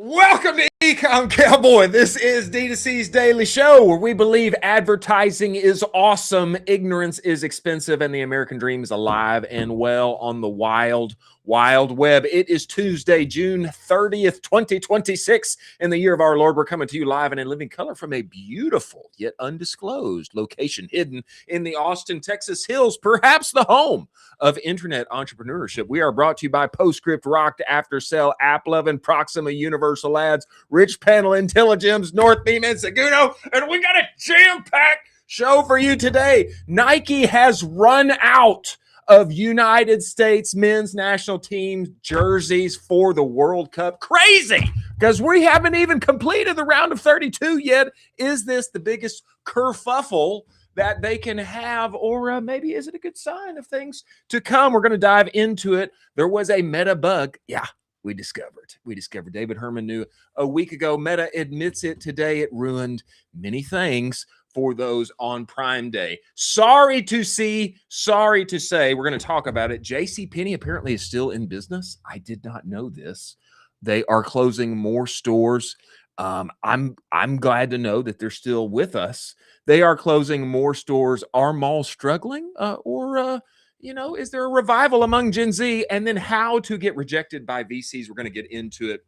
Welcome to Ecomm Cowboy. This is D2C's daily show where we believe advertising is awesome, ignorance is expensive, and the American dream is alive and well on the wild, wild web. It is Tuesday, June 30th, 2026. In the year of our Lord, we're coming to you live and in living color from a beautiful yet undisclosed location hidden in the Austin, Texas hills, perhaps the home of internet entrepreneurship. We are brought to you by Postscript, Rocked, After-Sell, App11, Proxima, Universal Ads, Rich Panel, Intelligems, North Beam, and Seguno. And we got a jam-packed show for you today. Nike has run out of United States men's national team jerseys for the World Cup. Crazy, because we haven't even completed the round of 32 yet. Is this the biggest kerfuffle that they can have, or maybe is it a good sign of things to come? We're going to dive into it. There was a meta bug. Yeah, we discovered. David Herman knew a week ago. Meta admits it today. It ruined many things for those on Prime Day. Sorry to say, we're going to talk about it. JCPenney apparently is still in business. I did not know this. They are closing more stores. I'm glad to know that they're still with us. They are closing more stores. Are malls struggling? Or is there a revival among Gen Z? And then how to get rejected by VCs. We're going to get into it.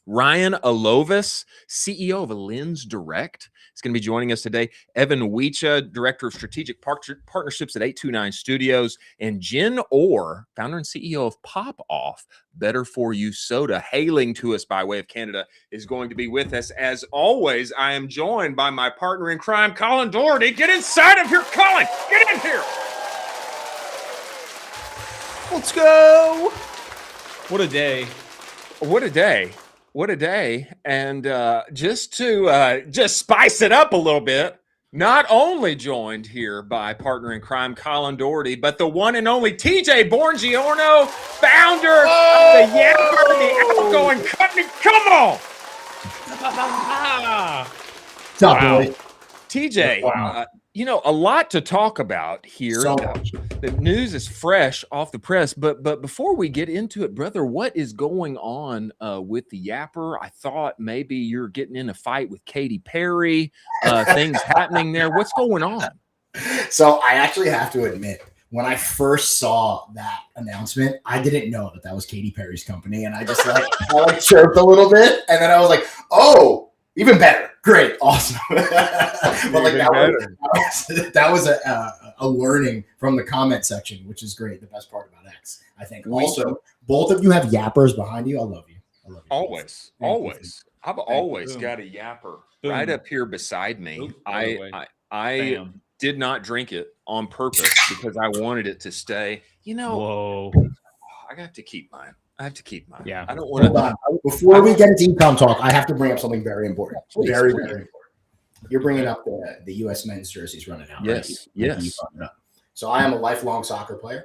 Ryan Alovis, CEO of LensDirect, is going to be joining us today. Evan Wiecha, Director of Strategic Partnerships at 829 Studios. And Jenn Orr, founder and CEO of Popoff, Better For You Soda, hailing to us by way of Canada, is going to be with us. As always, I am joined by my partner in crime, Colin Doherty. Get inside of here, Colin. Get in here. Let's go. What a day. What a day. What a day. And just to spice it up a little bit, not only joined here by partner in crime Colin Doherty, but the one and only TJ Bongiorno, founder of the Yapper, the outgoing company. Come on. Wow. TJ, wow. A lot to talk about here. So much. The news is fresh off the press, but before we get into it, brother, what is going on with the Yapper? I thought maybe you're getting in a fight with Katy Perry. Things happening there. What's going on? So I actually have to admit, when I first saw that announcement, I didn't know that was Katy Perry's company, and I just I chirped a little bit, and then I was like, "Oh, even better, great, awesome." But that was a learning from the comment section, which is great. The best part about X, I think. Also, both of you have yappers behind you. I love you. Always. I've always got a yapper right up here beside me. I did not drink it on purpose because I wanted it to stay. Whoa. I have to keep mine. Yeah. I don't want to. Before we get into Ecomm talk, I have to bring up something very important. Very important. You're bringing up the U.S. men's jerseys running out. Yes. Right? Yes. So I am a lifelong soccer player.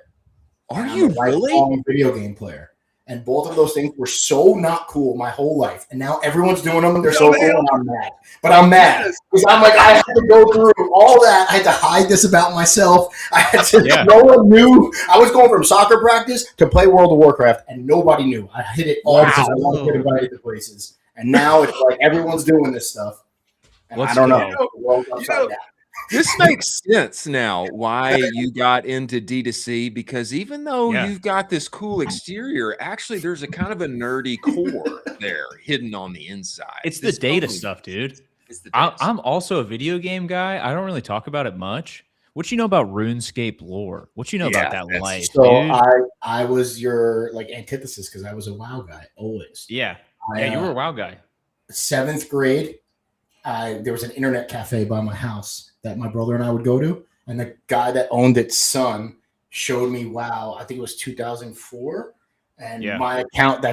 Are you really? Lifelong video game player. And both of those things were so not cool my whole life. And now everyone's doing them and they're so cool and I'm mad. But I'm mad. Because I'm like, I had to go through all that. I had to hide this about myself. I had to, no one knew. I was going from soccer practice to play World of Warcraft and nobody knew. I hid it all because I wanted to get invited to places. And now it's like everyone's doing this stuff. And I don't know. This makes sense now why you got into D2C, because even though you've got this cool exterior, actually there's a kind of a nerdy core there hidden on the inside. It's the data stuff, dude. I'm also a video game guy. I don't really talk about it much. What you know about RuneScape lore? What you know about that life? So dude? I was your antithesis because I was a WoW guy always. Yeah, you were a WoW guy. 7th grade, there was an internet cafe by my house that my brother and I would go to, and the guy that owned its son showed me WoW. I think it was 2004, and my account that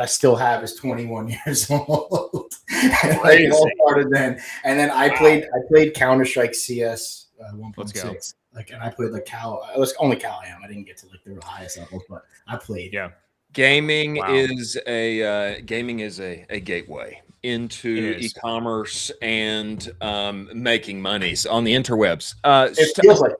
I still have is 21 years old. And it all started then. And then I played Counter-Strike CS 1.6. And I played Cal. It was only Cal Am. I didn't get to the highest levels, but I played. Yeah. Gaming is a gateway into e-commerce and making monies on the interwebs. It feels like that.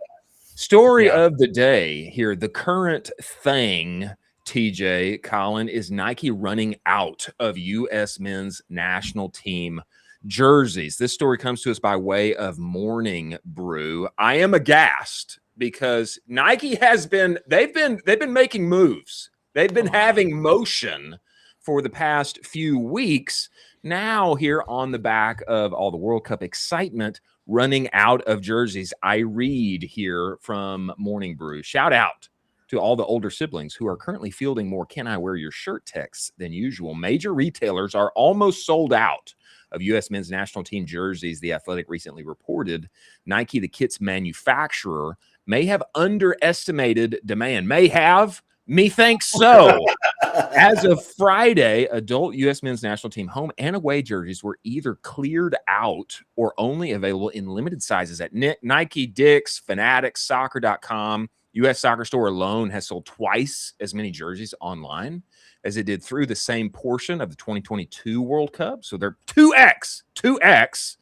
Story of the day here. The current thing TJ, Colin, is Nike running out of U.S. men's national team jerseys? This story comes to us by way of Morning Brew. I am aghast because Nike has been they've been making moves. They've been having motion for the past few weeks. Now, here on the back of all the World Cup excitement, running out of jerseys. I read here from Morning Brew. Shout out to all the older siblings who are currently fielding more "Can I wear your shirt" texts than usual. Major retailers are almost sold out of U.S. men's national team jerseys. The Athletic recently reported Nike, the kit's manufacturer, may have underestimated demand. May have? Methinks so. As of Friday, adult U.S. men's national team home and away jerseys were either cleared out or only available in limited sizes at Nike, Dick's, Fanatics, Soccer.com. U.S. Soccer Store alone has sold twice as many jerseys online as it did through the same portion of the 2022 World Cup. So they're 2x.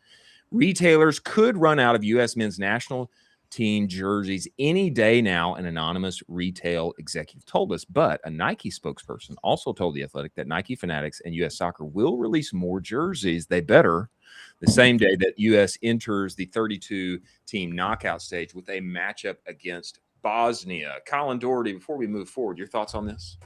Retailers could run out of U.S. men's national team jerseys any day now, an anonymous retail executive told us. But a Nike spokesperson also told The Athletic that Nike, Fanatics, and U.S. Soccer will release more jerseys. They better, the same day that U.S. enters the 32-team knockout stage with a matchup against Bosnia. Colin Doherty, before we move forward, your thoughts on this?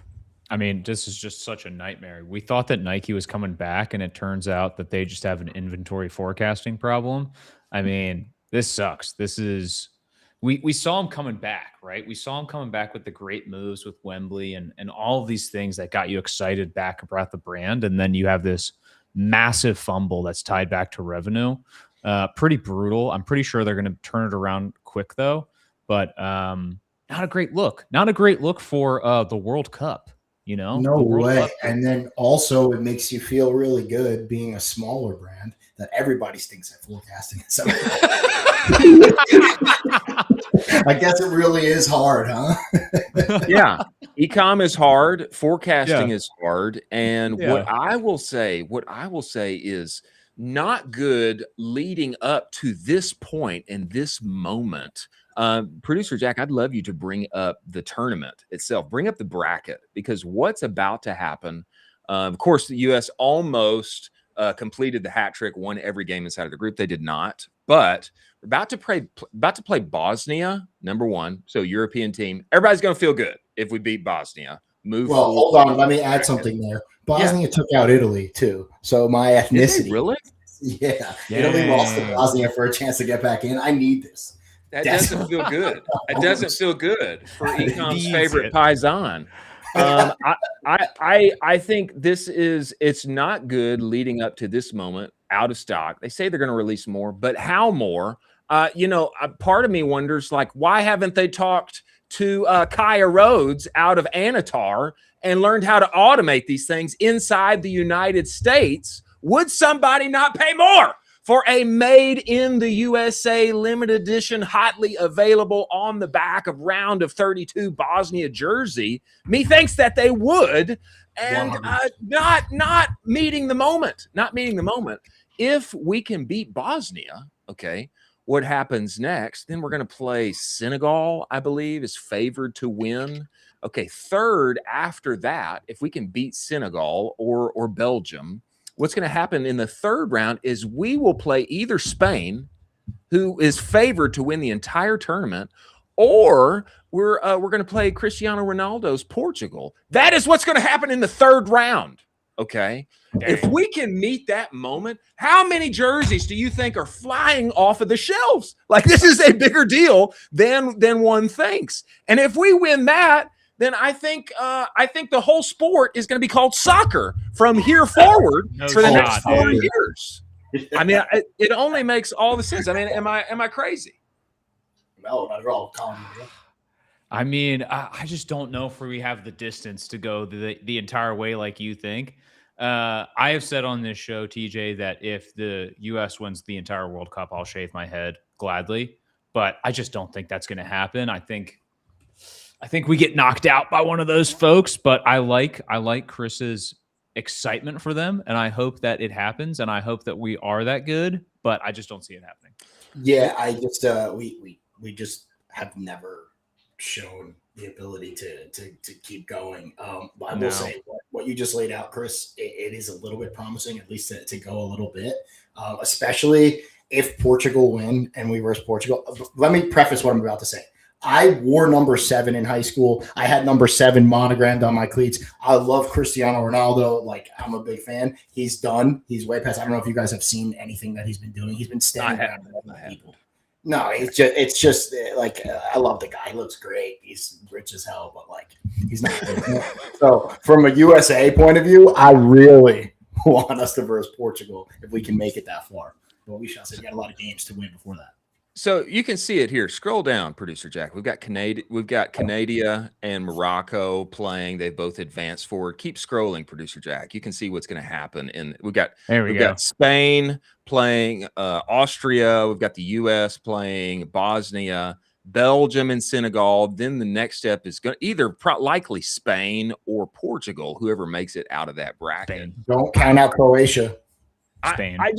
I mean, this is just such a nightmare. We thought that Nike was coming back, and it turns out that they just have an inventory forecasting problem. I mean, this sucks. This is... We saw him coming back, right? We saw him coming back with the great moves with Wembley and all of these things that got you excited back about the brand. And then you have this massive fumble that's tied back to revenue. Pretty brutal. I'm pretty sure they're going to turn it around quick, though. But not a great look. Not a great look for the World Cup, you know? No way. And then also it makes you feel really good being a smaller brand that everybody stinks at forecasting. So I guess it really is hard, huh? Yeah. Ecomm is hard. Forecasting is hard. And what I will say is not good leading up to this point and this moment. Producer Jack, I'd love you to bring up the tournament itself. Bring up the bracket, because what's about to happen, of course, the U.S. almost completed the hat trick, won every game inside of the group. They did not, but we're about to play Bosnia, number one. So European team, everybody's going to feel good if we beat Bosnia. Well, hold on. Let me add something there. Bosnia took out Italy too. So my ethnicity. Really? Yeah. Italy lost to Bosnia for a chance to get back in. I need this. That doesn't feel good. It doesn't feel good for Ecomm's favorite Paisan. I think it's not good leading up to this moment, out of stock. They say they're going to release more, but how more? Part of me wonders, like, why haven't they talked to Kaya Rhodes out of Anatar and learned how to automate these things inside the United States? Would somebody not pay more for a made in the USA limited edition, hotly available on the back of round of 32 Bosnia jersey? Methinks that they would, and not meeting the moment. Not meeting the moment. If we can beat Bosnia, okay, what happens next? Then we're going to play Senegal, I believe, is favored to win. Okay, third after that, if we can beat Senegal or Belgium, what's going to happen in the third round is we will play either Spain, who is favored to win the entire tournament, or we're going to play Cristiano Ronaldo's Portugal. That is what's going to happen in the third round. Okay. Dang. If we can meet that moment, how many jerseys do you think are flying off of the shelves? Like, this is a bigger deal than one thinks. And if we win that, then I think the whole sport is going to be called soccer from here forward for the next 4 years. I mean, it only makes all the sense. I mean, am I crazy? No, not at all. I mean, I just don't know if we have the distance to go the entire way like you think. I have said on this show, TJ, that if the U.S. wins the entire World Cup, I'll shave my head gladly. But I just don't think that's going to happen. I think we get knocked out by one of those folks. But I like Chris's excitement for them, and I hope that it happens, and I hope that we are that good. But I just don't see it happening. Yeah, I just we just have never shown the ability to keep going. I will say what you just laid out, Chris, it is a little bit promising, at least to go a little bit, especially if Portugal win and we versus Portugal. Let me preface what I'm about to say. I wore number 7 in high school. I had number 7 monogrammed on my cleats. I love Cristiano Ronaldo. Like, I'm a big fan. He's done. He's way past. I don't know if you guys have seen anything that he's been doing. He's been standing around people. No, it's just like, I love the guy. He looks great. He's rich as hell, but like, he's not. So from a USA point of view, I really want us to verse Portugal if we can make it that far. But we shall see. We got a lot of games to win before that. So you can see it here. Scroll down, producer Jack. We've got Canada and Morocco playing. They both advanced forward. Keep scrolling, producer Jack. You can see what's going to happen. And we've got Spain playing Austria. We've got the U.S. playing Bosnia, Belgium, and Senegal. Then the next step is going to either likely Spain or Portugal, whoever makes it out of that bracket. Spain. Don't count out Croatia. I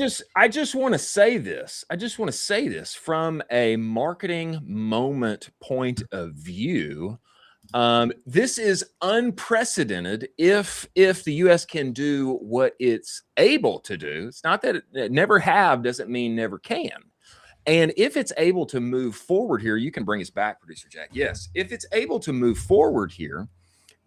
just want to say this. I just want to say this from a marketing moment point of view. This is unprecedented. If the U.S. can do what it's able to do, it's not that it never have doesn't mean never can. And if it's able to move forward here, you can bring us back, producer Jack. Yes, if it's able to move forward here.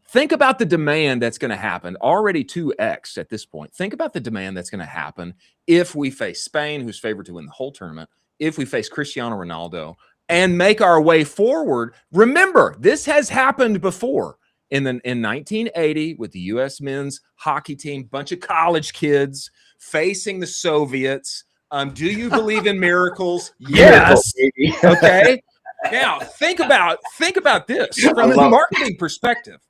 Think about the demand that's going to happen, already 2x at this point. Think about the demand that's going to happen if we face Spain, who's favored to win the whole tournament, if we face Cristiano Ronaldo and make our way forward. Remember, this has happened before in 1980 with the U.S. men's hockey team, bunch of college kids facing the Soviets. Do you believe in miracles? Yes. Okay. Now, think about this from a marketing perspective.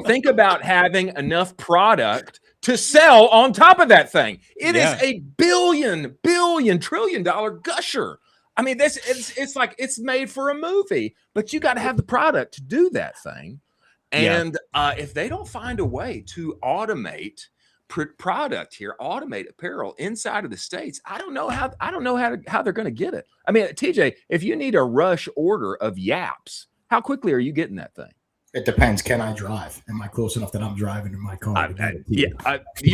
Think about having enough product to sell on top of that thing. It is a billion, trillion dollar gusher. I mean, it's like it's made for a movie, but you got to have the product to do that thing. And if they don't find a way to automate product here, automate apparel inside of the States, I don't know how they're going to get it. I mean, TJ, if you need a rush order of yaps, how quickly are you getting that thing? It depends. Can I drive? Am I close enough that I'm driving in my car? You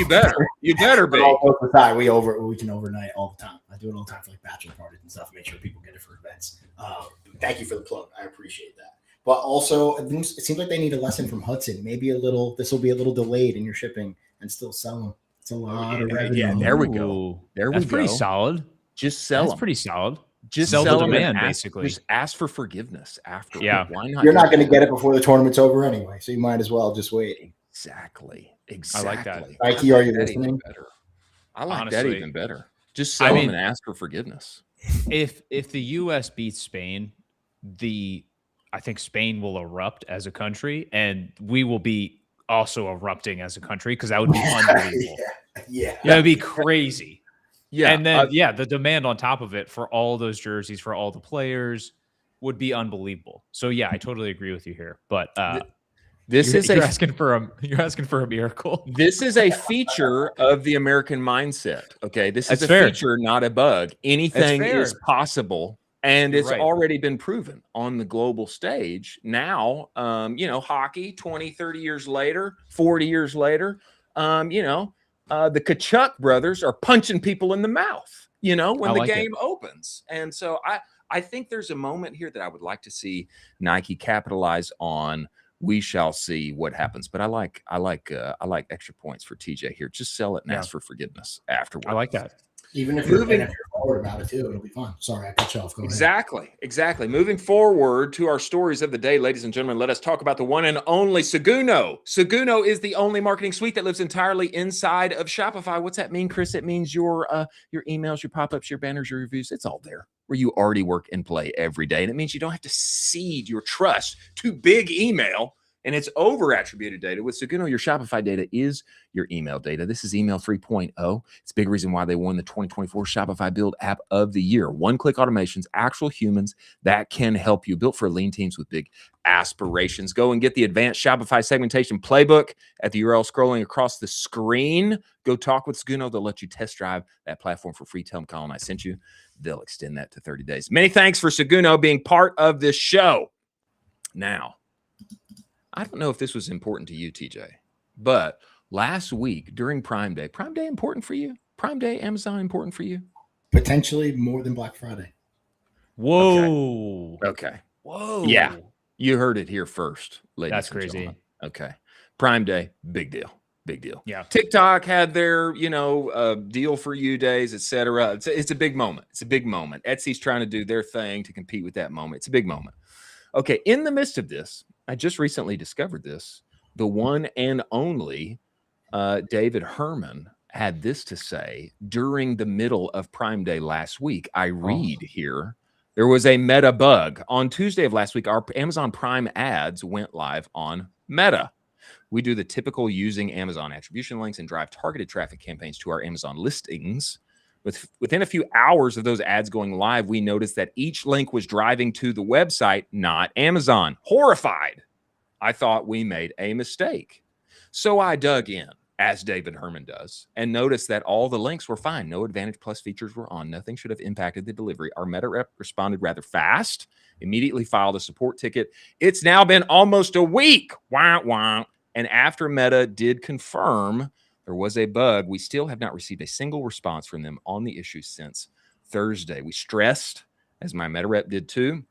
better be. We can overnight all the time. I do it all the time for like bachelor parties and stuff. Make sure people get it for events. Thank you for the plug. I appreciate that. But also, it seems like they need a lesson from Hudson. Maybe this will be a little delayed in your shipping and still sell them. It's a lot of revenue. Yeah, there we go. That's pretty solid. Just sell them. That's pretty solid. Just sell the demand, basically. Just ask for forgiveness after. Yeah. Why not? You're not going to get it before the tournament's over anyway, so you might as well just wait. Exactly. I like that. Mikey, are you listening? I like that even better. Just sell them and ask for forgiveness. If the U.S. beats Spain, I think Spain will erupt as a country, and we will be also erupting as a country because that would be unbelievable. That would be crazy. Yeah. And then, the demand on top of it for all those jerseys, for all the players would be unbelievable. So, I totally agree with you here. But you're asking for a miracle. This is a feature of the American mindset. Okay. This is a feature, not a bug. Anything is possible. And it's already been proven on the global stage. Now, hockey 20, 30 years later, 40 years later, the Kachuk brothers are punching people in the mouth, when the game opens. And so I think there's a moment here that I would like to see Nike capitalize on. We shall see what happens. But I like extra points for TJ here. Just sell it and ask for forgiveness afterwards. I like that. Even if you're forward about it too, it'll be fun. Sorry, I cut you off. Go ahead. Exactly. Moving forward to our stories of the day, ladies and gentlemen, let us talk about the one and only Seguno. Seguno is the only marketing suite that lives entirely inside of Shopify. What's that mean, Chris? It means your emails, your pop-ups, your banners, your reviews. It's all there where you already work and play every day. And it means you don't have to cede your trust to big email and it's over attributed data. With Seguno, your Shopify data is your email data. This is email 3.0. It's a big reason why they won the 2024 Shopify Build App of the Year. One-click automations, actual humans that can help you. Built for lean teams with big aspirations. Go and get the advanced Shopify segmentation playbook at the URL scrolling across the screen. Go talk with Seguno. They'll let you test drive that platform for free. Tell them Colin I sent you. They'll extend that to 30 days. Many thanks for Seguno being part of this show. Now, I don't know if this was important to you, TJ, but last week during Prime Day important for you? Prime Day, Amazon important for you? Potentially more than Black Friday. Whoa. Okay. Whoa. Yeah. You heard it here first, ladies That's and crazy. gentlemen. Okay. Prime Day, big deal. Big deal. Yeah. TikTok had their, deal for you days, etc. It's a big moment. It's a big moment. Etsy's trying to do their thing to compete with that moment. It's a big moment. Okay. In the midst of this, I just recently discovered this. The one and only David Herman had this to say during the middle of Prime Day last week. I read here. There was a Meta bug. On Tuesday of last week, our Amazon Prime ads went live on Meta. We do the typical using Amazon attribution links and drive targeted traffic campaigns to our Amazon listings. Within a few hours of those ads going live, we noticed that each link was driving to the website, not Amazon. Horrified. I thought we made a mistake. So I dug in, as David Herman does, and noticed that all the links were fine. No Advantage Plus features were on. Nothing should have impacted the delivery. Our Meta rep responded rather fast, immediately filed a support ticket. It's now been almost a week. Wah, wah. And after Meta did confirm there was a bug, we still have not received a single response from them on the issue since Thursday. We stressed, as my Meta rep did too,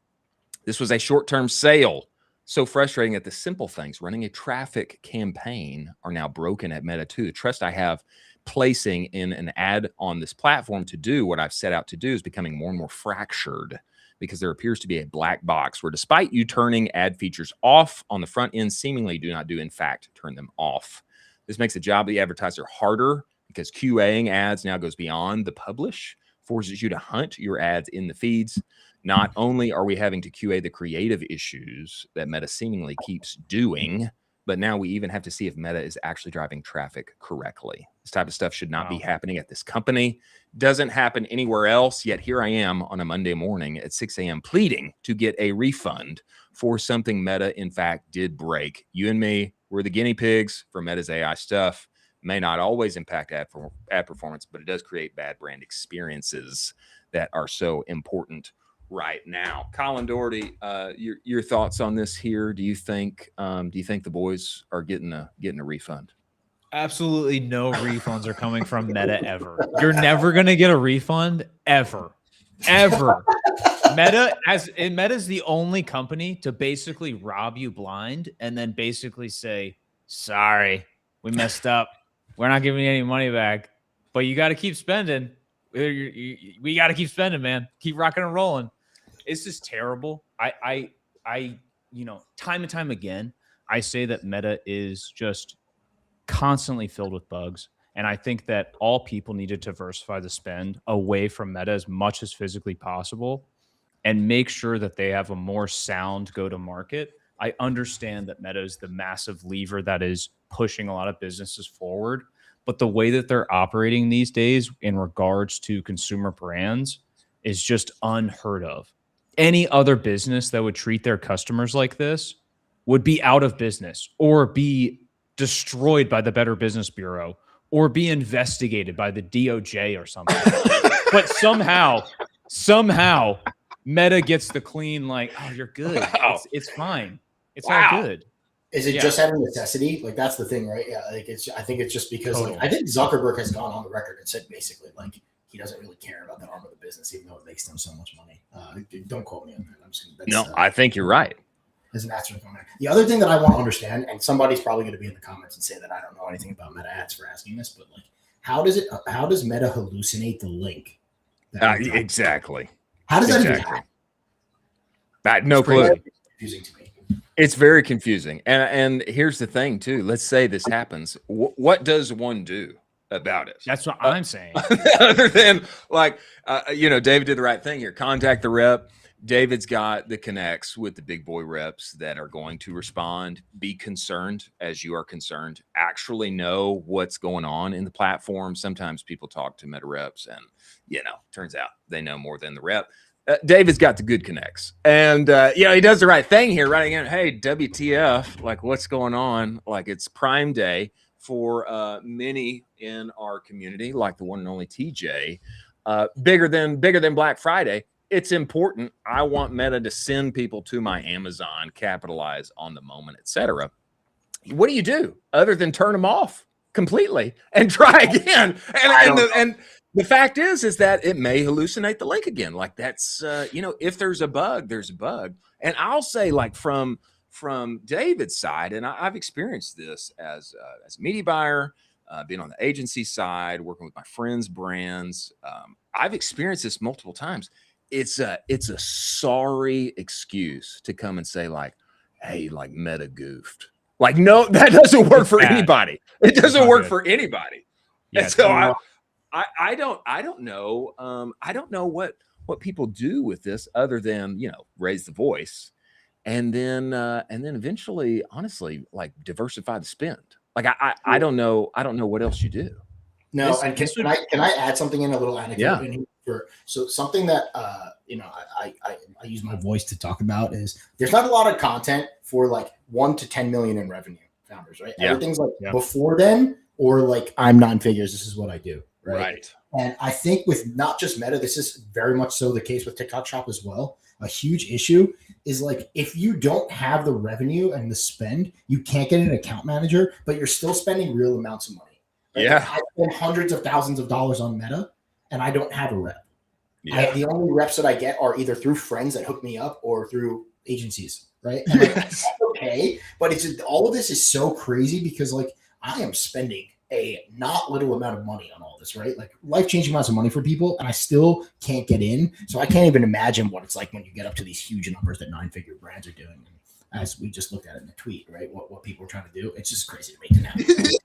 this was a short-term sale. So frustrating that the simple things, running a traffic campaign, are now broken at Meta too. The trust I have placing in an ad on this platform to do what I've set out to do is becoming more and more fractured, because there appears to be a black box where, despite you turning ad features off on the front end, seemingly do not in fact turn them off. This makes the job of the advertiser harder, because QAing ads now goes beyond the publish, forces you to hunt your ads in the feeds. Not only are we having to QA the creative issues that Meta seemingly keeps doing, but now we even have to see if Meta is actually driving traffic correctly. This type of stuff should not be happening at this company. Doesn't happen anywhere else, yet here I am on a Monday morning at 6 a.m. pleading to get a refund for something Meta, in fact, did break. You and me, we're the guinea pigs for Meta's AI stuff. May not always impact ad performance, but it does create bad brand experiences that are so important right now. Colin Doherty, your thoughts on this here? Do you think the boys are getting a refund? Absolutely no refunds are coming from Meta ever. You're never going to get a refund ever. Meta's the only company to basically rob you blind and then basically say, sorry, we messed up. We're not giving you any money back, but you got to keep spending. We got to keep spending, man. Keep rocking and rolling. It's just terrible. I time and time again, I say that Meta is just constantly filled with bugs. And I think that all people need to diversify the spend away from Meta as much as physically possible and make sure that they have a more sound go-to-market. I understand that Meta is the massive lever that is pushing a lot of businesses forward, but the way that they're operating these days in regards to consumer brands is just unheard of. Any other business that would treat their customers like this would be out of business or be destroyed by the Better Business Bureau or be investigated by the DOJ or something. But somehow Meta gets the clean, like, oh, you're good. Wow. It's fine. It's Wow. all good. Is it just out of necessity? Like, that's the thing, right? Yeah, like I think it's just because Totally. like, I think Zuckerberg has gone on the record and said basically like he doesn't really care about that arm of the business, even though it makes them so much money. Don't quote me on that. I'm just gonna, I think you're right. As an asterisk on there. The other thing that I want to understand, and somebody's probably going to be in the comments and say that I don't know anything about Meta ads for asking this, but like, how does Meta hallucinate the link? Exactly. How does that even happen? No clue. Confusing to me. It's very confusing. And here's the thing too. Let's say this happens. What does one do about it? That's what I'm saying. Other than like, David did the right thing here. Contact the rep. David's got the connects with the big boy reps that are going to respond. Be concerned as you are concerned. Actually know what's going on in the platform. Sometimes people talk to Meta reps and, turns out they know more than the rep. David's got the good connects. And, he does the right thing here, writing in, hey, WTF, like what's going on? Like it's Prime Day for many in our community, like the one and only TJ, bigger than Black Friday. it's important. I want Meta to send people to my Amazon, capitalize on the moment, etc. What do you do other than turn them off completely and try again? And the fact is that it may hallucinate the link again. Like that's, if there's a bug, there's a bug. And I'll say, like from David's side, and I've experienced this as a media buyer, being on the agency side, working with my friends' brands. I've experienced this multiple times. It's a sorry excuse to come and say like, hey, like Meta goofed. Like, no, that doesn't work for anybody. It doesn't work for anybody. Yeah, and so I don't know. I don't know what people do with this other than, raise the voice and then eventually, honestly, like diversify the spend. Like I don't know what else you do. No, and can I add something in, a little anecdote in here? So something that I use my voice to talk about is there's not a lot of content for like 1 to 10 million in revenue founders, right? Yeah. Everything's like before then, or like I'm 9 figures, this is what I do, right? And I think with not just Meta, this is very much so the case with TikTok Shop as well. A huge issue is like if you don't have the revenue and the spend, you can't get an account manager, but you're still spending real amounts of money. Right? Yeah, I spend hundreds of thousands of dollars on Meta, and I don't have a rep. Yeah. The only reps that I get are either through friends that hook me up or through agencies, right? And like, that's okay, but it's all of this is so crazy because like I am spending a not little amount of money on all this, right? Like life-changing amounts of money for people, and I still can't get in. So I can't even imagine what it's like when you get up to these huge numbers that 9-figure brands are doing. And as we just looked at it in the tweet, right? What people are trying to do. It's just crazy to make it happen.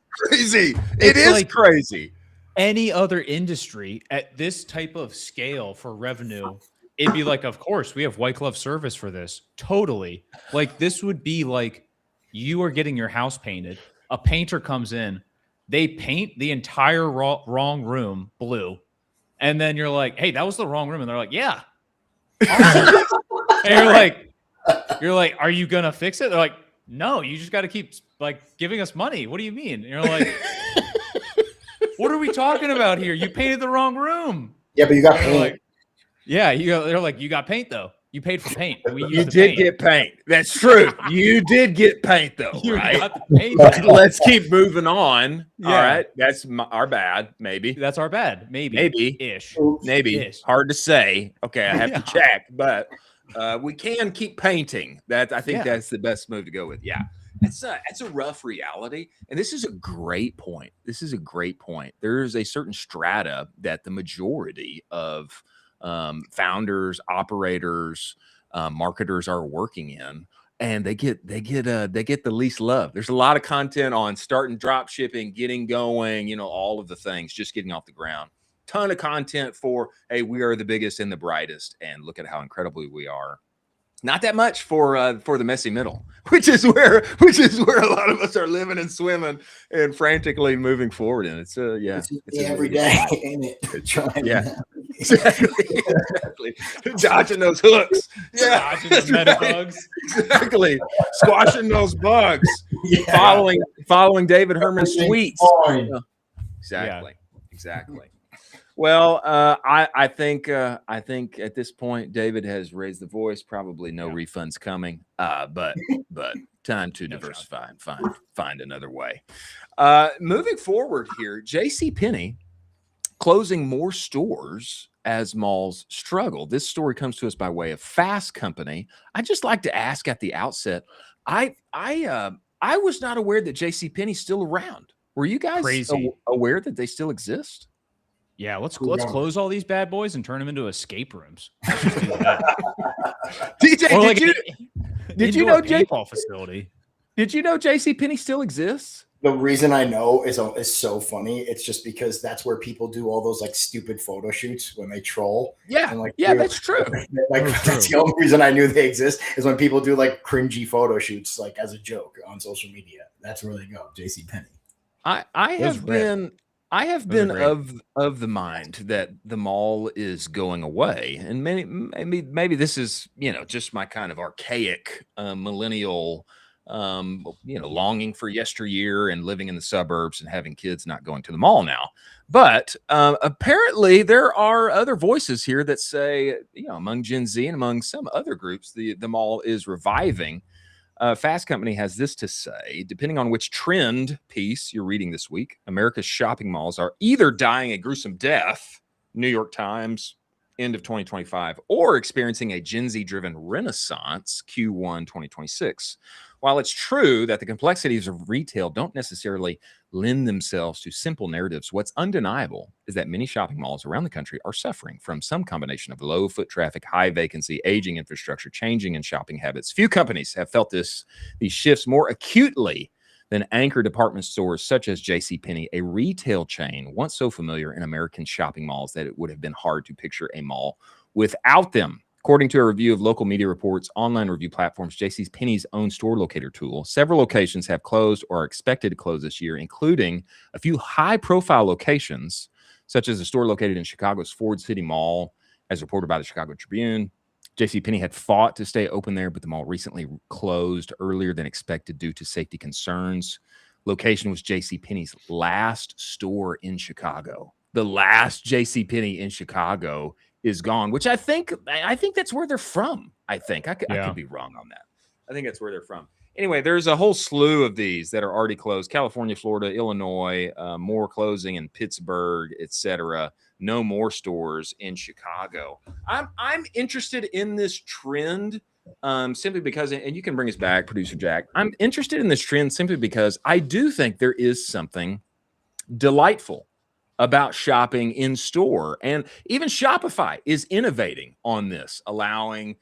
Crazy. It is like crazy. Any other industry at this type of scale for revenue, it'd be like, of course, we have white glove service for this. Totally. Like this would be like you are getting your house painted. A painter comes in, they paint the entire wrong room blue. And then you're like, hey, that was the wrong room. And they're like, yeah. And you're like, are you going to fix it? They're like, no, you just got to keep like giving us money. What do you mean? And you're like, what are we talking about here? You painted the wrong room. Yeah, but you got paint. Like, yeah, they're like, you got paint though. You paid for paint. You did get paint. That's true. You did get paint though, right? Got the paint. Let's keep moving on. Yeah. All right. That's our bad. Maybe. That's our bad. Maybe. Ish. Maybe. Ish. Hard to say. Okay. I have to check, but we can keep painting. I think that's the best move to go with. Yeah. That's a rough reality. And this is a great point. There's a certain strata that the majority of founders, operators, marketers are working in, and they get the least love. There's a lot of content on starting drop shipping, getting going, all of the things, just getting off the ground. Ton of content for, hey, we are the biggest and the brightest, and look at how incredibly we are. Not that much for the messy middle, which is where a lot of us are living and swimming and frantically moving forward. And it's every day, ain't it? Yeah, exactly. Dodging those hooks, dodging those meta bugs, exactly. Squashing those bugs, following David Herman's tweets. Exactly. Well, I think at this point, David has raised the voice. Probably no refunds coming, but time to diversify and find another way. Moving forward here, JCPenney closing more stores as malls struggle. This story comes to us by way of Fast Company. I'd just like to ask at the outset, I was not aware that JCPenney's still around. Were you guys aware that they still exist? Yeah, let's close all these bad boys and turn them into escape rooms. TJ, did you know paintball facility? Did you know JCPenney still exists? The reason I know is so funny. It's just because that's where people do all those like stupid photo shoots when they troll. Yeah, and, that's true. That's the only reason I knew they exist is when people do like cringy photo shoots like as a joke on social media. That's where they go. JCPenney. I have been of the mind that the mall is going away, and maybe this is just my kind of archaic millennial longing for yesteryear and living in the suburbs and having kids not going to the mall now. But apparently there are other voices here that say, among Gen Z and among some other groups, the mall is reviving. Fast Company has this to say: depending on which trend piece you're reading this week, America's shopping malls are either dying a gruesome death, New York Times, end of 2025, or experiencing a Gen Z-driven renaissance, Q1 2026. While it's true that the complexities of retail don't necessarily lend themselves to simple narratives, what's undeniable is that many shopping malls around the country are suffering from some combination of low foot traffic, high vacancy, aging infrastructure, changing in shopping habits. Few companies have felt these shifts more acutely than anchor department stores such as JCPenney, a retail chain once so familiar in American shopping malls that it would have been hard to picture a mall without them. According to a review of local media reports, online review platforms, JCPenney's own store locator tool, several locations have closed or are expected to close this year, including a few high-profile locations, such as a store located in Chicago's Ford City Mall, as reported by the Chicago Tribune. JCPenney had fought to stay open there, but the mall recently closed earlier than expected due to safety concerns. Location was JCPenney's last store in Chicago. The last JCPenney in Chicago is gone, which I think that's where they're from. I think I could be wrong on that. I think that's where they're from. Anyway, there's a whole slew of these that are already closed: California, Florida, Illinois, more closing in Pittsburgh, etc. No more stores in Chicago. I'm interested in this trend simply because, and you can bring us back, Producer Jack. I'm interested in this trend simply because I do think there is something delightful about shopping in store, and even Shopify is innovating on this, allowing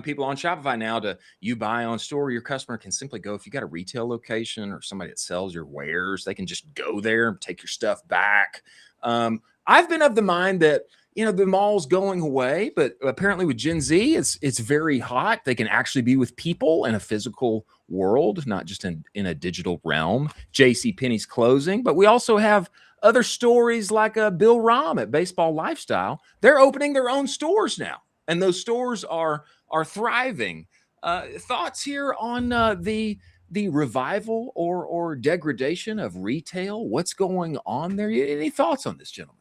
people on Shopify now to, you buy on store, your customer can simply go, if you got a retail location or somebody that sells your wares, they can just go there and take your stuff back. I've been of the mind that the mall's going away, but apparently with Gen Z, it's very hot. They can actually be with people in a physical world, not just in a digital realm. JCPenney's closing, but we also have other stories like Bill Rahm at Baseball Lifestyle. They're opening their own stores now, and those stores are thriving. Thoughts here on the revival or degradation of retail? What's going on there? Any thoughts on this, gentlemen?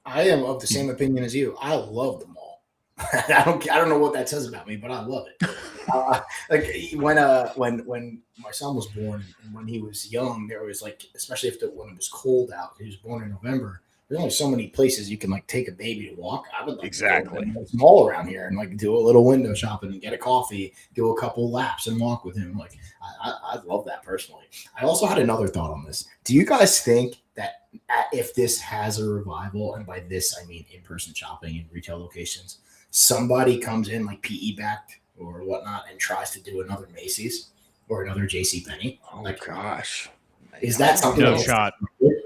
I am of the same opinion as you. I love the mall. I don't know what that says about me, but I love it. Like when my son was born and when he was young, there was especially when it was cold out, he was born in November. There's only so many places you can take a baby to walk. I would to go to a mall around here and do a little window shopping and get a coffee, do a couple laps and walk with him. I love that personally. I also had another thought on this. Do you guys think that if this has a revival, and by this I mean in-person shopping in retail locations, somebody comes in PE backed or whatnot and tries to do another Macy's or another JCPenney? Oh my gosh. Is that something? No shot.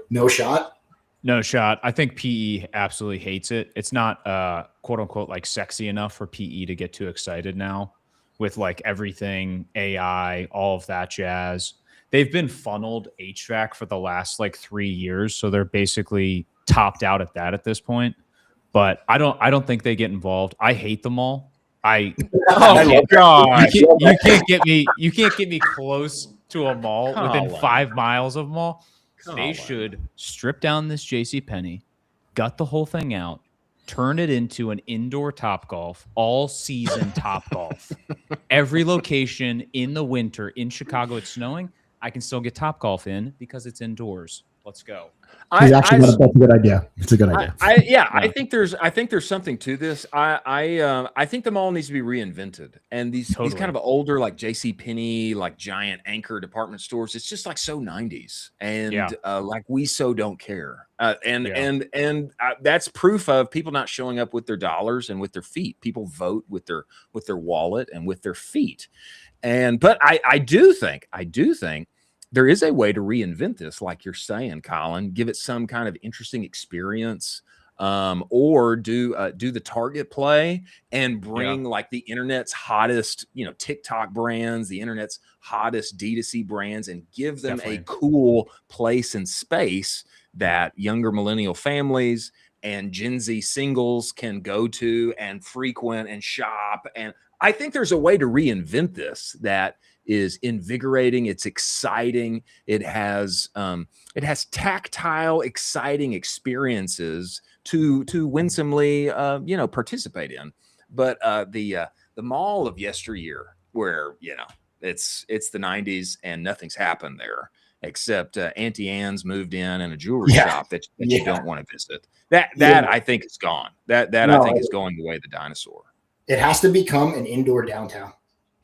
No shot? No shot. I think PE absolutely hates it. It's not quote unquote sexy enough for PE to get too excited now with everything AI, all of that jazz. They've been funneled HVAC for the last 3 years, so they're basically topped out at that at this point. But I don't think they get involved. I hate them all. Oh my God! You can't get me close to a mall within 5 miles of a mall. They should strip down this JCPenney, gut the whole thing out, turn it into an indoor Topgolf, all season Topgolf. Every location in the winter in Chicago, it's snowing, I can still get Topgolf in because it's indoors. Let's go. That's a good idea. It's a good idea. I think there's something to this. I think the mall needs to be reinvented, and these kind of older JCPenney, giant anchor department stores. It's just so 90s, and we so don't care. And that's proof of people not showing up with their dollars and with their feet. People vote with their wallet and with their feet. But I do think there is a way to reinvent this, like you're saying, Colin. Give it some kind of interesting experience, or do the Target play and bring the internet's hottest, TikTok brands, the internet's hottest D2C brands, and give them a cool place and space that younger millennial families and Gen Z singles can go to and frequent and shop. And I think there's a way to reinvent this that is invigorating. It's exciting. It has tactile, exciting experiences to winsomely participate in. But the mall of yesteryear, where it's the 90s and nothing's happened there except Auntie Anne's moved in and a jewelry shop that you don't want to visit. That I think is gone. That I think is going the way of the dinosaur. It has to become an indoor downtown.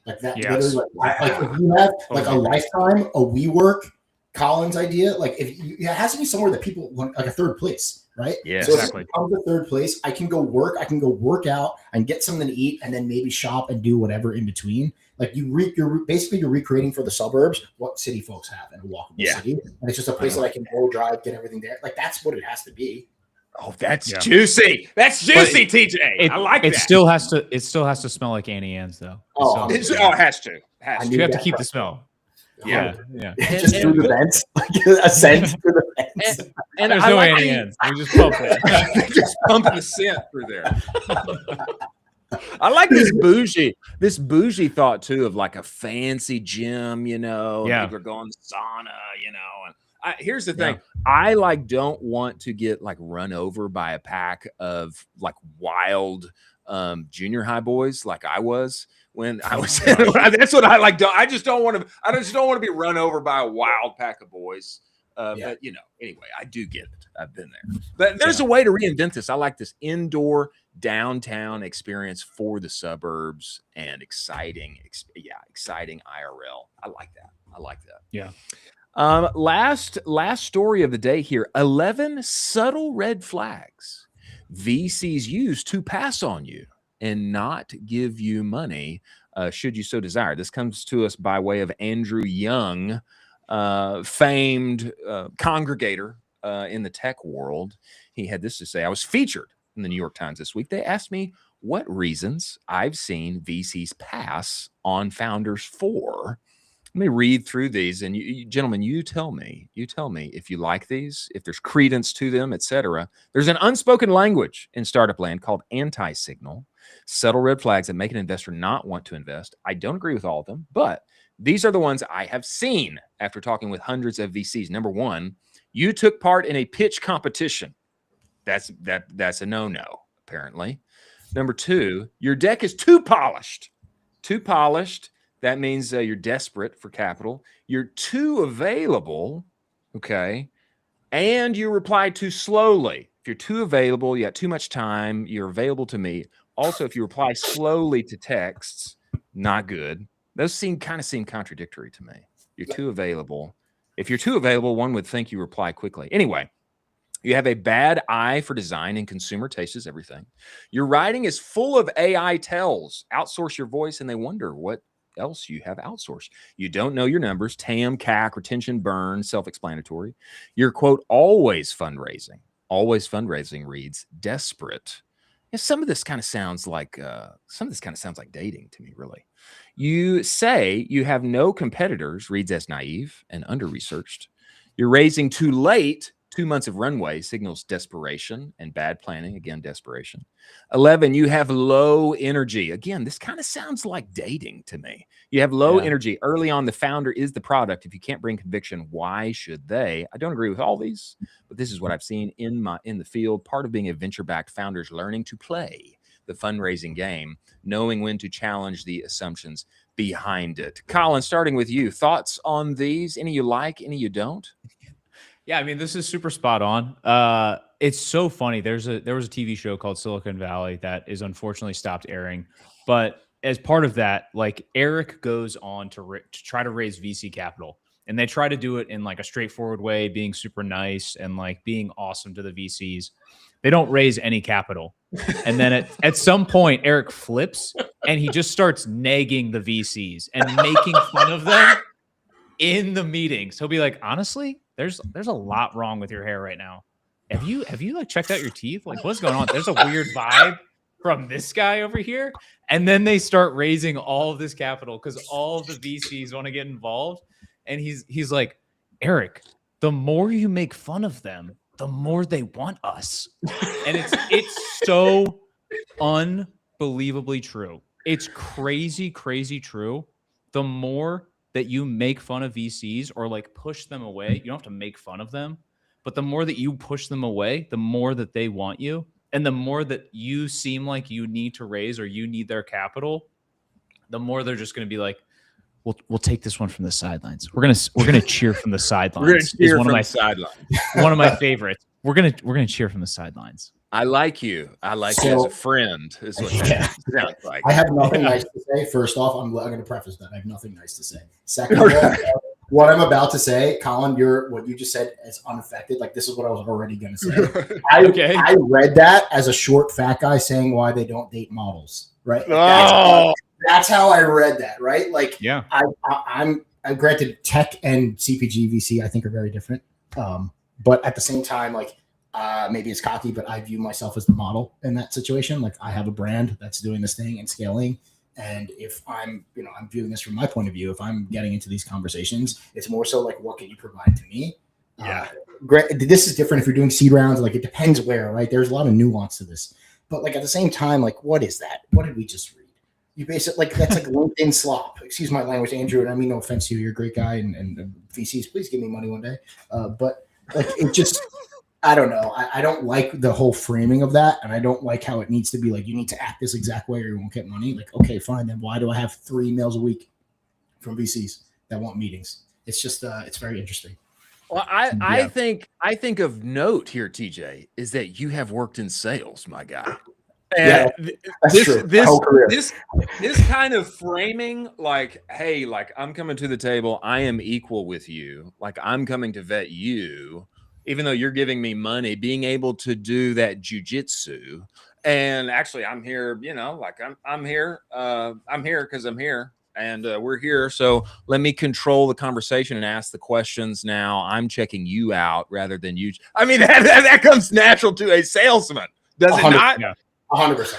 Like that. Yes. Like if you have like a Lifetime, a WeWork, Collins idea, like it has to be somewhere that people want, like a third place, right? Yeah, so exactly. If it becomes a third place, I can go work out and get something to eat, and then maybe shop and do whatever in between. Like you're recreating for the suburbs what city folks have in a walkable city, and it's just a place that I can go drive, get everything there. Like that's what it has to be. Oh, that's juicy. That's juicy, TJ. I like that. It still has to smell like Auntie Anne's though. It has to. You have to keep the smell. Yeah. Just through the vents, like a scent through the vents. And there's no Auntie Anne's. We just pump it. They just pump the scent through there. I like this bougie thought too of like a fancy gym, people are going to sauna, and here's the thing. I don't want to get like run over by a pack of like wild junior high boys like I was when I was that's what I like. I just don't want to be run over by a wild pack of boys. But anyway, I do get it. I've been there. But there's a way to reinvent this. I like this indoor downtown experience for the suburbs and exciting IRL. I like that. Yeah. Last story of the day here. 11 subtle red flags VCs use to pass on you and not give you money, should you so desire. This comes to us by way of Andrew Young, famed congregator in the tech world. He had this to say. I was featured in the New York Times this week. They asked me what reasons I've seen VCs pass on founders for. Let me read through these, and you gentlemen, you tell me if you like these, if there's credence to them, etc. There's an unspoken language in startup land called anti-signal, subtle red flags that make an investor not want to invest. I don't agree with all of them, but these are the ones I have seen after talking with hundreds of VCs. Number one, you took part in a pitch competition. That's a no-no, apparently. Number two, your deck is too polished. That means you're desperate for capital. You're too available, okay? And you reply too slowly. If you're too available, you got too much time, you're available to me. Also, if you reply slowly to texts, not good. Those seem contradictory to me. You're too available. If you're too available, one would think you reply quickly. Anyway, you have a bad eye for design and consumer taste is everything. Your writing is full of AI tells. Outsource your voice and they wonder what else you have outsourced. You don't know your numbers, TAM, CAC, retention, burn, self-explanatory. You're, quote, always fundraising. Always fundraising reads desperate. And some of this kind of sounds like dating to me, really. You say you have no competitors, reads as naive and under-researched. You're raising too late. 2 months of runway signals desperation and bad planning. Again, desperation. 11, you have low energy. Again, this kind of sounds like dating to me. You have low energy. Early on, the founder is the product. If you can't bring conviction, why should they? I don't agree with all these, but this is what I've seen in the field. Part of being a venture-backed founder is learning to play the fundraising game, knowing when to challenge the assumptions behind it. Colin, starting with you, thoughts on these? Any you like, any you don't? Yeah, I mean, this is super spot on. It's so funny. There was a TV show called Silicon Valley that is unfortunately stopped airing. But as part of that, like Eric goes on to try to raise VC capital. And they try to do it in like a straightforward way, being super nice and like being awesome to the VCs. They don't raise any capital. And then at some point, Eric flips and he just starts nagging the VCs and making fun of them in the meetings. He'll be like, honestly, there's a lot wrong with your hair right now. Have you like checked out your teeth? Like, what's going on? There's a weird vibe from this guy over here. And then they start raising all of this capital because all of the VCs want to get involved. And he's like, Eric, the more you make fun of them, the more they want us. And it's so unbelievably true. It's crazy true. The more that you make fun of VCs or like push them away, you don't have to make fun of them, but the more that you push them away, the more that they want you. And the more that you seem like you need to raise or you need their capital, the more they're just going to be like, we'll take this one from the sidelines. We're gonna cheer from the sidelines. We're gonna cheer from the sidelines. One of my favorites. We're gonna cheer from the sidelines. I like you. I like you as a friend. Is what that sounds like. I have nothing nice to say. First off, I'm going to preface that I have nothing nice to say. Second of all, what I'm about to say, Colin, what you just said is unaffected. Like, this is what I was already going to say. I read that as a short fat guy saying why they don't date models, right? That's how I read that, right? Like, yeah, I'm granted tech and CPG VC I think are very different, but at the same time, like, maybe it's cocky, but I view myself as the model in that situation. Like, I have a brand that's doing this thing and scaling. And if I'm viewing this from my point of view, if I'm getting into these conversations, it's more so like, what can you provide to me? Yeah. This is different if you're doing seed rounds. Like, it depends where, right? There's a lot of nuance to this. But like, at the same time, like, what is that? What did we just read? You basically, like, that's like LinkedIn slop. Excuse my language, Andrew. And I mean, no offense to you. You're a great guy. And VCs, please give me money one day. But like, it just... I don't know. I don't like the whole framing of that. And I don't like how it needs to be like, you need to act this exact way or you won't get money. Like, okay, fine. Then why do I have 3 emails a week from VCs that want meetings? It's just, it's very interesting. Well, I think of note here, TJ, is that you have worked in sales, my guy. And that's true. This kind of framing, like, hey, like, I'm coming to the table. I am equal with you. Like, I'm coming to vet you. Even though you're giving me money, being able to do that jujitsu, and actually, I'm here. Like, I'm here. I'm here because I'm here, and we're here. So let me control the conversation and ask the questions. Now I'm checking you out rather than you. I mean, that comes natural to a salesman, does it not? 100%.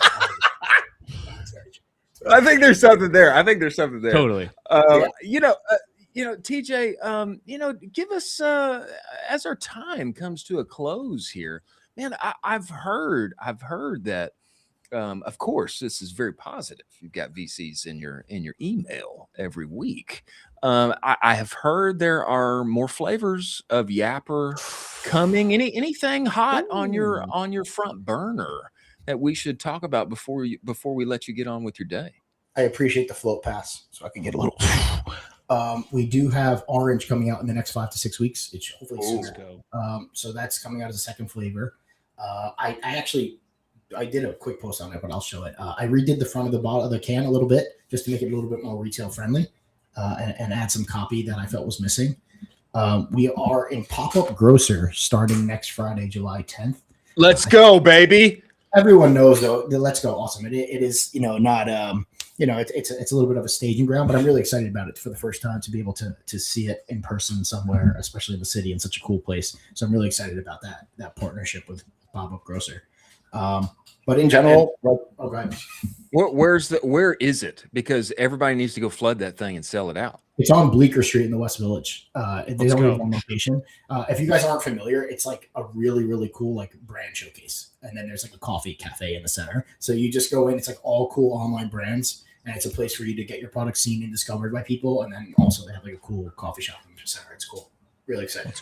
I think there's something there. Totally. TJ, give us as our time comes to a close here, man. I've heard that, of course, this is very positive. You've got VCs in your email every week. I have heard there are more flavors of Yapper coming. Anything hot on your front burner that we should talk about before we let you get on with your day? I appreciate the float pass, so I can get a little. We do have orange coming out in the next 5 to 6 weeks. It's hopefully sooner. So that's coming out as a second flavor. I did a quick post on it, but I'll show it. I redid the front of the bottle of the can a little bit just to make it a little bit more retail friendly, and add some copy that I felt was missing. We are in pop-up grocer starting next Friday, July 10th. Let's go, baby. Everyone knows though. The Let's Go awesome. It is not it's a little bit of a staging ground, but I'm really excited about it for the first time to be able to see it in person somewhere, especially in the city, in such a cool place. So I'm really excited about that partnership with Pop-Up Grocer. But in general, go ahead. Where is it? Because everybody needs to go flood that thing and sell it out. It's on Bleecker Street in the West Village. They only have one location. If you guys aren't familiar, it's like a really, really cool like brand showcase. And then there's like a coffee cafe in the center. So you just go in, it's like all cool online brands. And it's a place for you to get your product seen and discovered by people. And then also they have like a cool coffee shop in the center. It's cool. Really excited.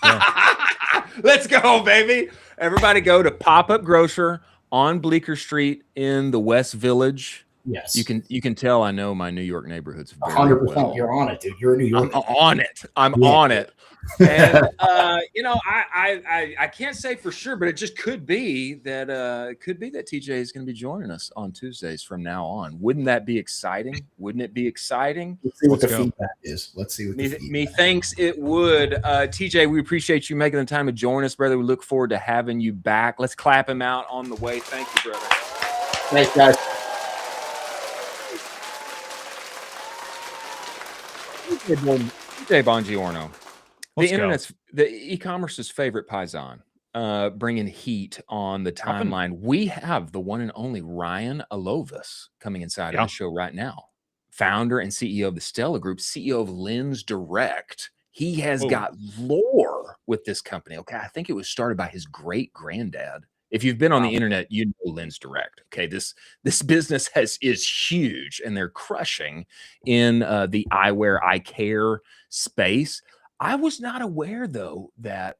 Let's go, baby. Everybody go to Pop-Up Grocer on Bleecker Street in the West Village. Yes. You can tell I know my New York neighborhoods very 100%. well. You're on it, dude. You're a New Yorker. I'm on it. On it. And I can't say for sure, but it just could be that TJ is going to be joining us on Tuesdays from now on. Wouldn't that be exciting? Wouldn't it be exciting? Let's see what the feedback is. Let's see what the feedback is. Methinks it would. TJ, we appreciate you making the time to join us, brother. We look forward to having you back. Let's clap him out on the way. Thank you, brother. Thanks, guys. TJ Bongiorno, the e-commerce's favorite paisan, bringing heat on the timeline. We have the one and only Ryan Alovis coming inside of the show right now. Founder and CEO of the Stella Group, CEO of LensDirect. He has got lore with this company. Okay, I think it was started by his great granddad. If you've been on the internet, you know LensDirect. Okay, this business is huge, and they're crushing in the eyewear, eye care space. I was not aware though that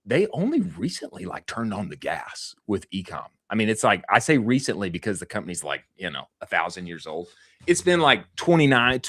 they only recently like turned on the gas with Ecomm. I mean, it's like, I say recently because the company's like, 1,000 years old. It's been like 2009,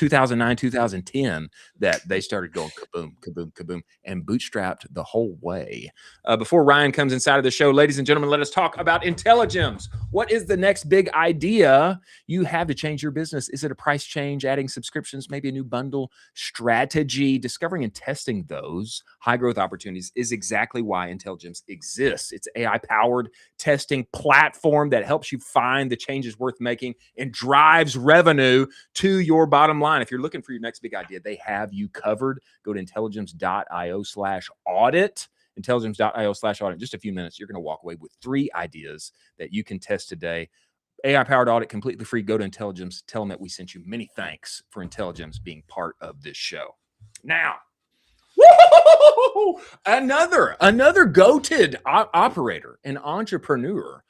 2010 that they started going kaboom, kaboom, kaboom, and bootstrapped the whole way. Before Ryan comes inside of the show, ladies and gentlemen, let us talk about IntelliGems. What is the next big idea you have to change your business? Is it a price change, adding subscriptions, maybe a new bundle strategy? Discovering and testing those high growth opportunities is exactly why IntelliGems exists. It's AI-powered testing platform that helps you find the changes worth making and drives revenue to your bottom line. If you're looking for your next big idea, they have you covered. Go to intelligems.io/audit. intelligems.io/audit. In just a few minutes, you're going to walk away with 3 ideas that you can test today. AI-powered audit, completely free. Go to IntelliGems. Tell them that we sent you. Many thanks for IntelliGems being part of this show. Now, woo! Another goated operator, an entrepreneur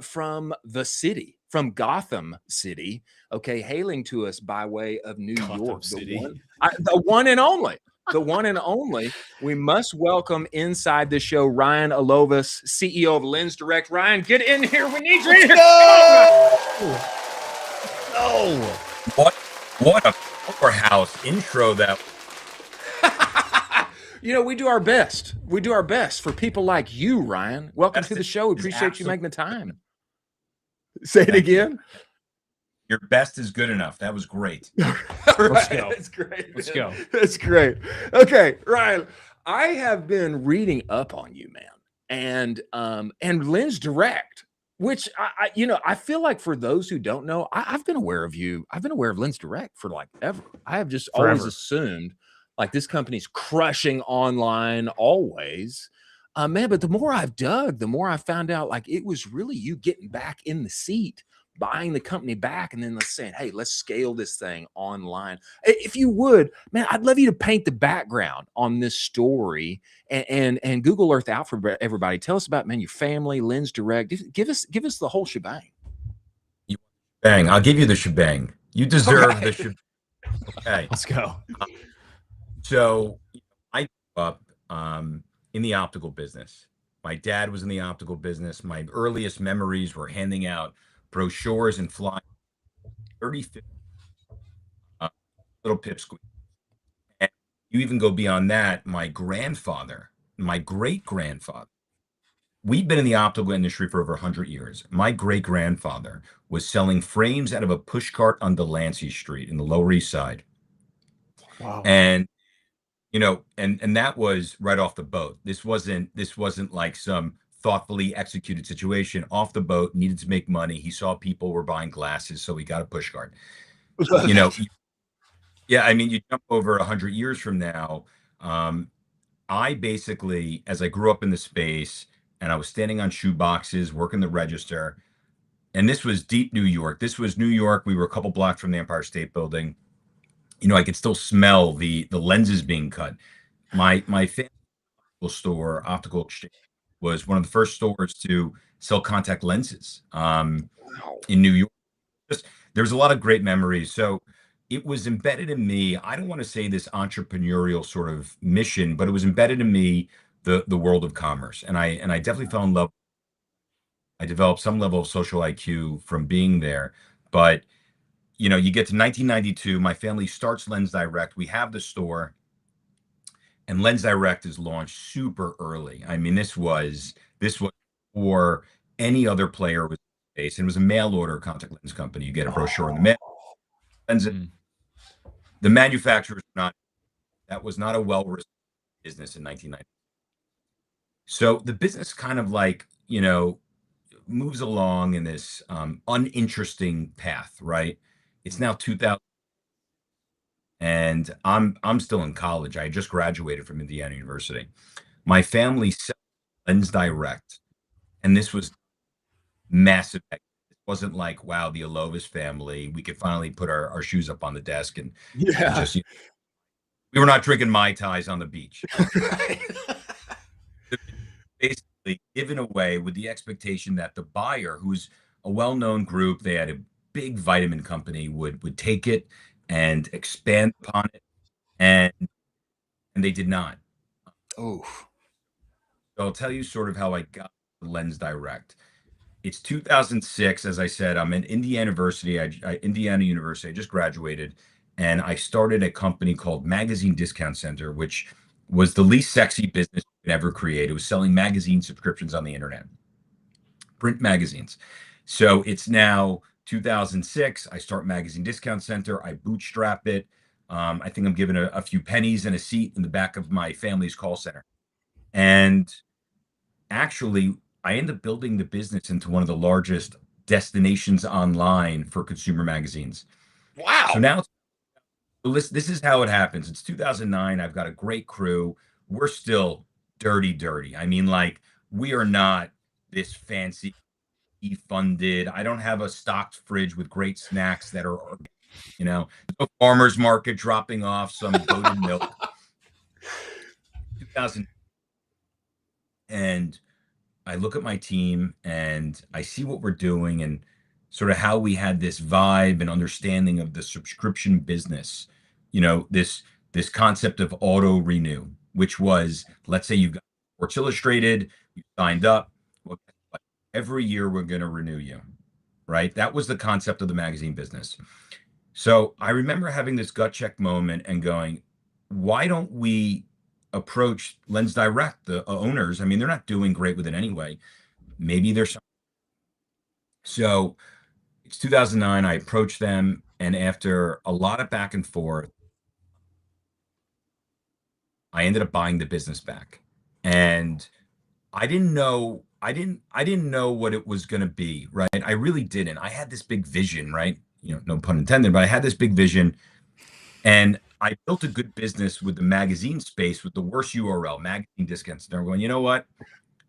from the city, from Gotham City. Okay, hailing to us by way of New York. The one and only. The one and only. We must welcome inside the show Ryan Alovis, CEO of LensDirect. Ryan, get in here. We need you in here. Oh, what a powerhouse intro that. We do our best. We do our best for people like you, Ryan. Welcome to the show. We appreciate you making the time. Say it again. Your best is good enough. That was great. Let's go. That's great. Let's go. That's great. Okay, Ryan, I have been reading up on you, man, and LensDirect, which I feel like for those who don't know, I've been aware of you. I've been aware of LensDirect for like ever. I have just always assumed like this company's crushing online always. Man, but the more I've dug, the more I found out like it was really you getting back in the seat, buying the company back, and then let's say, hey, let's scale this thing online. If you would, man, I'd love you to paint the background on this story and Google Earth out for everybody. Tell us about, man, your family, LensDirect. Give us the whole shebang. Bang! I'll give you the shebang. You deserve the shebang. Okay, let's go. So I grew up in the optical business. My dad was in the optical business. My earliest memories were handing out brochures and flying 35 little pipsqueak. And you even go beyond that. My grandfather, my great-grandfather, we've been in the optical industry for over 100 years. My great-grandfather was selling frames out of a pushcart on Delancey Street in the Lower East Side. Wow. And and that was right off the boat. This wasn't like some thoughtfully executed situation. Off the boat, needed to make money. He saw people were buying glasses, so he got a pushcart. Yeah, I mean, you jump over 100 years from now. I basically, as I grew up in the space, and I was standing on shoe boxes, working the register, and this was deep New York. This was New York. We were a couple blocks from the Empire State Building. I could still smell the lenses being cut. My family store, Optical Exchange, was one of the first stores to sell contact lenses in New York. There's a lot of great memories. So it was embedded in me. I don't want to say this entrepreneurial sort of mission, but it was embedded in me, the world of commerce. And I definitely fell in love. I developed some level of social IQ from being there. But you get to 1992, my family starts LensDirect. We have the store, and LensDirect is launched super early. I mean, this was for any other player with space, and it was a mail order contact lens company. You get a brochure in the mail. The manufacturers that was not a well-received business in 1990. So the business kind of like moves along in this uninteresting path, right? It's now 2000, and I'm still in college. I just graduated from Indiana University. My family sells LensDirect, and this was massive. It wasn't like, wow, the Alovis family, we could finally put our shoes up on the desk and just we were not drinking Mai Tais on the beach. Basically given away with the expectation that the buyer, who's a well-known group, they had a big vitamin company, would take it and expand upon it, and they did not. Oh, So I'll tell you sort of how I got LensDirect. It's 2006, as I said. I'm in Indiana University. Indiana University. I just graduated, and I started a company called Magazine Discount Center, which was the least sexy business you could ever create. It was selling magazine subscriptions on the internet, print magazines. So it's now 2006. I start Magazine Discount Center. I bootstrap it. I think I'm given a few pennies and a seat in the back of my family's call center. And actually, I ended up building the business into one of the largest destinations online for consumer magazines. Wow. So now, this is how it happens. It's 2009. I've got a great crew. We're still dirty. I mean, like, we are not this fancy funded. I don't have a stocked fridge with great snacks that are, no farmer's market dropping off some goated milk. 2000, and I look at my team and I see what we're doing and sort of how we had this vibe and understanding of the subscription business. This concept of auto renew, which was, let's say you've got Sports Illustrated, you signed up. Well, every year we're going to renew you, right? That was the concept of the magazine business. So I remember having this gut check moment and going, why don't we approach LensDirect, the owners? I mean, they're not doing great with it anyway. Maybe there's some. So it's 2009. I approached them, and after a lot of back and forth, I ended up buying the business back. And I didn't know what it was going to be, right? I really didn't. I had this big vision, right? No pun intended, but I had this big vision, and I built a good business with the magazine space with the worst URL, Magazine Discounts. They're going, you know what?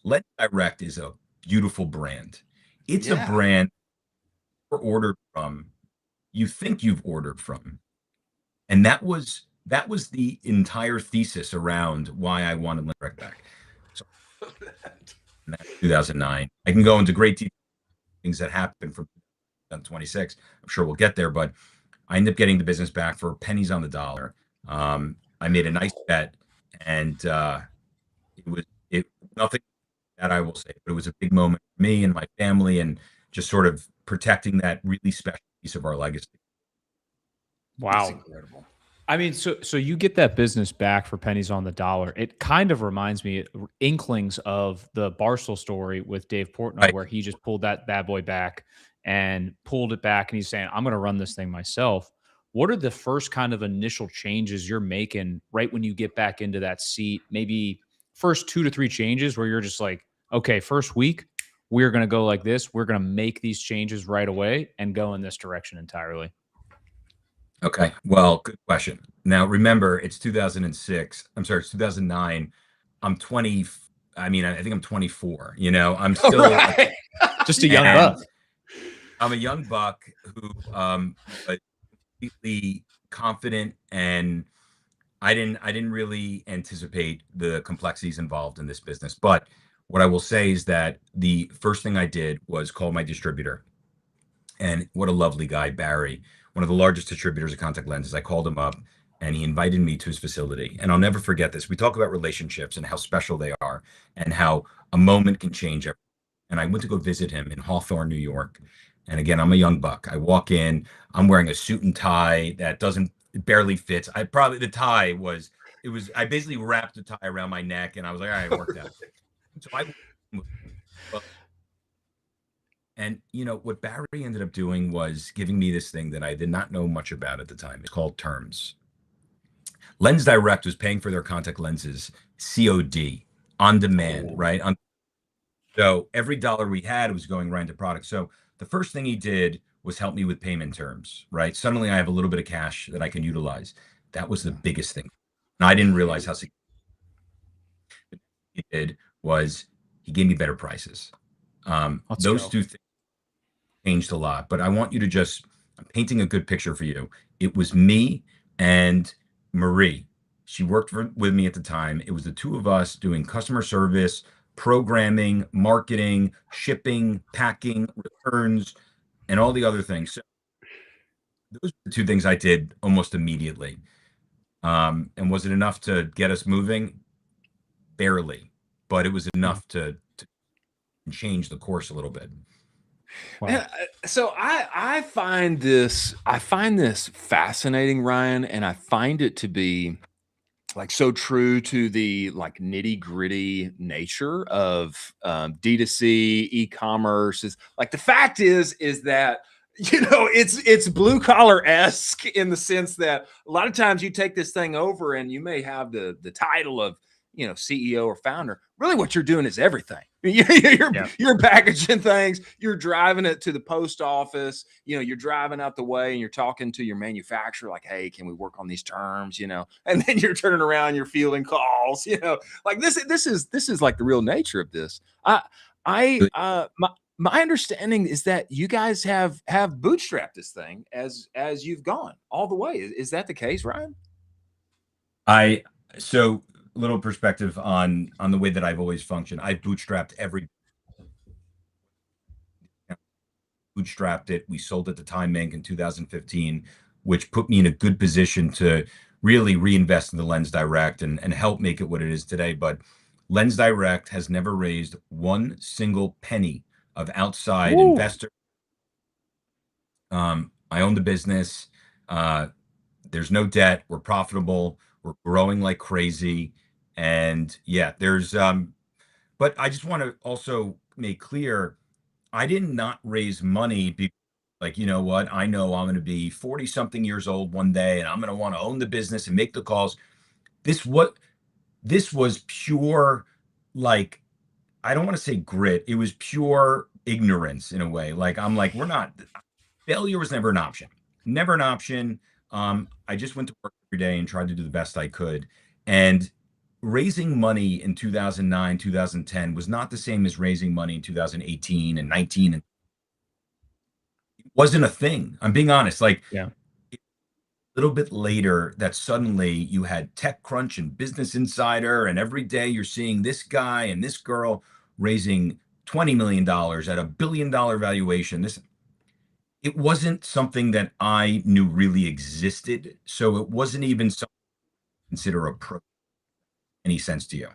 LensDirect is a beautiful brand. It's a brand you're ordered from, you think you've ordered from. And that was the entire thesis around why I wanted LensDirect back. So that's 2009. I can go into great detail things that happened from 2026. I'm sure we'll get there, but I ended up getting the business back for pennies on the dollar. I made a nice bet, and it was nothing that I will say, but it was a big moment for me and my family, and just sort of protecting that really special piece of our legacy. Wow. that's incredible. I mean, so you get that business back for pennies on the dollar. It kind of reminds me inklings of the Barstool story with Dave Portnoy, Right. where he just pulled that bad boy back and pulled it back, and he's saying, I'm going to run this thing myself. What are the first kind of initial changes you're making right when you get back into that seat? Maybe first 2 to 3 changes where you're just like, okay, first week, we're going to go like this. We're going to make these changes right away and go in this direction entirely. Okay. Well, good question. Now, remember, it's 2006. I'm sorry, it's 2009. I'm 20. I mean, I think I'm 24. I'm still Right. Just a young and buck. I'm a young buck who was completely confident, and I didn't really anticipate the complexities involved in this business. But what I will say is that the first thing I did was call my distributor. And what a lovely guy, Barry, one of the largest distributors of contact lenses. I called him up, and he invited me to his facility. And I'll never forget this. We talk about relationships and how special they are and how a moment can change everything. And I went to go visit him in Hawthorne, New York. And again, I'm a young buck. I walk in, I'm wearing a suit and tie that it barely fits. I basically wrapped the tie around my neck, and I was like, all right, it worked out. So and what Barry ended up doing was giving me this thing that I did not know much about at the time. It's called terms. LensDirect was paying for their contact lenses COD, on demand, right? So every dollar we had was going right into product. So the first thing he did was help me with payment terms, right? Suddenly I have a little bit of cash that I can utilize. That was the biggest thing. And I didn't realize how significant he did was he gave me better prices. Those two things changed a lot, but I want you to I'm painting a good picture for you. It was me and Marie. She worked with me at the time. It was the two of us doing customer service, programming, marketing, shipping, packing, returns, and all the other things. So those are the two things I did almost immediately. And was it enough to get us moving? Barely, but it was enough to change the course a little bit. Wow. Man, so I find this fascinating, Ryan, and I find it to be like so true to the like nitty gritty nature of D2C e-commerce. Is like the fact is that it's blue collar esque in the sense that a lot of times you take this thing over and you may have the title of CEO or founder. Really, what you're doing is everything. You're packaging things. You're driving it to the post office. You're driving out the way and you're talking to your manufacturer like, "Hey, can we work on these terms?" And then you're turning around, you're fielding calls. Like this is like the real nature of this. My understanding is that you guys have bootstrapped this thing as you've gone all the way. Is that the case, Ryan? So little perspective on the way that I've always functioned. I've bootstrapped it. We sold it to Time Inc. in 2015, which put me in a good position to really reinvest in the LensDirect and help make it what it is today. But LensDirect has never raised one single penny of outside investor. I own the business. There's no debt. We're profitable. We're growing like crazy. And yeah, but I just want to also make clear, I did not raise money because, like, you know what? I know I'm going to be 40 something years old one day and I'm going to want to own the business and make the calls. This was pure, like, I don't want to say grit. It was pure ignorance in a way. Like, I'm like, failure was never an option. Never an option. I just went to work every day and tried to do the best I could. And raising money in 2009, 2010 was not the same as raising money in 2018 and 19. And it wasn't a thing. I'm being honest. Like, yeah. A little bit later that suddenly you had TechCrunch and Business Insider, and every day you're seeing this guy and this girl raising $20 million at $1 billion valuation. It wasn't something that I knew really existed. So it wasn't even something to consider any sense to you.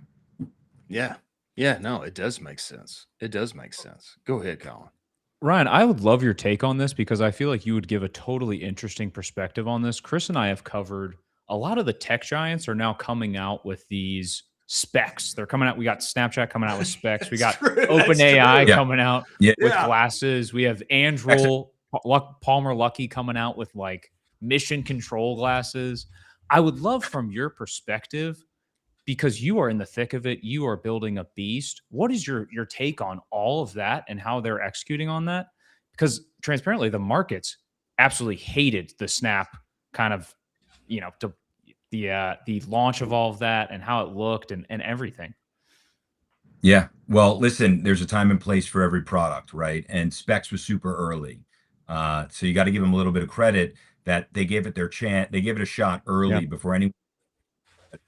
Yeah. No, it does make sense. Go ahead, Colin. Ryan, I would love your take on this because I feel like you would give a totally interesting perspective on this. Chris and I have covered a lot of the tech giants are now coming out with these specs. They're coming out. We got Snapchat coming out with specs. We got OpenAI coming out with glasses. We have Andrew Palmer Luckey coming out with like mission control glasses. I would love from your perspective, because you are in the thick of it, you are building a beast. What is your take on all of that and how they're executing on that? Because transparently, the markets absolutely hated the Snap kind of, the launch of all of that and how it looked and everything. Yeah. Well, listen, there's a time and place for every product, right? And Specs was super early. So you got to give them a little bit of credit that they gave it their chance. They gave it a shot early before anyone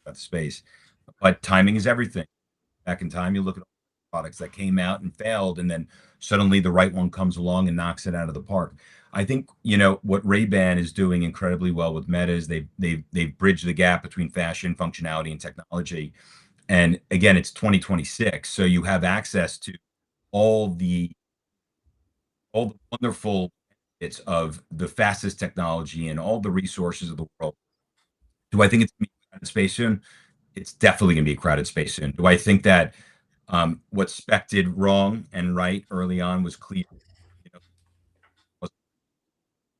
got the space. But timing is everything. Back in time, you look at products that came out and failed, and then suddenly the right one comes along and knocks it out of the park. I think what Ray-Ban is doing incredibly well with Meta is they've bridged the gap between fashion, functionality, and technology. And again, it's 2026, so you have access to all the wonderful bits of the fastest technology and all the resources of the world. Do I think it's going to be a crowded space soon? It's definitely going to be a crowded space soon. Do I think that what Spec did wrong and right early on was clear?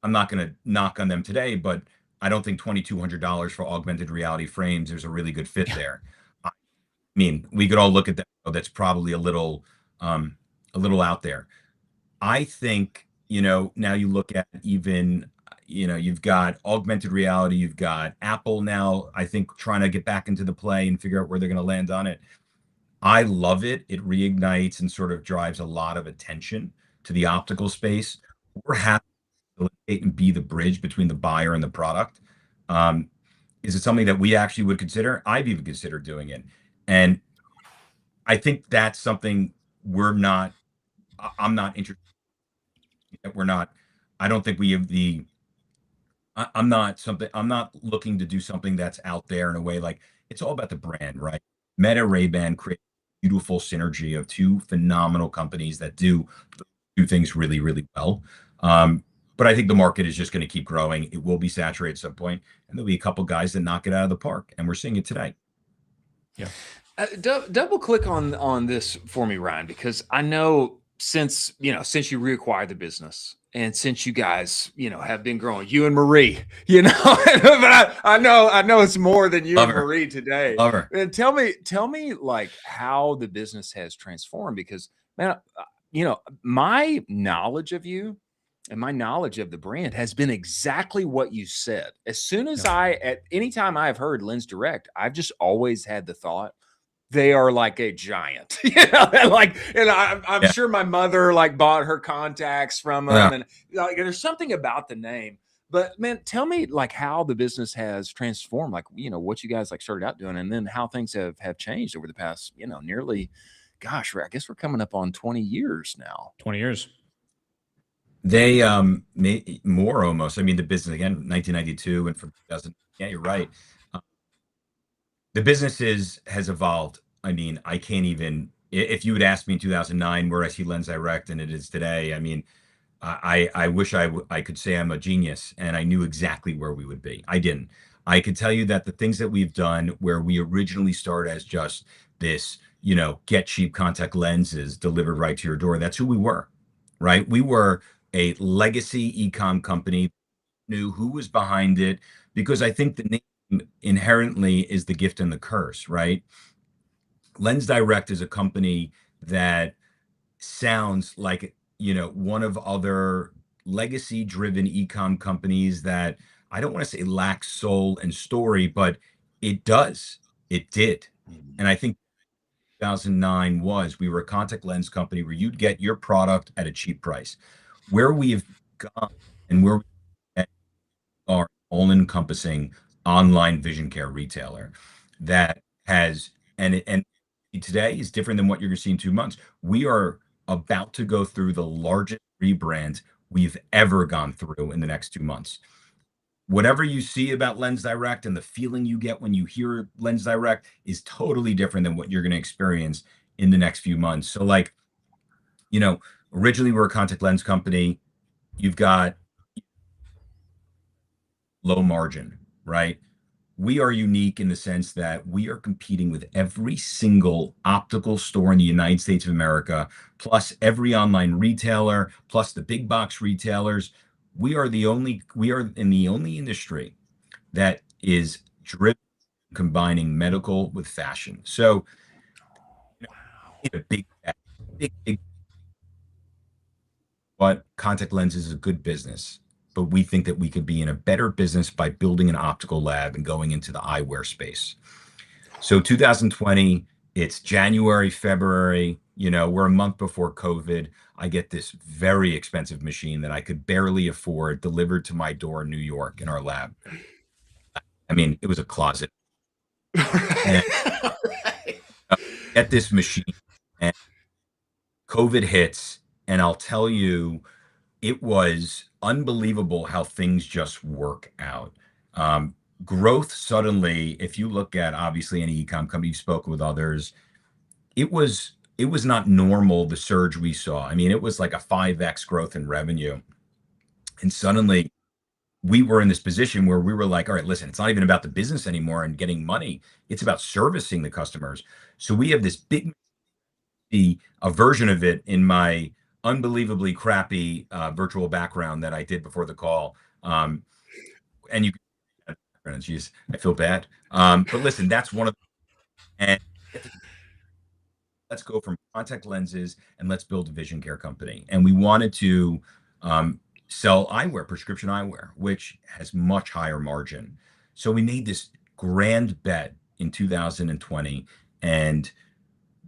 I'm not going to knock on them today, but I don't think $2,200 for augmented reality frames, there's a really good fit there. I mean, we could all look at that. That's probably a little out there. I think, now you look at even, you've got augmented reality, you've got Apple now, I think, trying to get back into the play and figure out where they're going to land on it. I love it. It reignites and sort of drives a lot of attention to the optical space. We're happy to facilitate and be the bridge between the buyer and the product. Is it something that we actually would consider? I've even considered doing it. And I think that's something I'm not interested in. We're not, I don't think we have I'm not looking to do something that's out there in a way. Like, it's all about the brand, right? Meta Ray-Ban create beautiful synergy of two phenomenal companies that do things really, really well. But I think the market is just going to keep growing. It will be saturated at some point, and there'll be a couple guys that knock it out of the park, and we're seeing it today. Yeah. Double click on this for me, Ryan, because I know since you reacquired the business and since you guys have been growing, you and Marie, but I know it's more than you Love and her. Marie today. Love her. And tell me like how the business has transformed, because man, my knowledge of you and my knowledge of the brand has been exactly what you said. As soon as at any time I've heard LensDirect, I've just always had the thought they are like a giant, I'm sure my mother like bought her contacts from them, and like there's something about the name. But man, tell me like how the business has transformed, like what you guys like started out doing, and then how things have changed over the past nearly, gosh, I guess we're coming up on 20 years now. 20 years. They more almost. I mean, the business again, 1992, and from 2000. Yeah, you're right. The business has evolved. I mean, I can't even. If you would ask me in 2009 where I see LensDirect and it is today, I mean, I wish I could say I'm a genius and I knew exactly where we would be. I didn't. I could tell you that the things that we've done, where we originally started as just this, get cheap contact lenses delivered right to your door. That's who we were, right? We were a legacy e-com company, knew who was behind it, because I think the name inherently is the gift and the curse, right? LensDirect is a company that sounds like, one of other legacy driven e-com companies that I don't want to say lacks soul and story, but it does. It did. And I think 2009 we were a contact lens company where you'd get your product at a cheap price. Where we've gone and where we are all-encompassing online vision care retailer that has and today is different than what you're going to see in 2 months. We are about to go through the largest rebrand we've ever gone through in the next 2 months. Whatever you see about LensDirect and the feeling you get when you hear LensDirect is totally different than what you're going to experience in the next few months. So like, originally we're a contact lens company. You've got low margin, right? We are unique in the sense that we are competing with every single optical store in the United States of America, plus every online retailer, plus the big box retailers. We are in the only industry that is driven combining medical with fashion. So, a big, but contact lenses is a good business. But we think that we could be in a better business by building an optical lab and going into the eyewear space. So 2020, it's January, February, we're a month before COVID. I get this very expensive machine that I could barely afford delivered to my door in New York in our lab. I mean, it was a closet. And get this machine and COVID hits, and I'll tell you, it was unbelievable how things just work out. Growth suddenly, if you look at obviously any e-com company, you've spoken with others, it was not normal, the surge we saw. I mean, it was like a 5x growth in revenue. And suddenly we were in this position where we were like, all right, listen, it's not even about the business anymore and getting money. It's about servicing the customers. So we have this big, a version of it in my unbelievably crappy virtual background that I did before the call. And you can, geez, I feel bad. But listen, that's one of the, and let's go from contact lenses and let's build a vision care company. And we wanted to sell eyewear, prescription eyewear, which has much higher margin. So we made this grand bet in 2020. And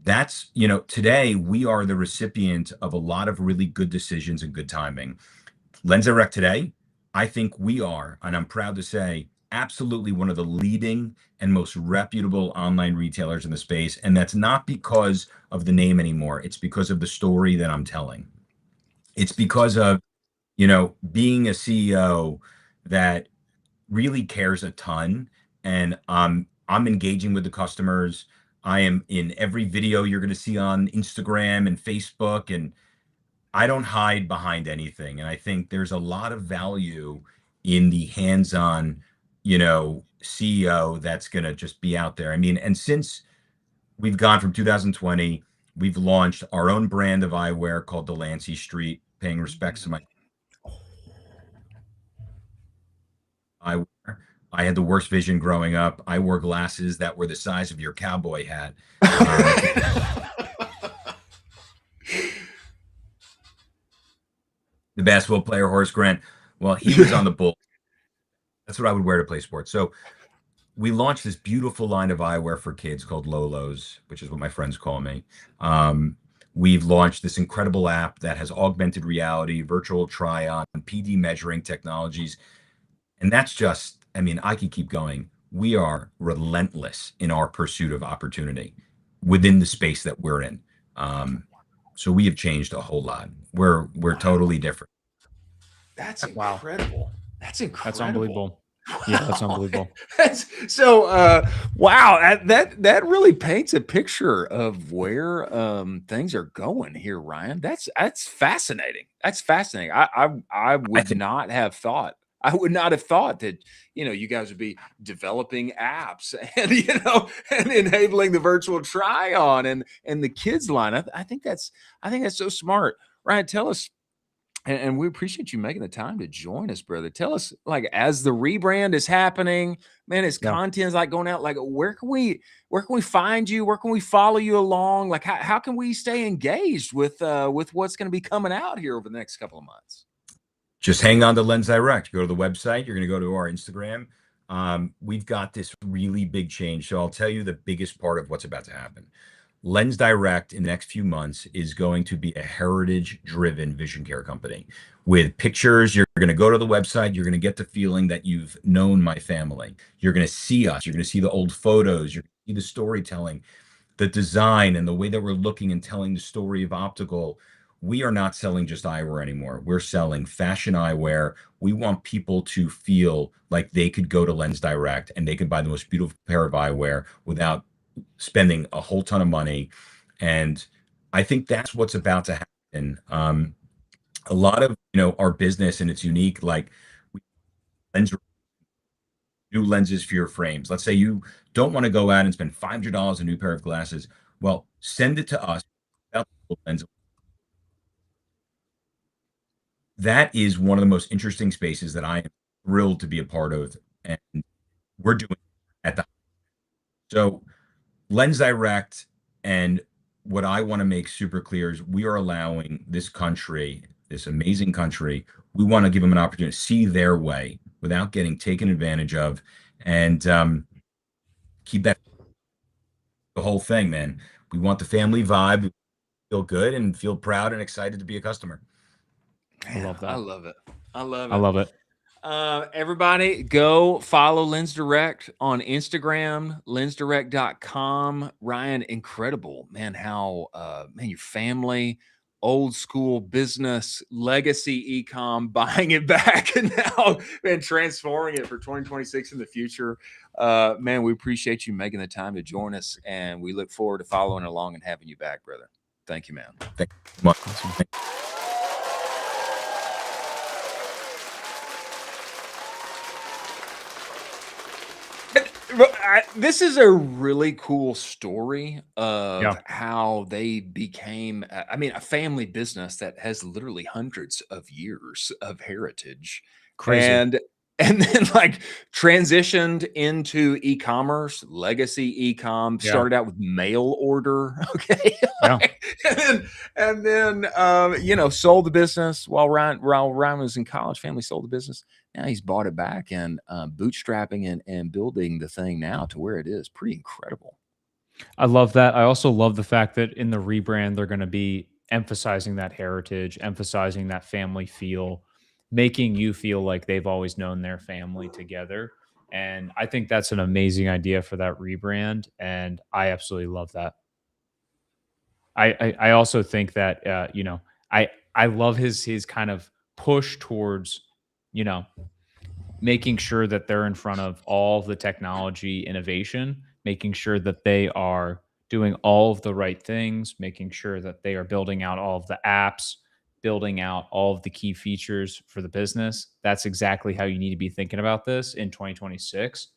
that's, today we are the recipient of a lot of really good decisions and good timing. LensDirect today, I think we are, and I'm proud to say, absolutely one of the leading and most reputable online retailers in the space. And that's not because of the name anymore. It's because of the story that I'm telling. It's because of, being a CEO that really cares a ton. And I'm engaging with the customers. I am in every video you're going to see on Instagram and Facebook, and I don't hide behind anything. And I think there's a lot of value in the hands-on, CEO that's going to just be out there. I mean, and since we've gone from 2020, we've launched our own brand of eyewear called Delancey Street, paying respects to my eyewear. I had the worst vision growing up. I wore glasses that were the size of your cowboy hat. The basketball player Horace Grant, well, he was on the Bulls. That's what I would wear to play sports. So we launched this beautiful line of eyewear for kids called Lolos, which is what my friends call me. We've launched this incredible app that has augmented reality, virtual try-on, PD measuring technologies. And that's just, I mean, I can keep going. We are relentless in our pursuit of opportunity within the space that we're in. So we have changed a whole lot. We're totally different. That's incredible. That's incredible. That's unbelievable. Yeah, that's unbelievable. Wow, that really paints a picture of where things are going here, Ryan. That's fascinating. That's fascinating. I would not have thought. I would not have thought that, you guys would be developing apps and, and enabling the virtual try on and the kids line. I think that's so smart. Ryan, tell us, and we appreciate you making the time to join us, brother. Tell us, like, as the rebrand is happening, man, as content's like going out, like, where can we find you? Where can we follow you along? Like, how can we stay engaged with what's going to be coming out here over the next couple of months? Just hang on to LensDirect. Go to the website. You're going to go to our Instagram. We've got this really big change. So I'll tell you the biggest part of what's about to happen. LensDirect in the next few months is going to be a heritage-driven vision care company with pictures. You're going to go to the website. You're going to get the feeling that you've known my family. You're going to see us. You're going to see the old photos. You're going to see the storytelling, the design, and the way that we're looking and telling the story of optical. We are not selling just eyewear anymore. We're selling fashion eyewear. We want people to feel like they could go to LensDirect and they could buy the most beautiful pair of eyewear without spending a whole ton of money. And I think that's what's about to happen. A lot of, our business, and it's unique, like new lenses for your frames. Let's say you don't want to go out and spend $500 on a new pair of glasses. Well, send it to us. That is one of the most interesting spaces that I am thrilled to be a part of. And we're doing at the, so LensDirect, and what I want to make super clear is we are allowing this country, this amazing country, we want to give them an opportunity to see their way without getting taken advantage of, and keep that the whole thing, man. We want the family vibe, feel good and feel proud and excited to be a customer. Man, I love that. I love it. I love it. I love it. Everybody go follow LensDirect on Instagram, lensdirect.com. Ryan, incredible, man, how, your family, old school business, legacy Ecomm, buying it back and now, man, transforming it for 2026 in the future. Man, we appreciate you making the time to join us, and we look forward to following along and having you back, brother. Thank you, man. Thank you so much. Awesome. This is a really cool story of how they became, a family business that has literally hundreds of years of heritage. Crazy. And then like transitioned into e-commerce, legacy Ecomm, started out with mail order. Okay. and then sold the business while Ryan was in college. Family sold the business. Now he's bought it back and bootstrapping and building the thing now to where it is. Pretty incredible. I love that. I also love the fact that in the rebrand, they're going to be emphasizing that heritage, emphasizing that family feel, making you feel like they've always known their family together. And I think that's an amazing idea for that rebrand. And I absolutely love that. I also think that, you know, I love his kind of push towards, you know, making sure that they're in front of all the technology innovation, making sure that they are doing all of the right things, making sure that they are building out all of the apps, building out all of the key features for the business. That's exactly how you need to be thinking about this in 2026.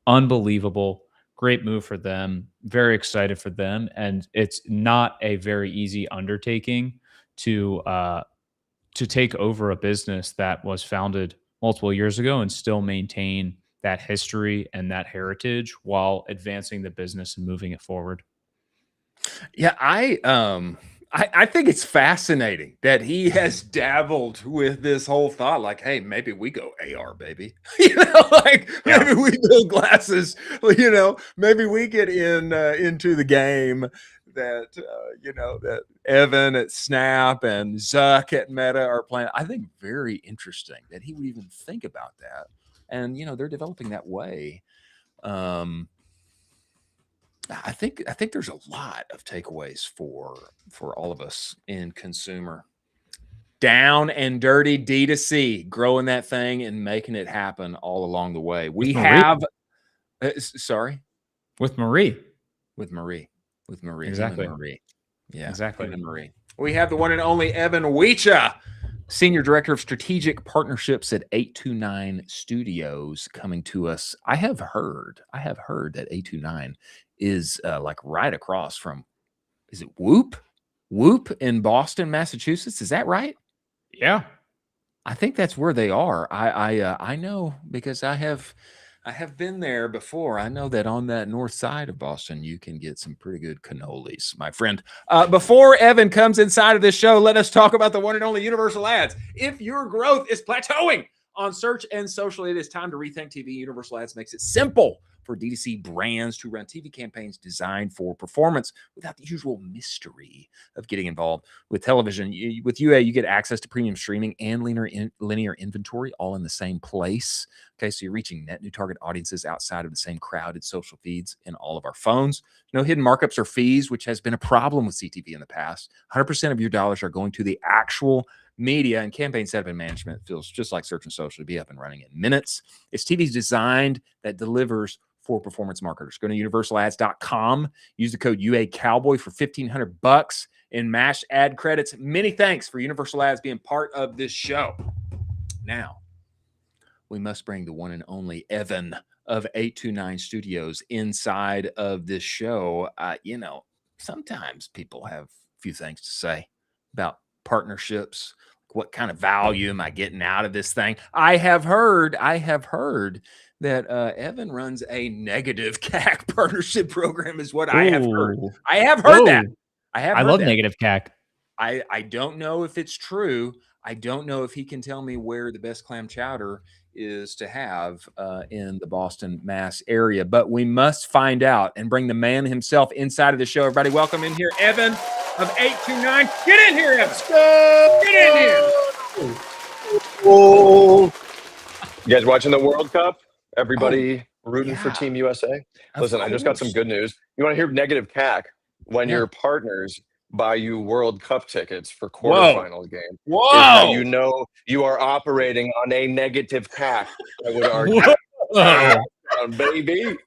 Unbelievable. Great move for them. Very excited for them. And it's not a very easy undertaking to take over a business that was founded multiple years ago and still maintain that history and that heritage while advancing the business and moving it forward. Yeah, I think it's fascinating that he has dabbled with this whole thought, like, hey, maybe we go AR, baby. You know, like maybe we build glasses, you know, maybe we get into the game that you know, that Evan at Snap and Zuck at Meta are playing. I think very interesting that he would even think about that. And you know, they're developing that way. I think there's a lot of takeaways for all of us in consumer. Down and dirty D2C, growing that thing and making it happen all along the way. We have sorry, with Marie. Exactly. Marie. Yeah, exactly. Even Marie. We have the one and only Evan Wiecha, Senior Director of Strategic Partnerships at 829 Studios, coming to us. I have heard that 829 is like right across from, is it Whoop in Boston, Massachusetts? Is that right? Yeah, I think that's where they are. I know because I have been there before. I know that on that north side of Boston, you can get some pretty good cannolis, my friend. Before Evan comes inside of this show, let us talk about the one and only Universal Ads. If your growth is plateauing on search and social, it is time to rethink TV. Universal Ads makes it simple for D2C brands to run TV campaigns designed for performance without the usual mystery of getting involved with television. With UA, you get access to premium streaming and linear inventory all in the same place. Okay, so you're reaching net new target audiences outside of the same crowded social feeds in all of our phones. No hidden markups or fees, which has been a problem with CTV in the past. 100% of your dollars are going to the actual media, and campaign setup and management feels just like search and social to be up and running in minutes. It's TV's designed that delivers for performance marketers. Go to universalads.com. Use the code UA Cowboy for $1,500 in MASH ad credits. Many thanks for Universal Ads being part of this show. Now, we must bring the one and only Evan of 829 Studios inside of this show. You know, sometimes people have a few things to say about partnerships. What kind of value am I getting out of this thing? I have heard that Evan runs a negative CAC partnership program, is what I have heard. I have heard that. I love negative CAC. I don't know if it's true. I don't know if he can tell me where the best clam chowder is to have in the Boston, Mass area, but we must find out and bring the man himself inside of the show. Everybody, welcome in here, Evan of 829. Get in here, Evan. Get in here. Oh. You guys watching the World Cup? Everybody rooting for Team USA? Listen, I just got some good news. You want to hear negative CAC? When your partners buy you World Cup tickets for quarterfinal game, is that you know you are operating on a negative CAC. I would argue. Baby.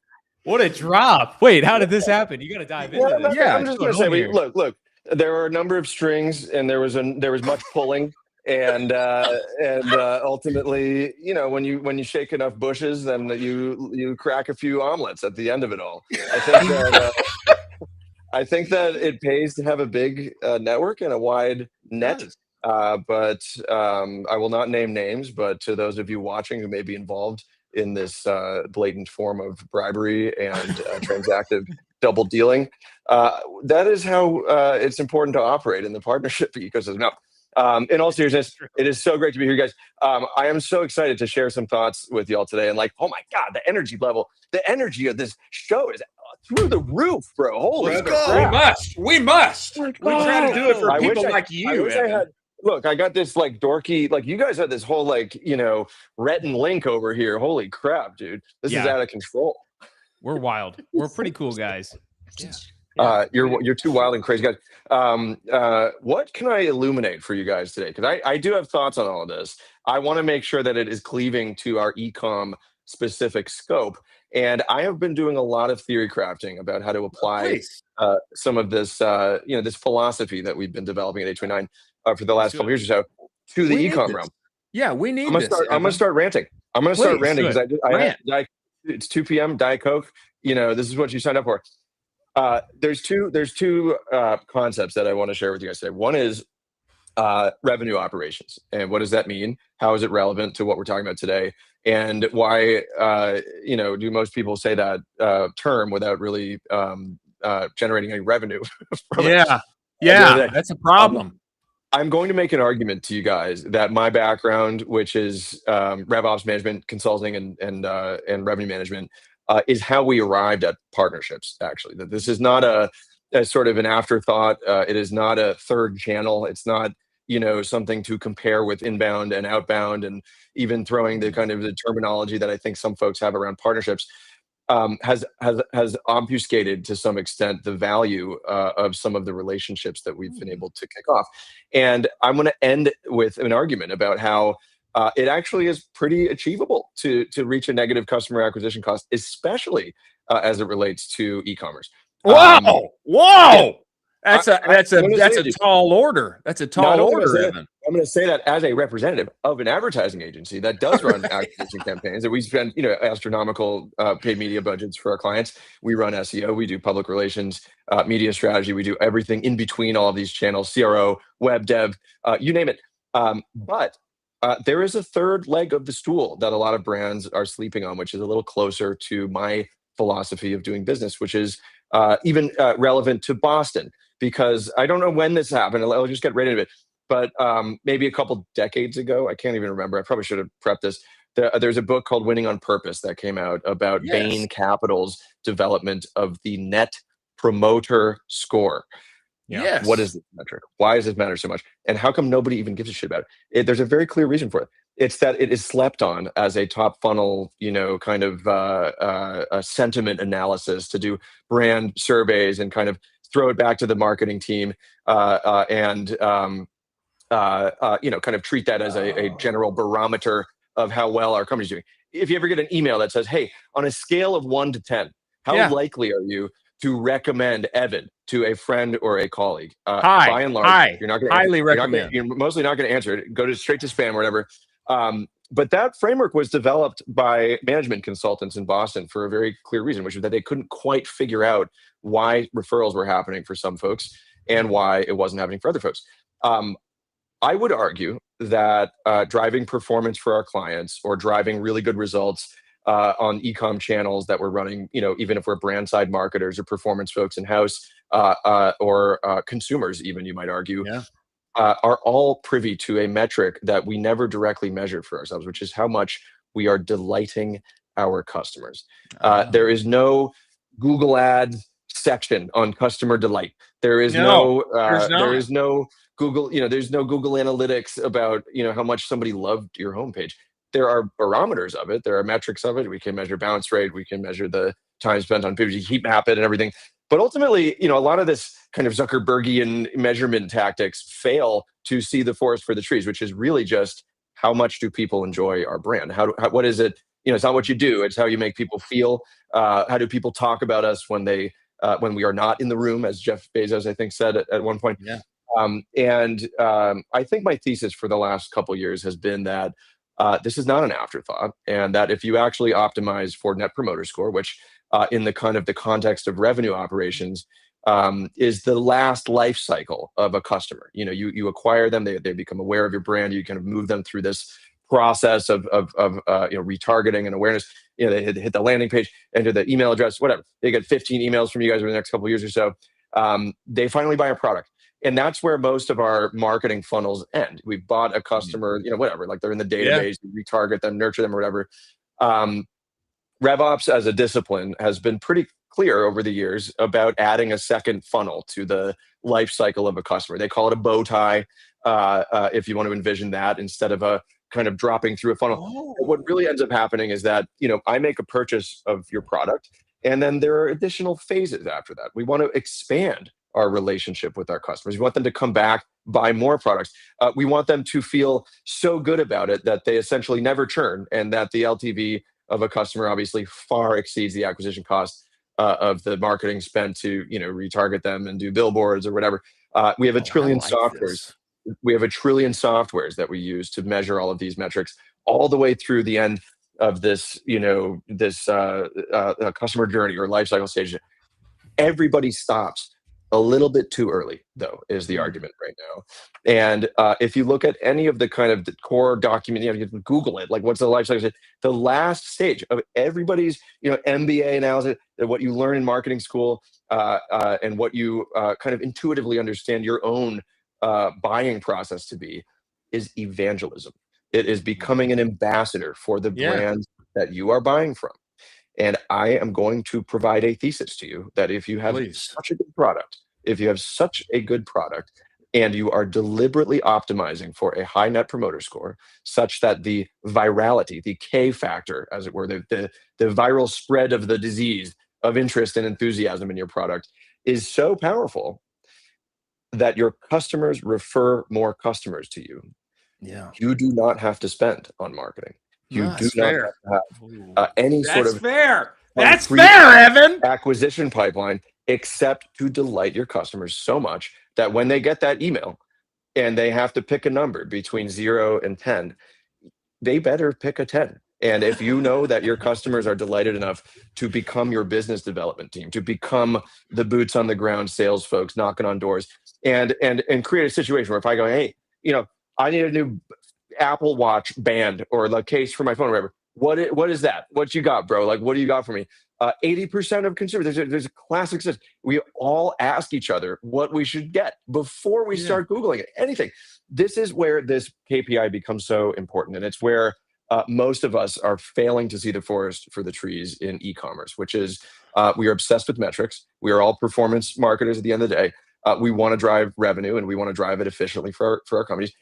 What a drop. Wait, how did this happen? You got to dive into this. I'm just going to say, look, there are a number of strings and there was much pulling. And ultimately, you know, when you shake enough bushes, then you crack a few omelets at the end of it all. I think that it pays to have a big network and a wide net. But I will not name names. But to those of you watching who may be involved in this blatant form of bribery and transactive double dealing, that is how it's important to operate in the partnership ecosystem. Now, in all seriousness, it is so great to be here, guys. I am so excited to share some thoughts with y'all today. And like, oh my God, the energy level, the energy of this show is through the roof, bro. Holy crap. We must. We try to do it for people like you. look, I got this like dorky, like you guys had this whole like, Rhett and Link over here. Holy crap, dude. This is out of control. We're wild. We're pretty cool guys. You're too wild and crazy guys. What can I illuminate for you guys today? Because I do have thoughts on all of this. I want to make sure that it is cleaving to our Ecomm specific scope. And I have been doing a lot of theory crafting about how to apply some of this, this philosophy that we've been developing at H29 for the last couple years or so to the Ecomm realm. Yeah, we need I'm gonna start ranting. I'm gonna start ranting because it's 2 p.m. Diet Coke. This is what you signed up for. There's two concepts that I want to share with you guys today. One is revenue operations, and what does that mean? How is it relevant to what we're talking about today? And why do most people say that term without really generating any revenue? That's a problem. I'm going to make an argument to you guys that my background, which is RevOps management, consulting, and revenue management, is how we arrived at partnerships. Actually, that this is not a sort of an afterthought. It is not a third channel. It's not something to compare with inbound and outbound, and even throwing the kind of the terminology that I think some folks have around partnerships. Has obfuscated to some extent the value of some of the relationships that we've been able to kick off. And I'm going to end with an argument about how it actually is pretty achievable to reach a negative customer acquisition cost, especially as it relates to e-commerce. Whoa! That's a tall order. That's a tall order, Evan. I'm going to say that as a representative of an advertising agency that does run acquisition campaigns, and we spend astronomical paid media budgets for our clients. We run SEO, we do public relations, media strategy, we do everything in between all of these channels, CRO, web dev, you name it. But there is a third leg of the stool that a lot of brands are sleeping on, which is a little closer to my philosophy of doing business, which is even relevant to Boston. Because I don't know when this happened. I'll just get right into it. But maybe a couple decades ago, I can't even remember. I probably should have prepped this. There's a book called Winning on Purpose that came out about Bain Capital's development of the Net Promoter Score. Yes. What is this metric? Why does this matter so much? And how come nobody even gives a shit about it? There's a very clear reason for it. It's that it is slept on as a top funnel, kind of a sentiment analysis to do brand surveys and kind of throw it back to the marketing team and kind of treat that as a general barometer of how well our company's doing. If you ever get an email that says, hey, on a scale of 1 to 10, how likely are you to recommend Evan to a friend or a colleague? By and large, you're not going to highly recommend. You're mostly not going to answer it. Go straight to spam or whatever. But that framework was developed by management consultants in Boston for a very clear reason, which was that they couldn't quite figure out why referrals were happening for some folks and why it wasn't happening for other folks. I would argue that driving performance for our clients or driving really good results on e-com channels that we're running, even if we're brand side marketers or performance folks in-house or consumers, even you might argue, are all privy to a metric that we never directly measure for ourselves, which is how much we are delighting our customers. There is no Google Ads section on customer delight. There is no Google, there's no Google Analytics about, how much somebody loved your homepage. There are barometers of it. There are metrics of it. We can measure bounce rate. We can measure the time spent on pages, heat map it and everything. But ultimately, a lot of this kind of Zuckerbergian measurement tactics fail to see the forest for the trees, which is really just how much do people enjoy our brand? What is it? It's not what you do. It's how you make people feel. How do people talk about us when we are not in the room, as Jeff Bezos, I think, said at one point. I think my thesis for the last couple of years has been that this is not an afterthought, and that if you actually optimize for Net Promoter Score, which in the kind of the context of revenue operations is the last life cycle of a customer. You acquire them, they become aware of your brand, you kind of move them through this process of retargeting and awareness. They hit the landing page, enter the email address, whatever. They get 15 emails from you guys over the next couple of years or so. They finally buy a product. And that's where most of our marketing funnels end. We've bought a customer, whatever, like they're in the database, we retarget them, nurture them or whatever. RevOps as a discipline has been pretty clear over the years about adding a second funnel to the life cycle of a customer. They call it a bow tie, if you want to envision that, instead of a kind of dropping through a funnel. Oh. What really ends up happening is that, I make a purchase of your product, and then there are additional phases after that. We want to expand our relationship with our customers. We want them to come back, buy more products. We want them to feel so good about it that they essentially never churn, and that the LTV of a customer obviously far exceeds the acquisition cost of the marketing spent to retarget them and do billboards or whatever. We have a trillion softwares. We have a trillion softwares that we use to measure all of these metrics, all the way through the end of this customer journey or life cycle stage. Everybody stops a little bit too early, though, is the argument right now. And if you look at any of the kind of the core document, you can Google it, like what's the life cycle stage? The last stage of everybody's MBA analysis, what you learn in marketing school, and what you kind of intuitively understand your own buying process to be, is evangelism. It is becoming an ambassador for the brand that you are buying from. And I am going to provide a thesis to you that if you have such a good product, and you are deliberately optimizing for a high net promoter score, such that the virality, the K factor, as it were, the viral spread of the disease of interest and enthusiasm in your product is so powerful that your customers refer more customers to you. Yeah. You do not have to spend on marketing. You do not have to have any sort of That's fair, Evan. acquisition pipeline, except to delight your customers so much that when they get that email and they have to pick a number between 0 and 10, they better pick a 10. And if you know that your customers are delighted enough to become your business development team, to become the boots on the ground sales folks knocking on doors, and create a situation where if I go, hey, I need a new Apple Watch band or the case for my phone or whatever. What is that? What you got, bro? Like, what do you got for me? 80% of consumers, there's a classic system. We all ask each other what we should get before we start Googling it, anything. This is where this KPI becomes so important. And it's where most of us are failing to see the forest for the trees in e-commerce, which is we are obsessed with metrics. We are all performance marketers at the end of the day. We want to drive revenue, and we want to drive it efficiently for our companies.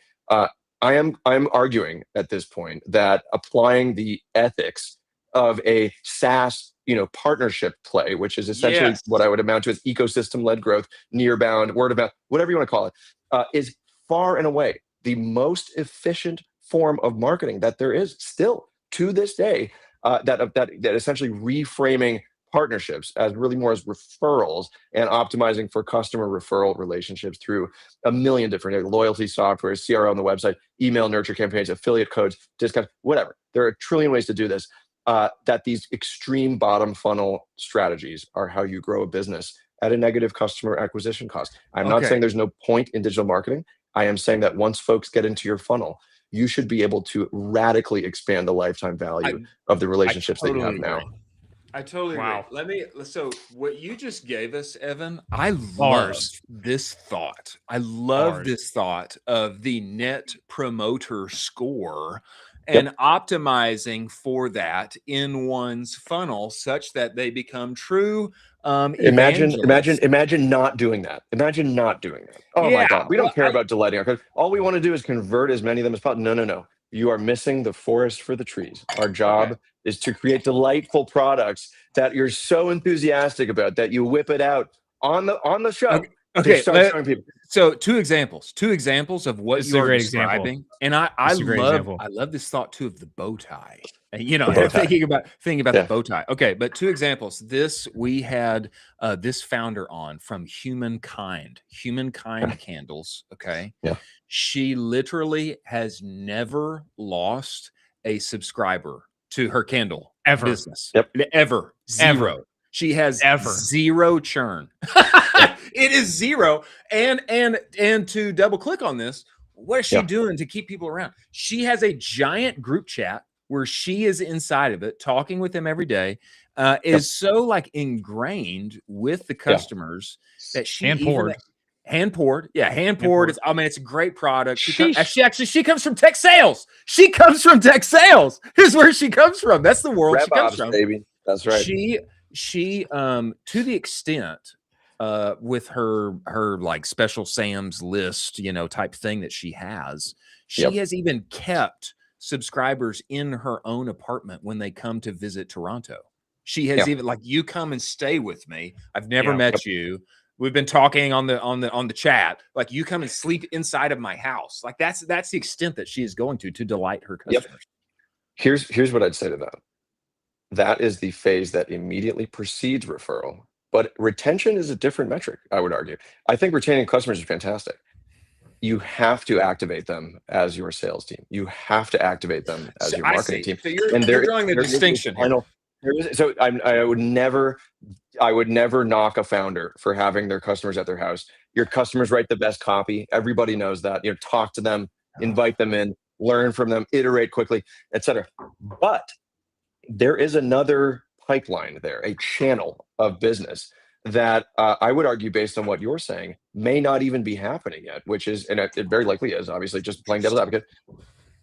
I'm arguing at this point that applying the ethics of a SaaS, partnership play, which is essentially what I would amount to as ecosystem-led growth, near-bound, word-of-mouth, whatever you want to call it, is far and away the most efficient form of marketing that there is still to this day. That essentially reframing partnerships as really more as referrals and optimizing for customer referral relationships through a million different loyalty softwares, CRM on the website, email nurture campaigns, affiliate codes, discounts, whatever. There are a trillion ways to do this. That these extreme bottom funnel strategies are how you grow a business at a negative customer acquisition cost. I'm not saying there's no point in digital marketing. I am saying that once folks get into your funnel, you should be able to radically expand the lifetime value of the relationships that you have now. I totally agree. So what you just gave us, Evan, I love this thought. I love this thought of the net promoter score and optimizing for that in one's funnel such that they become true imagine not doing that. Imagine not doing that. Oh my God. We don't care about delighting our customers. All we want to do is convert as many of them as possible. No. You are missing the forest for the trees. Our job is to create delightful products that you're so enthusiastic about that you whip it out on the show. Okay. So two examples of what you are describing. And I love this thought too of the bow tie. And, thinking about the bow tie. Okay. But two examples. We had this founder on from Humankind Candles. Okay. Yeah. She literally has never lost a subscriber to her candle business. Ever. Zero. She has zero churn. It is zero. And to double click on this, what is she doing to keep people around? She has a giant group chat where she is inside of it, talking with them every day, is so like ingrained with the customers that she hand poured. Yeah, hand poured. It's a great product. She comes from tech sales. She comes from tech sales. Here's where she comes from. That's the world she comes from. Baby. That's right. to the extent with her like special Sam's list, type thing that she has has even kept subscribers in her own apartment when they come to visit Toronto. She has even like, you come and stay with me. I've never met you. We've been talking on the chat. Like, you come and sleep inside of my house. Like, that's the extent that she is going to delight her customers. Here's what I'd say to that. That is the phase that immediately precedes referral. But retention is a different metric, I would argue. I think retaining customers is fantastic. You have to activate them as your sales team. You have to activate them as your marketing team. So you're drawing the distinction here. So I would never knock a founder for having their customers at their house. Your customers write the best copy. Everybody knows that. Talk to them, invite them in, learn from them, iterate quickly, etc. But there is another pipeline there, a channel of business that I would argue, based on what you're saying, may not even be happening yet, which is, and it very likely is, obviously, just playing devil's advocate,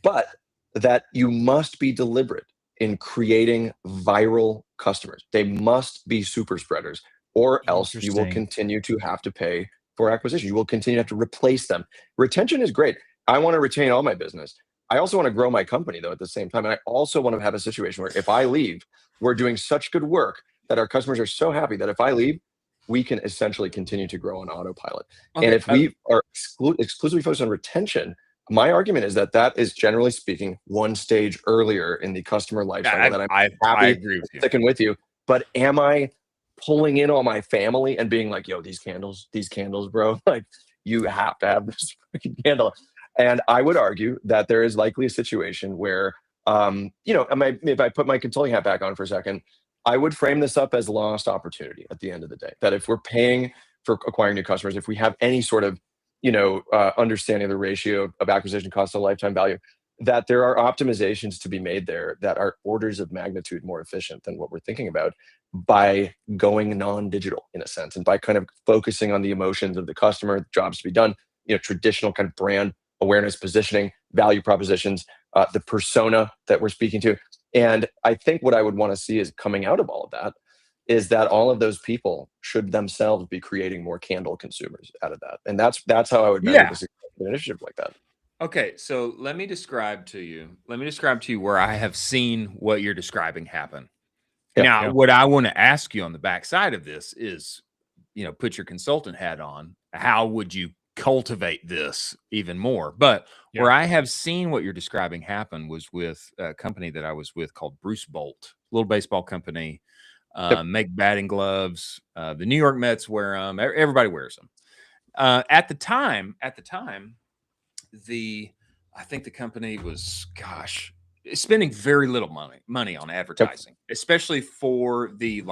but that you must be deliberate in creating viral customers. They must be super spreaders, or else you will continue to have to pay for acquisition. You will continue to have to replace them. Retention is great. I want to retain all my business. I also want to grow my company, though, at the same time. And I also want to have a situation where if I leave, we're doing such good work that our customers are so happy that if I leave, we can essentially continue to grow on autopilot. Okay. And if we are exclusively focused on retention, my argument is that is, generally speaking, one stage earlier in the customer life cycle. That I agree with you. Sticking with you. But am I pulling in all my family and being like, yo, these candles, bro, like, you have to have this freaking candle? And I would argue that there is likely a situation where, if I put my consulting hat back on for a second, I would frame this up as lost opportunity at the end of the day. That if we're paying for acquiring new customers, if we have any sort of, understanding of the ratio of acquisition cost to lifetime value, that there are optimizations to be made there that are orders of magnitude more efficient than what we're thinking about by going non-digital, in a sense, and by kind of focusing on the emotions of the customer, jobs to be done, traditional kind of brand awareness, positioning, value propositions, the persona that we're speaking to. And I think what I would want to see is coming out of all of that is that all of those people should themselves be creating more candle consumers out of that. And that's how I would measure this initiative like that. Okay, so let me describe to you where I have seen what you're describing happen. What I want to ask you on the backside of this is, put your consultant hat on. How would you cultivate this even more? But where I have seen what you're describing happen was with a company that I was with called Bruce Bolt, little baseball company, make batting gloves. The New York Mets wear them. Everybody wears them. At the time, I think the company was, spending very little money on advertising, especially for the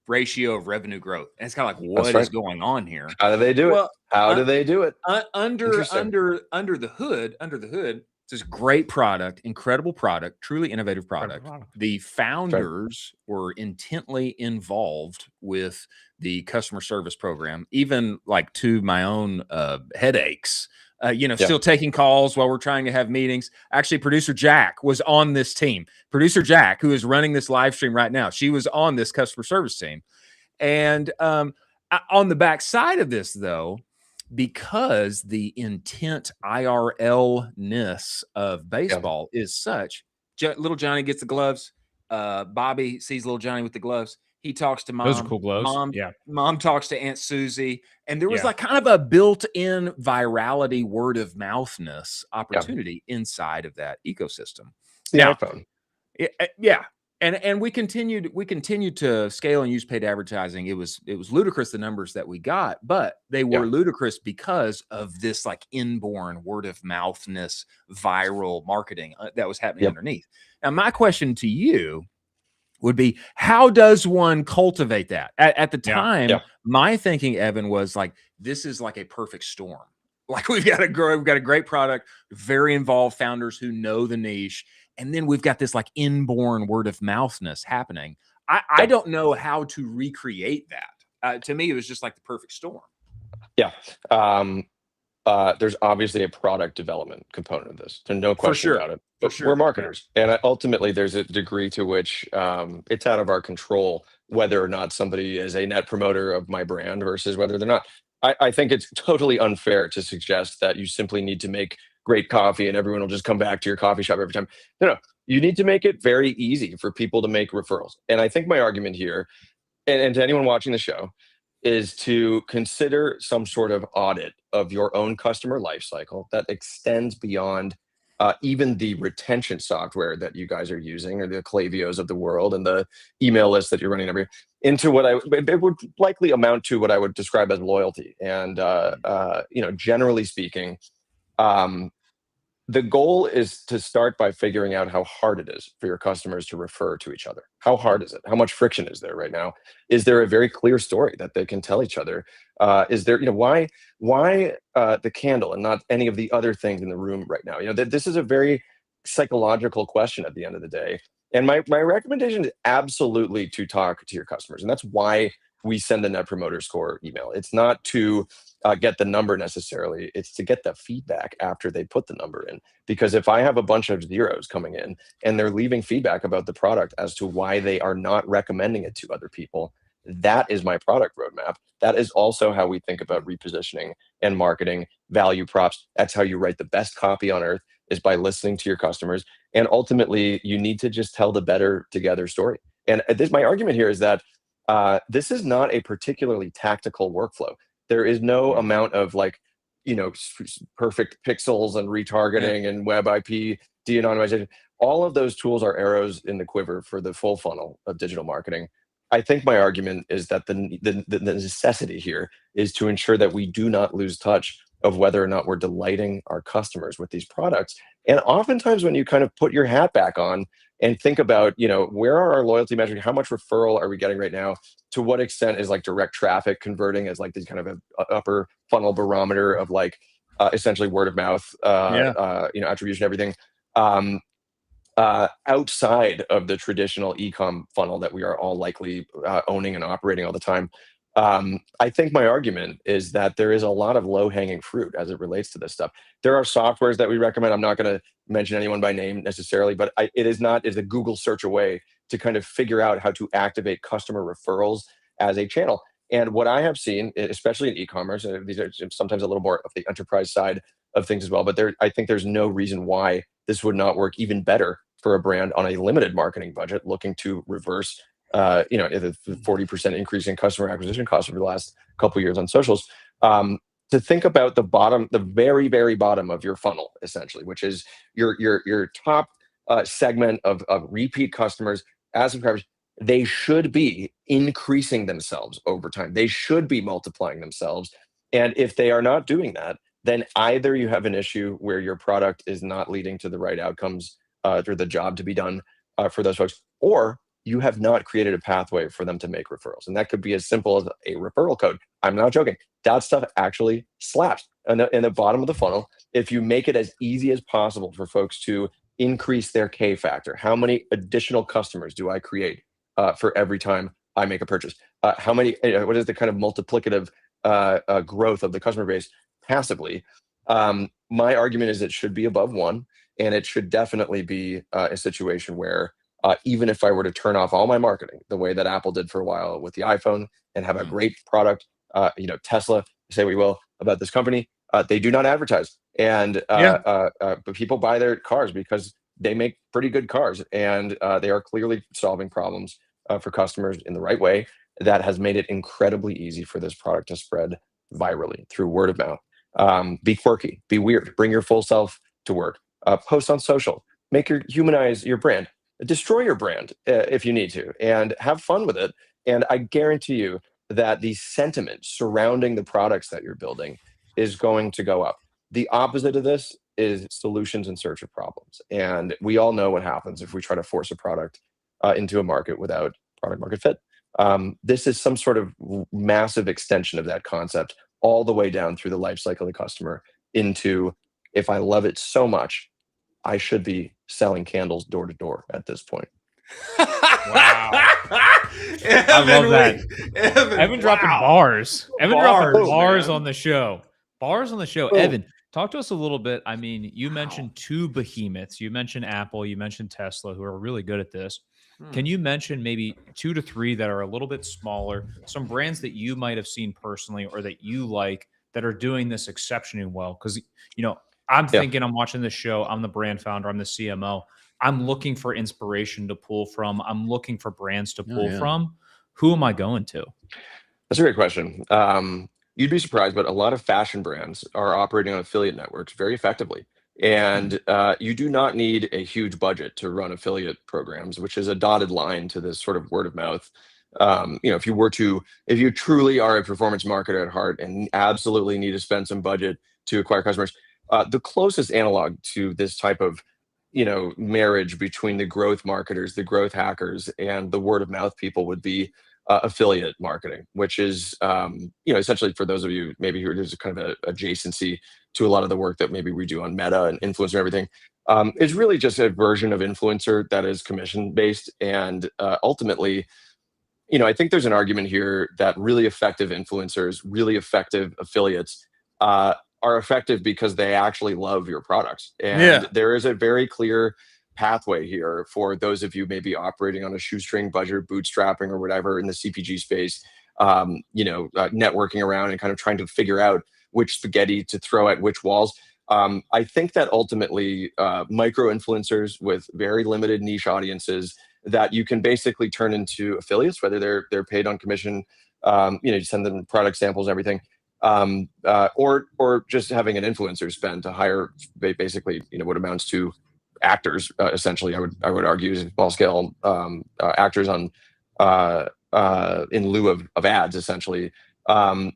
ratio of revenue growth. And it's kind of like, what is going on here? How do they do it? How do they do it? Under the hood, it's this great product, incredible product, truly innovative product. The founders were intently involved with the customer service program, even to my own headaches. Still taking calls while we're trying to have meetings. Actually, producer Jack was on this team. Producer Jack, who is running this live stream right now, she was on this customer service team. And on the backside of this, though, because the intent IRL-ness of baseball is such, little Johnny gets the gloves. Bobby sees little Johnny with the gloves. He talks to mom. Those are cool gloves. Mom talks to Aunt Susie. And there was kind of a built-in virality, word of mouthness opportunity inside of that ecosystem. iPhone. And we continued to scale and use paid advertising. It was ludicrous, the numbers that we got, but they were ludicrous because of this inborn word of mouthness, viral marketing that was happening underneath. Now, my question to you would be, how does one cultivate that? At the time, my thinking, Evan, was this is a perfect storm. We've got a great product, very involved founders who know the niche. And then we've got this inborn word of mouthness happening. I don't know how to recreate that. To me, it was just the perfect storm. Yeah. there's obviously a product development component of this. There's no question sure. about it. For But sure. we're marketers, and ultimately there's a degree to which it's out of our control whether or not somebody is a net promoter of my brand versus whether they're not. I think it's totally unfair to suggest that you simply need to make great coffee and everyone will just come back to your coffee shop every time. No, you need to make it very easy for people to make referrals. And I think my argument here, and to anyone watching the show, is to consider some sort of audit of your own customer lifecycle that extends beyond even the retention software that you guys are using, or the Klaviyo's of the world and the email list that you're running every, into what it would likely amount to what I would describe as loyalty. And generally speaking, the goal is to start by figuring out how hard it is for your customers to refer to each other. How hard is it? How much friction is there right now? Is there a very clear story that they can tell each other? Is there, why the candle and not any of the other things in the room right now? This is a very psychological question at the end of the day. And my recommendation is absolutely to talk to your customers. And that's why we send the Net Promoter Score email. It's not to get the number necessarily. It's to get the feedback after they put the number in. Because if I have a bunch of zeros coming in and they're leaving feedback about the product as to why they are not recommending it to other people, that is my product roadmap. That is also how we think about repositioning and marketing, value props. That's how you write the best copy on earth, is by listening to your customers. And ultimately, you need to just tell the better together story. And my argument here is that this is not a particularly tactical workflow. There is no amount of perfect pixels and retargeting and web IP de-anonymization. All of those tools are arrows in the quiver for the full funnel of digital marketing. I think my argument is that the necessity here is to ensure that we do not lose touch of whether or not we're delighting our customers with these products. And oftentimes when you kind of put your hat back on and think about, where are our loyalty metrics? How much referral are we getting right now? To what extent is direct traffic converting as these kind of upper funnel barometer of essentially word of mouth, attribution, everything outside of the traditional e-com funnel that we are all likely owning and operating all the time. I think my argument is that there is a lot of low-hanging fruit as it relates to this stuff. There are softwares that we recommend. I'm not going to mention anyone by name necessarily, but it's a Google search away to kind of figure out how to activate customer referrals as a channel. And what I have seen, especially in e-commerce, and these are sometimes a little more of the enterprise side of things as well, but I think there's no reason why this would not work even better for a brand on a limited marketing budget looking to reverse the 40% increase in customer acquisition costs over the last couple of years on socials, to think about the very, very bottom of your funnel, essentially, which is your top segment of repeat customers as subscribers. They should be increasing themselves over time. They should be multiplying themselves. And if they are not doing that, then either you have an issue where your product is not leading to the right outcomes or the job to be done for those folks, or you have not created a pathway for them to make referrals. And that could be as simple as a referral code. I'm not joking. That stuff actually slaps in the bottom of the funnel. If you make it as easy as possible for folks to increase their K factor, how many additional customers do I create for every time I make a purchase? What is the kind of multiplicative growth of the customer base passively? My argument is it should be above 1, and it should definitely be a situation where even if I were to turn off all my marketing the way that Apple did for a while with the iPhone and have a great product, Tesla, say we will about this company, they do not advertise. And but people buy their cars because they make pretty good cars, and they are clearly solving problems for customers in the right way. That has made it incredibly easy for this product to spread virally through word of mouth. Be quirky, be weird, bring your full self to work, post on social, humanize your brand, destroy your brand if you need to, and have fun with it. And I guarantee you that the sentiment surrounding the products that you're building is going to go up. The opposite of this is solutions in search of problems. And we all know what happens if we try to force a product into a market without product market fit. This is some sort of massive extension of that concept all the way down through the life cycle of the customer into, if I love it so much, I should be selling candles door to door at this point. Wow. I love that. Evan dropping bars. Evan dropping bars on the show. Bars on the show. Boom. Evan, talk to us a little bit. I mean, you mentioned two behemoths. You mentioned Apple, you mentioned Tesla, who are really good at this. Can you mention maybe 2 to 3 that are a little bit smaller, some brands that you might have seen personally or that you like that are doing this exceptionally well? Because, I'm thinking, I'm watching this show, I'm the brand founder, I'm the CMO. I'm looking for inspiration to pull from. I'm looking for brands to pull from. Who am I going to? That's a great question. You'd be surprised, but a lot of fashion brands are operating on affiliate networks very effectively. And you do not need a huge budget to run affiliate programs, which is a dotted line to this sort of word of mouth. If you truly are a performance marketer at heart and absolutely need to spend some budget to acquire customers, the closest analog to this type of marriage between the growth marketers, the growth hackers, and the word of mouth people would be affiliate marketing, which is essentially, for those of you maybe who there's a kind of a adjacency to a lot of the work that maybe we do on Meta and influencer and everything. It's really just a version of influencer that is commission based, and ultimately, I think there's an argument here that really effective influencers, really effective affiliates are effective because they actually love your products. And there is a very clear pathway here for those of you maybe operating on a shoestring budget, bootstrapping or whatever in the CPG space, networking around and kind of trying to figure out which spaghetti to throw at which walls. I think that ultimately micro influencers with very limited niche audiences that you can basically turn into affiliates, whether they're paid on commission, you send them product samples and everything, or just having an influencer spend to hire basically what amounts to actors, essentially. I would argue small scale actors on in lieu of ads, essentially,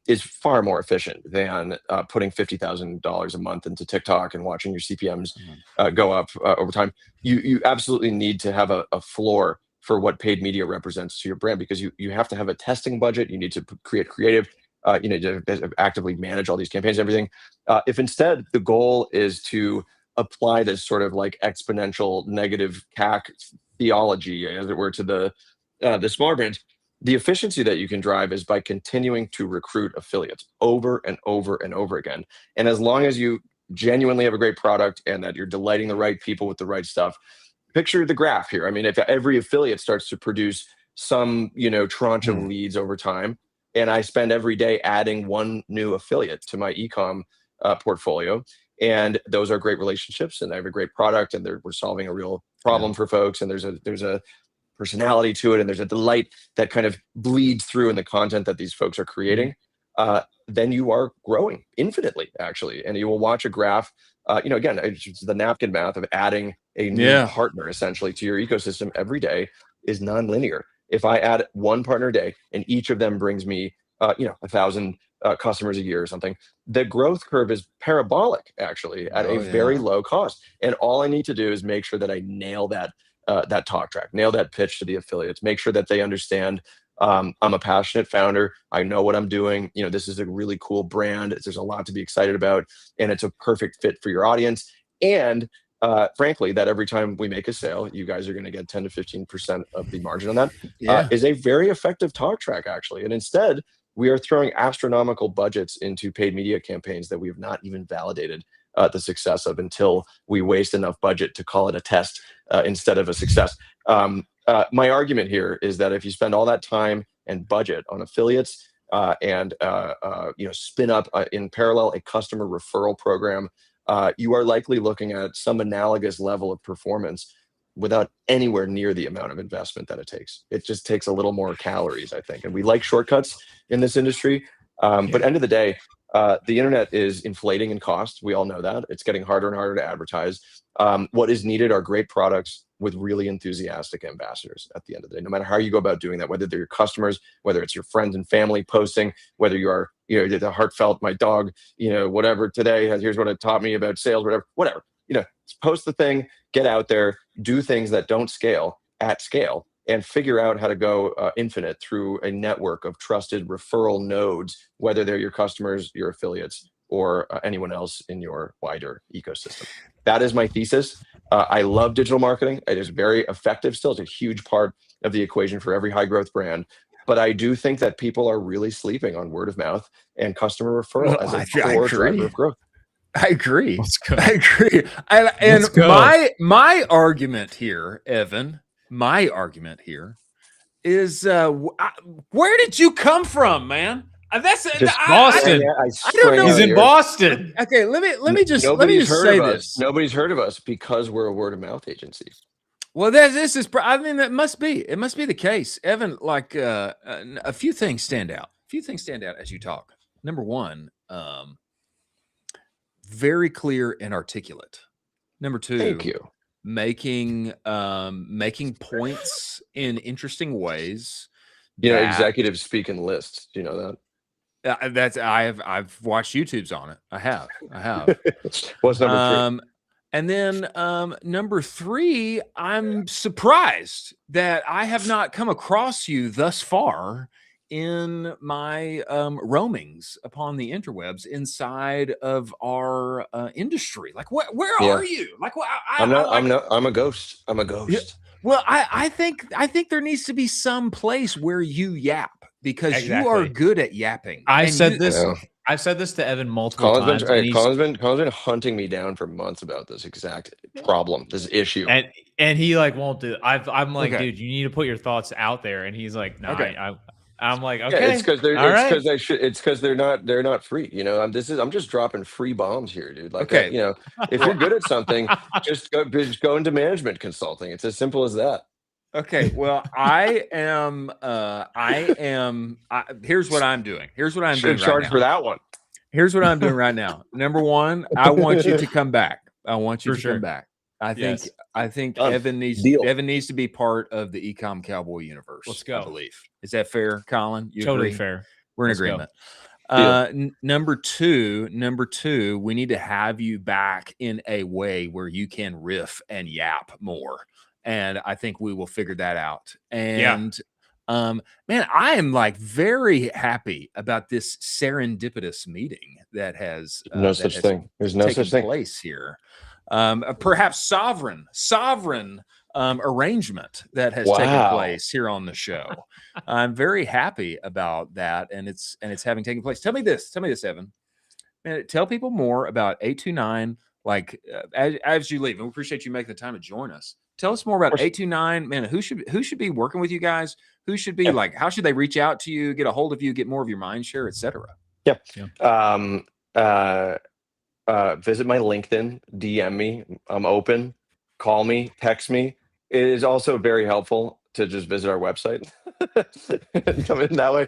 is far more efficient than putting $50,000 a month into TikTok and watching your CPMs go up over time. You absolutely need to have a floor for what paid media represents to your brand, because you have to have a testing budget. You need to create creative. You need to actively manage all these campaigns and everything. If instead the goal is to apply this sort of like exponential negative CAC theology, as it were, to the smaller brands, the efficiency that you can drive is by continuing to recruit affiliates over and over and over again. And as long as you genuinely have a great product and that you're delighting the right people with the right stuff, picture the graph here. I mean, if every affiliate starts to produce some, tranche of leads over time, and I spend every day adding one new affiliate to my Ecomm portfolio, and those are great relationships, and I have a great product, and we're solving a real problem for folks, and there's a personality to it, and there's a delight that kind of bleeds through in the content that these folks are creating, then you are growing infinitely, actually. And you will watch a graph, again, it's the napkin math of adding a new partner essentially to your ecosystem every day is nonlinear. If I add one partner a day and each of them brings me 1,000 customers a year or something, the growth curve is parabolic, actually, at a very low cost. And all I need to do is make sure that I nail that talk track, nail that pitch to the affiliates, make sure that they understand I'm a passionate founder. I know what I'm doing. This is a really cool brand. There's a lot to be excited about, and it's a perfect fit for your audience. And frankly, that every time we make a sale, you guys are going to get 10 to 15% of the margin on that. Is a very effective talk track, actually. And instead, we are throwing astronomical budgets into paid media campaigns that we have not even validated the success of until we waste enough budget to call it a test instead of a success. My argument here is that if you spend all that time and budget on affiliates and spin up in parallel a customer referral program, you are likely looking at some analogous level of performance without anywhere near the amount of investment that it takes. It just takes a little more calories, I think. And we like shortcuts in this industry. But end of the day, the internet is inflating in cost. We all know that. It's getting harder and harder to advertise. What is needed are great products with really enthusiastic ambassadors at the end of the day. No matter how you go about doing that, whether they're your customers, whether it's your friends and family posting, whether you are, the heartfelt, my dog, whatever today, here's what it taught me about sales, whatever, post the thing, get out there, do things that don't scale at scale, and figure out how to go infinite through a network of trusted referral nodes, whether they're your customers, your affiliates, or anyone else in your wider ecosystem. That is my thesis. I love digital marketing. It is very effective still. It's a huge part of the equation for every high growth brand. But I do think that people are really sleeping on word of mouth and customer referral as a I core agree. driver of growth. I agree. Let's go. I agree. And Let's go. my argument here, Evan, my argument here is where did you come from, man? That's Just Boston. I don't know. He's in Boston. Okay, let me just heard say of us. this. Nobody's heard of us because we're a word of mouth agency. Well, this is. I mean, that must be. It must be the case, Evan. Like a few things stand out. A few things stand out as you talk. Number one, very clear and articulate. Number two, Thank you. Making points in interesting ways. You know, executives speak in lists. Do you know that? I've watched YouTubes on it. I have. What's number 3? And then number 3, I'm surprised that I have not come across you thus far in my roamings upon the interwebs inside of our industry. Like, where are you? Like, I'm a ghost. I'm a ghost. Yeah. Well, I think there needs to be some place where you yap, because you are good at yapping. I've said this to Evan multiple times. Colin's been hunting me down for months about this exact problem, this issue. And he like won't do it. I'm like, Okay. dude, you need to put your thoughts out there. And he's like, no, Okay. I'm like, okay. Yeah, it's because they're not free. You know, I'm just dropping free bombs here, dude. Like, Okay. you know, if you're good at something, just go into management consulting. It's as simple as that. Okay, well, here's what I'm doing. Here's what I'm doing right charge now. for that one. Here's what I'm doing right now. Number 1, I want you to come back. I want you to come back. I think Done. Evan needs to be part of the Ecomm Cowboy universe. Let's go. I believe. Is that fair, Colin? You Totally agree? fair. We're in Let's agreement. Number two, we need to have you back in a way where you can riff and yap more. And I think we will figure that out. And man, I am like very happy about this serendipitous meeting that has No such thing. There's no such thing. place here. Perhaps sovereign arrangement that has taken place here on the show. I'm very happy about that, and it's having taken place. Tell me this, Evan. Man, tell people more about 829. Like as you leave, and we appreciate you making the time to join us. Tell us more about 829. Man, who should be working with you guys? Who should be like? How should they reach out to you, get a hold of you, get more of your mind share, etc.? Yeah. Visit my LinkedIn, DM me. I'm open. Call me, text me. It is also very helpful to just visit our website. Come in that way.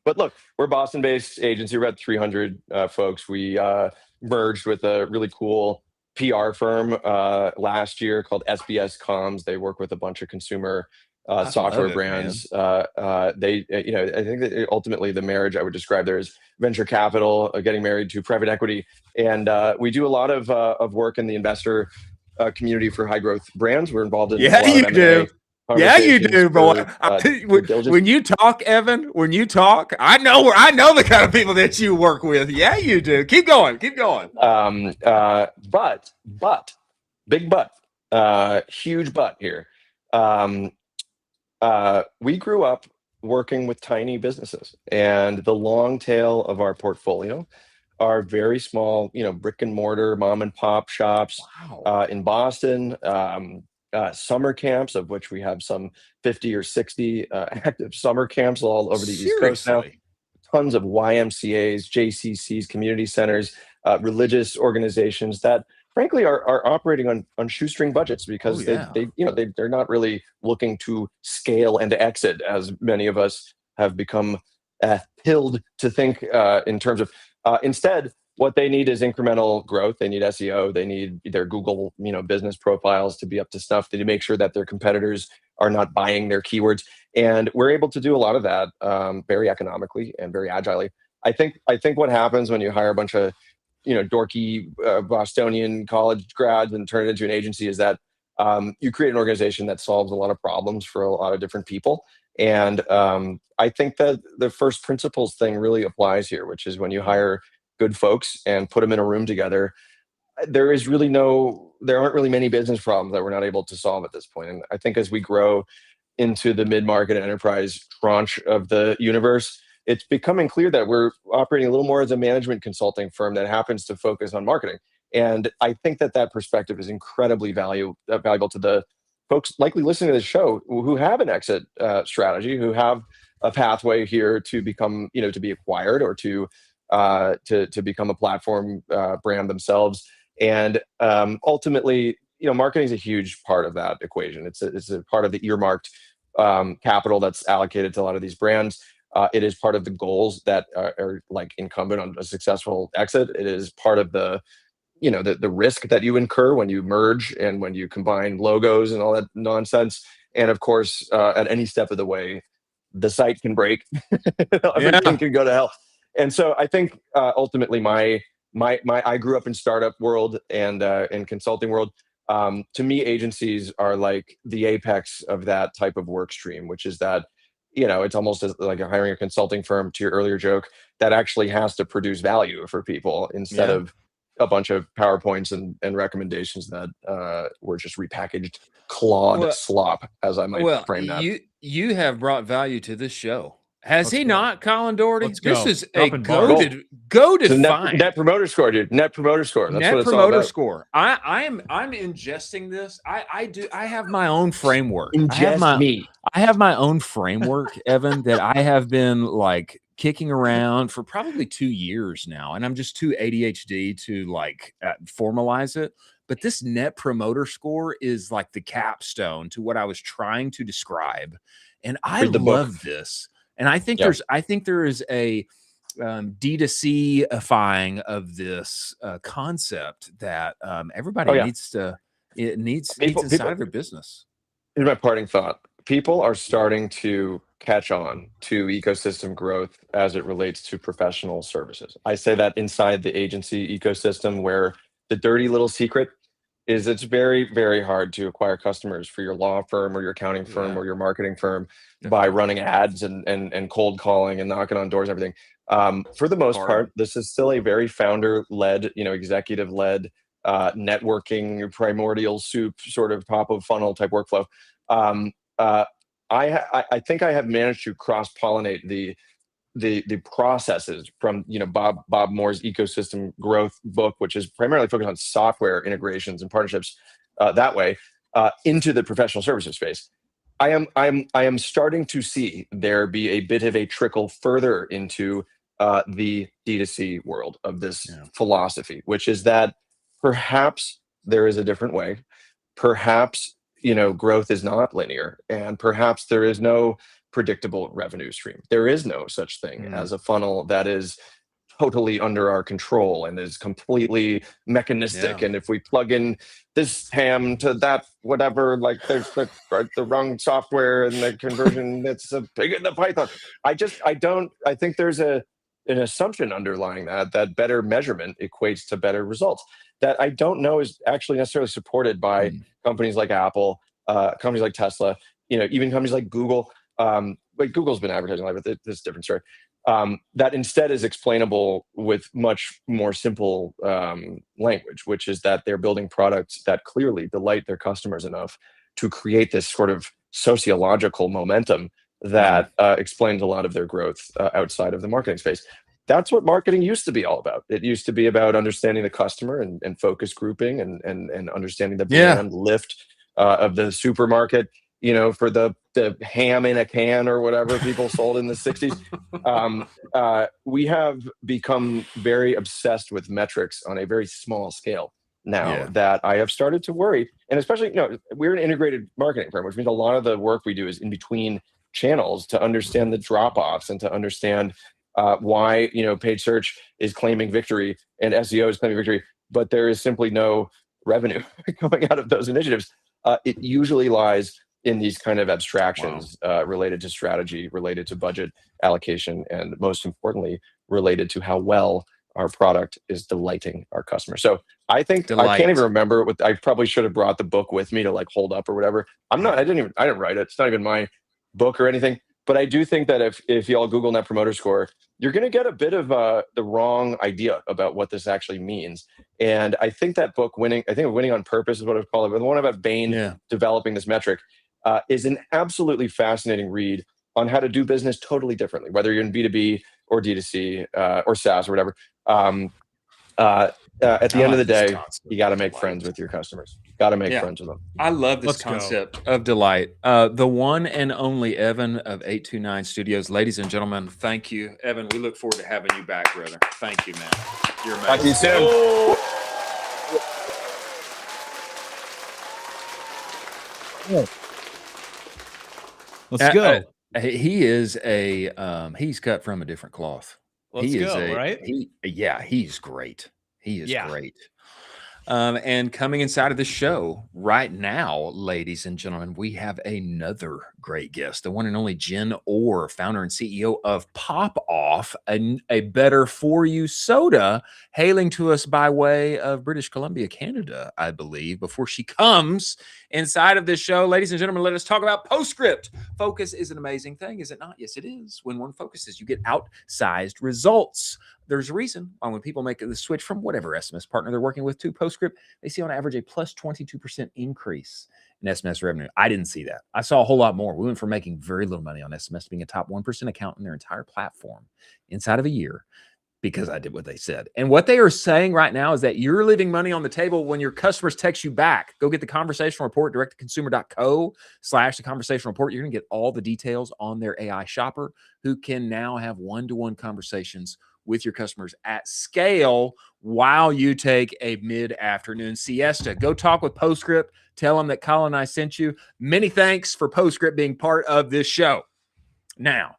But look, we're a Boston-based agency. We're about 300 folks. We merged with a really cool PR firm last year called SBS Comms. They work with a bunch of consumer software brands. I think that ultimately the marriage I would describe there is venture capital, getting married to private equity, and we do a lot of work in the investor community for high growth brands. We're involved in Yeah, you do, boy. When you talk, Evan, I know the kind of people that you work with. Yeah, you do. Keep going. But big but, huge but here. We grew up working with tiny businesses, and the long tail of our portfolio are very small, brick and mortar mom and pop shops in Boston. Summer camps, of which we have some 50 or 60 active summer camps all over the East Coast now. Tons of YMCAs, JCCs, community centers, religious organizations that frankly are operating on shoestring budgets because they're not really looking to scale and exit, as many of us have become pilled to think in terms of. Instead, what they need is incremental growth. They need SEO. They need their Google, business profiles to be up to snuff. They need to make sure that their competitors are not buying their keywords. And we're able to do a lot of that very economically and very agilely. I think what happens when you hire a bunch of, dorky Bostonian college grads and turn it into an agency is that you create an organization that solves a lot of problems for a lot of different people. And I think that the first principles thing really applies here, which is when you hire good folks and put them in a room together, there aren't really many business problems that we're not able to solve at this point. And I think as we grow, into the mid-market and enterprise tranche of the universe, it's becoming clear that we're operating a little more as a management consulting firm that happens to focus on marketing. And I think that perspective is incredibly valuable to the folks likely listening to this show who have an exit strategy, who have a pathway here to become, to be acquired or to become a platform brand themselves. And ultimately, marketing is a huge part of that equation. It's a part of the earmarked capital that's allocated to a lot of these brands. It is part of the goals that are like incumbent on a successful exit. It is part of the risk that you incur when you merge and when you combine logos and all that nonsense. And of course, at any step of the way, the site can break. Everything can go to hell. And so I think ultimately I grew up in startup world and in consulting world. To me, agencies are like the apex of that type of work stream, which is that, it's almost like hiring a consulting firm, to your earlier joke, that actually has to produce value for people instead of a bunch of PowerPoints and recommendations that were just repackaged clawed slop, as I might frame that. You have brought value to this show. Has he not, Colin Doherty? This is a goated find. Net promoter score, dude. Net promoter score. That's what it's all about. Score. I'm ingesting this. I have my own framework. I have my own framework, Evan, that I have been like kicking around for probably 2 years now, and I'm just too ADHD to formalize it. But this net promoter score is like the capstone to what I was trying to describe, and I love this. And I think there is a D2C-ifying of this concept that everybody needs inside of their business. Here's my parting thought. People are starting to catch on to ecosystem growth as it relates to professional services. I say that inside the agency ecosystem, where the dirty little secret is it's very, very hard to acquire customers for your law firm or your accounting firm or your marketing firm by running ads and cold calling and knocking on doors and everything. For the most part, this is still a very founder-led, executive-led, networking, primordial soup sort of top of funnel type workflow. I think I have managed to cross-pollinate the processes from Bob Moore's ecosystem growth book, which is primarily focused on software integrations and partnerships that way, into the professional services space. I am starting to see there be a bit of a trickle further into the D2C world of this philosophy, which is that perhaps there is a different way. Perhaps growth is not linear, and perhaps there is no predictable revenue stream. There is no such thing as a funnel that is totally under our control and is completely mechanistic. And if we plug in this ham to that whatever, there's the wrong software and the conversion, it's a pig in the python. I think there's an assumption underlying that better measurement equates to better results that I don't know is actually necessarily supported by companies like Apple, companies like Tesla, even companies like Google. Google's been advertising but this is a different story. That instead is explainable with much more simple language, which is that they're building products that clearly delight their customers enough to create this sort of sociological momentum that explains a lot of their growth outside of the marketing space. That's what marketing used to be all about. It used to be about understanding the customer and focus grouping and understanding the brand lift of the supermarket. For the ham in a can or whatever people sold in the 60s. We have become very obsessed with metrics on a very small scale now that I have started to worry. And especially, we're an integrated marketing firm, which means a lot of the work we do is in between channels to understand the drop-offs and to understand why, paid search is claiming victory and SEO is claiming victory, but there is simply no revenue coming out of those initiatives. It usually lies in these kind of abstractions related to strategy, related to budget allocation, and most importantly, related to how well our product is delighting our customers. So I think I can't even remember I probably should have brought the book with me to hold up or whatever. I didn't write it. It's not even my book or anything. But I do think that if y'all Google Net Promoter Score, you're going to get a bit of the wrong idea about what this actually means. And I think that book, Winning on Purpose is what I've called it, but the one about Bain developing this metric, is an absolutely fascinating read on how to do business totally differently, whether you're in B2B or D2C or SaaS or whatever. At the end of the day, you got to make friends with your customers. Got to make friends with them. I love this Let's go. concept of delight. The one and only Evan of 829 Studios. Ladies and gentlemen, thank you. Evan, we look forward to having you back, brother. Thank you, man. You're amazing. Talk to you soon. Let's go. He is he's cut from a different cloth. Let's go, right? He's great. He is great. And coming inside of the show right now, ladies and gentlemen, we have another great guest, the one and only Jenn Orr, founder and CEO of Popoff, a better for you soda, hailing to us by way of British Columbia, Canada, I believe. Before she comes inside of this show, ladies and gentlemen, let us talk about Postscript. Focus is an amazing thing, is it not? Yes, it is. When one focuses, you get outsized results. There's a reason why when people make the switch from whatever SMS partner they're working with to Postscript, they see on average a plus 22% increase in SMS revenue. I didn't see that. I saw a whole lot more. We went from making very little money on SMS to being a top 1% account in their entire platform inside of a year because I did what they said. And what they are saying right now is that you're leaving money on the table when your customers text you back. Go get the conversational report, direct-to-consumer.co/the conversational report. You're going to get all the details on their AI shopper who can now have one-to-one conversations with your customers at scale while you take a mid-afternoon siesta. Go talk with Postscript. Tell them that Colin and I sent you. Many thanks for Postscript being part of this show. Now,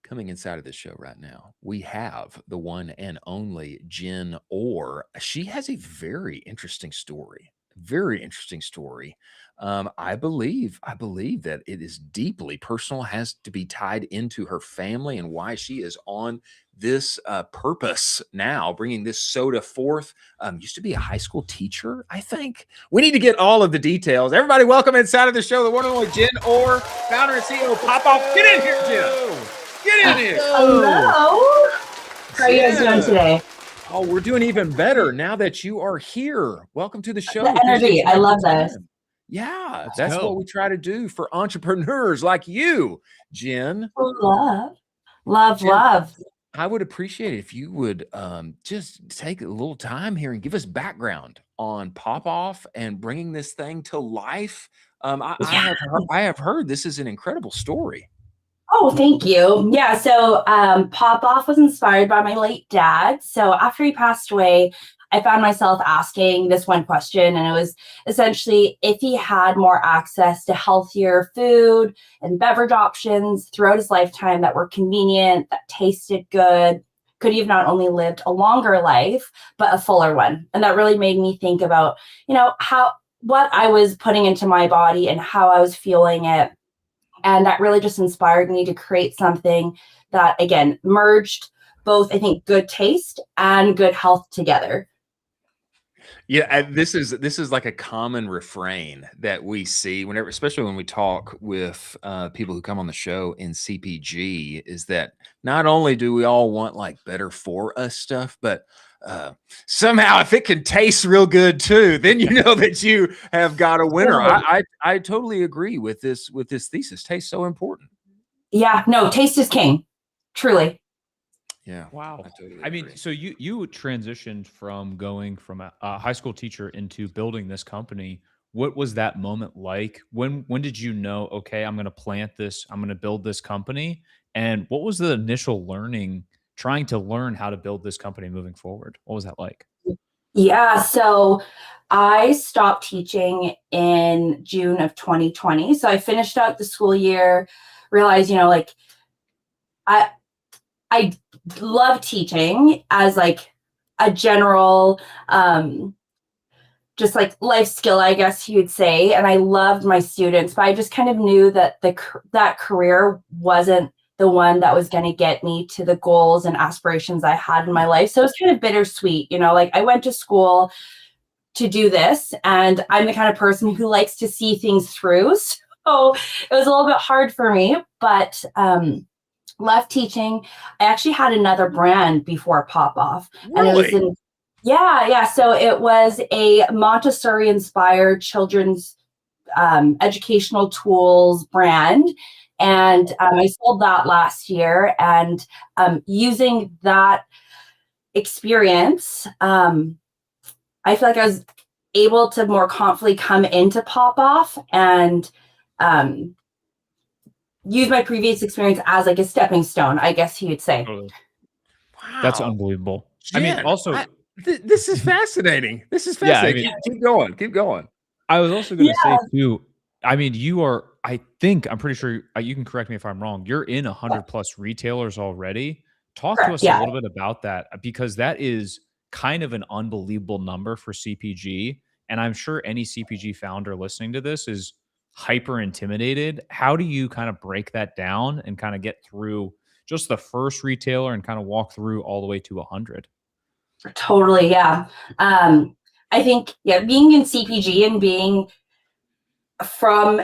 coming inside of this show right now, we have the one and only Jenn Orr. She has a very interesting story. Very interesting story. I believe that it is deeply personal, has to be tied into her family and why she is on this purpose now, bringing this soda forth. Used to be a high school teacher, I think. We need to get all of the details. Everybody, welcome inside of the show, the one and only Jenn Orr, founder and CEO of Popoff. Get in here, Jenn. Get in here. Hello. How are you guys doing today? Oh, we're doing even better now that you are here. Welcome to the show. The energy. I love this. Yeah, that's what we try to do for entrepreneurs like you, Jenn. Love. I would appreciate it if you would just take a little time here and give us background on Popoff and bringing this thing to life. I have heard this is an incredible story. Oh, thank you. Yeah, so Popoff was inspired by my late dad. So after he passed away, I found myself asking this one question, and it was essentially if he had more access to healthier food and beverage options throughout his lifetime that were convenient, that tasted good, could he have not only lived a longer life, but a fuller one? And that really made me think about, what I was putting into my body and how I was feeling it. And that really just inspired me to create something that, again, merged both, I think, good taste and good health together. Yeah, and this is like a common refrain that we see whenever, especially when we talk with people who come on the show in CPG, is that not only do we all want like better for us stuff, but somehow if it can taste real good too, then you know that you have got a winner. I totally agree with this thesis. Taste so important. Yeah, no, taste is king, truly. Yeah. Wow. Totally I mean, so you transitioned from going from a high school teacher into building this company. What was that moment like? When did you know, okay, I'm going to plant this, I'm going to build this company? And what was the initial learning, trying to learn how to build this company moving forward? What was that like? Yeah, so I stopped teaching in June of 2020. So I finished out the school year, realized, I love teaching as like a general, just like life skill, I guess you would say. And I loved my students, but I just kind of knew that that career wasn't the one that was going to get me to the goals and aspirations I had in my life. So it was kind of bittersweet, I went to school to do this, and I'm the kind of person who likes to see things through. So it was a little bit hard for me, but left teaching. I actually had another brand before Popoff. Really? And it was yeah. So it was a Montessori inspired children's educational tools brand. And I sold that last year. And using that experience, I feel like I was able to more confidently come into Popoff and use my previous experience as like a stepping stone, I guess you would say. Wow. That's unbelievable. Jen, I mean, also, this is fascinating. This is fascinating. Yeah, I mean, keep going. I was also going to say too, I mean, I'm pretty sure you can correct me if I'm wrong. You're in 100+ retailers already. Talk to us a little bit about that, because that is kind of an unbelievable number for CPG. And I'm sure any CPG founder listening to this is hyper intimidated. How do you kind of break that down and kind of get through just the first retailer and kind of walk through all the way to 100? Totally. Yeah. I think, being in CPG and being from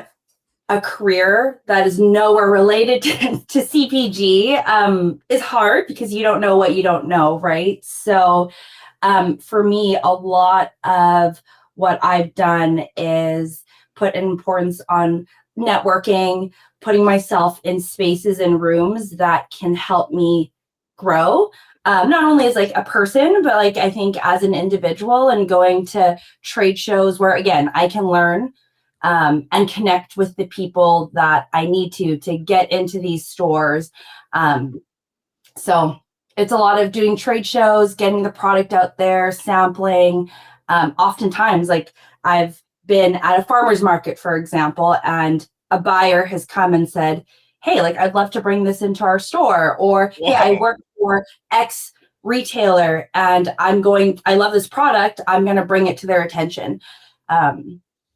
a career that is nowhere related to CPG is hard, because you don't know what you don't know, right? So for me, a lot of what I've done is put an importance on networking, putting myself in spaces and rooms that can help me grow. Not only as like a person, but like I think as an individual, and going to trade shows where, again, I can learn and connect with the people that I need to get into these stores. So it's a lot of doing trade shows, getting the product out there, sampling. Oftentimes, like I've been at a farmer's market, for example, and a buyer has come and said, hey, like I'd love to bring this into our store, or hey, I work for X retailer and I love this product, I'm going to bring it to their attention.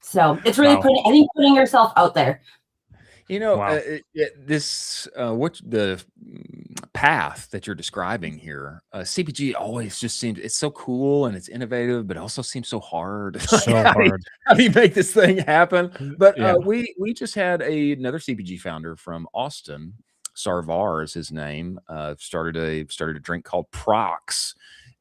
So it's really putting yourself out there. You know, this what the path that you're describing here, CPG always just seems, it's so cool and it's innovative, but also seems so hard. How do you make this thing happen? But we just had another CPG founder from Austin, Sarvar is his name, started a drink called Prox.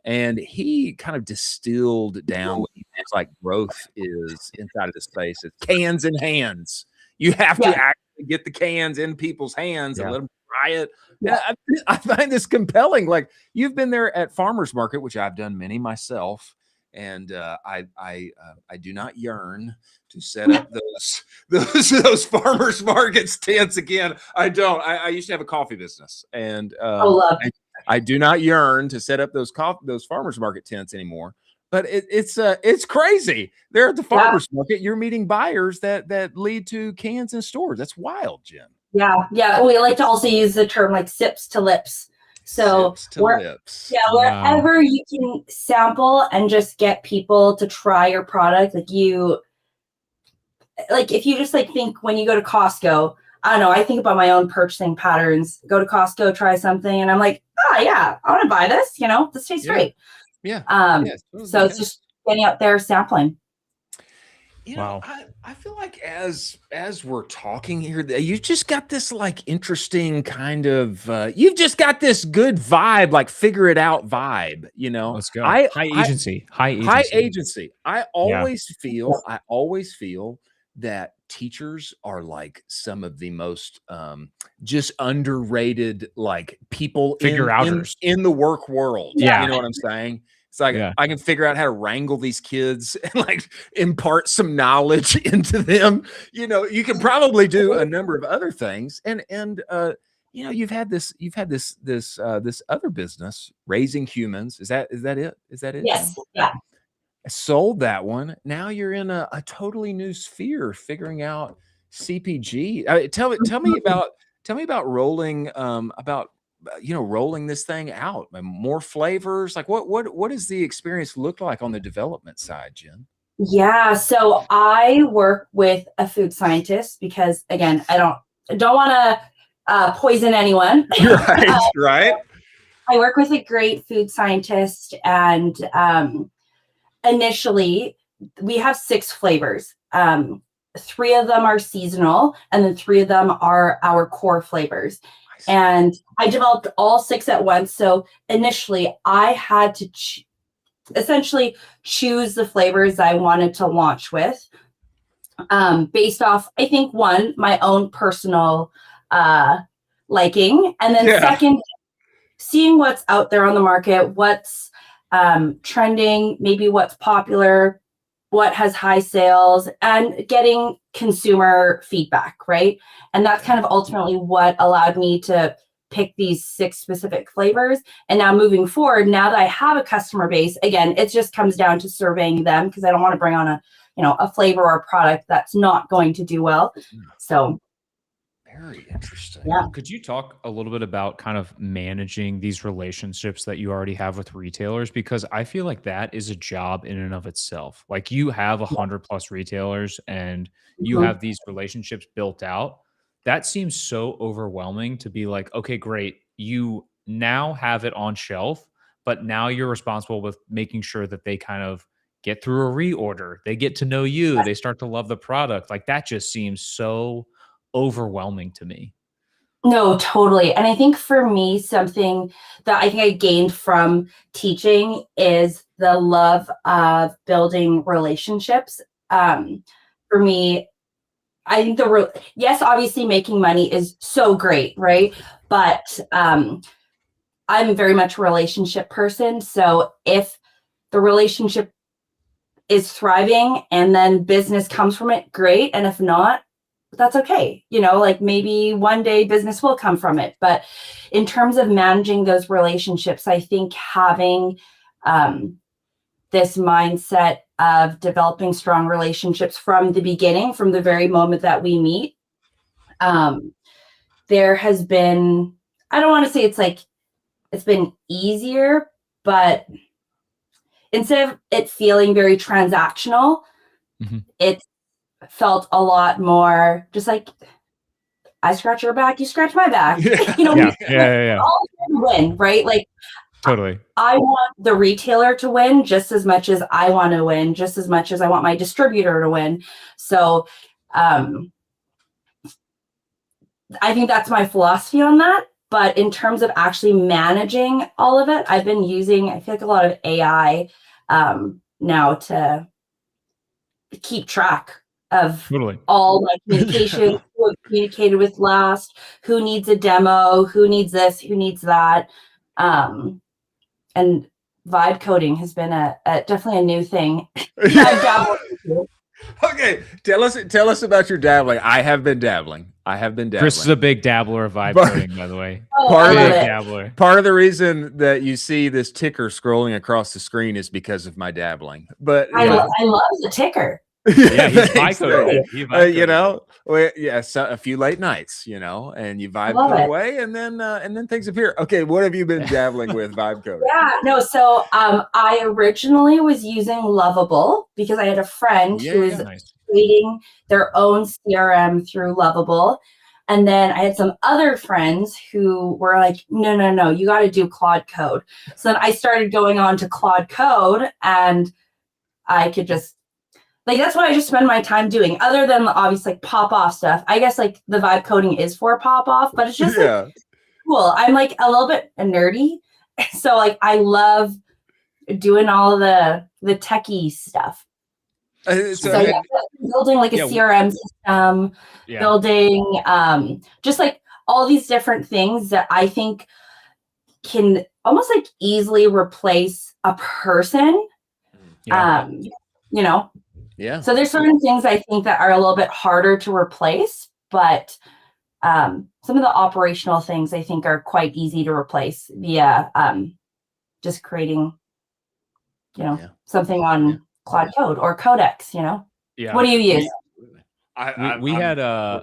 And he kind of distilled down what he thinks like growth is inside of the space. It's cans in hands. You have to actually get the cans in people's hands and let them try it. Yeah. I find this compelling. Like, you've been there at farmers market, which I've done many myself, and I do not yearn to set up those farmers markets tents again. I don't. I used to have a coffee business, and I do not yearn to set up those farmers market tents anymore. But it's crazy. They're at the farmers market. You're meeting buyers that lead to cans in stores. That's wild, Jen. Yeah. We like to also use the term like sips to lips. So lips. Yeah, wherever you can sample and just get people to try your product, like if you just like think when you go to Costco, I don't know, I think about my own purchasing patterns. Go to Costco, try something, and I'm like, oh yeah, I want to buy this. This tastes great. Yeah. So it's just getting out there sampling. I feel like as we're talking here, you've just got this like interesting kind of you've just got this good vibe, like figure it out vibe. Let's go. High agency. I always feel that teachers are like some of the most just underrated like people in the work world. You know what I'm saying? It's like I can figure out how to wrangle these kids and like impart some knowledge into them. You can probably do a number of other things, and you've had this other business, Raising Humans. Is that it? Yes. Yeah. I sold that one. Now you're in a totally new sphere, figuring out CPG. Tell me about rolling rolling this thing out, more flavors. Like what does the experience look like on the development side, Jen? Yeah, so I work with a food scientist because, again, I don't want to poison anyone. Right. I work with a great food scientist, and initially we have 6 flavors. 3 of them are seasonal, and then 3 of them are our core flavors. And I developed all 6 at once. So initially I had to essentially choose the flavors I wanted to launch with. based off, I think, one, my own personal liking, and then second, seeing what's out there on the market, what's trending, maybe what's popular, what has high sales, and getting consumer feedback, right? And that's kind of ultimately what allowed me to pick these 6 specific flavors. And now moving forward, now that I have a customer base, again, it just comes down to surveying them, because I don't want to bring on a flavor or a product that's not going to do well. So very interesting. Yeah. Could you talk a little bit about kind of managing these relationships that you already have with retailers? Because I feel like that is a job in and of itself. Like, you have 100+ retailers and you have these relationships built out. That seems so overwhelming to be like, okay, great. You now have it on shelf, but now you're responsible with making sure that they kind of get through a reorder. They get to know you. They start to love the product. Like, that just seems so overwhelming to me. No, totally. And I think for me, something that I think I gained from teaching is the love of building relationships. For me, I think yes, obviously making money is so great, right? But I'm very much a relationship person. So if the relationship is thriving and then business comes from it, great. And if not, that's okay. Like, maybe one day business will come from it. But in terms of managing those relationships, I think having this mindset of developing strong relationships from the beginning, from the very moment that we meet, there has been, I don't want to say it's been easier, but instead of it feeling very transactional, it's felt a lot more just like, I scratch your back, you scratch my back. All win, right? Like, totally. I want the retailer to win just as much as I want to win, just as much as I want my distributor to win. So I think that's my philosophy on that. But in terms of actually managing all of it, I've been using, I feel like, a lot of AI now to keep track of all my communication, who I've communicated with last, who needs a demo, who needs this, who needs that. And vibe coding has been definitely a new thing. Okay, tell us about your dabbling. I have been dabbling. Chris is a big dabbler of vibe coding, by the way. Part of the reason that you see this ticker scrolling across the screen is because of my dabbling. But I love the ticker. Yeah, he's vibe coding. So a few late nights, and you vibe code away, and then things appear. Okay, what have you been dabbling with vibe coding? So I originally was using Lovable because I had a friend who was creating their own CRM through Lovable. And then I had some other friends who were like, no, you got to do Claude Code. So then I started going on to Claude Code, and I could just, like, that's what I just spend my like doing, other than the obvious like Popoff stuff. I guess like the vibe coding is for Popoff, but it's just like, cool. I'm like a little bit nerdy. So like I love doing all the techie stuff. Building like a CRM system, building just like all these different things that I think can almost like easily replace a person. So there's certain things I think that are a little bit harder to replace, but some of the operational things I think are quite easy to replace via just creating, something on Claude Code or Codex. What do you use? We're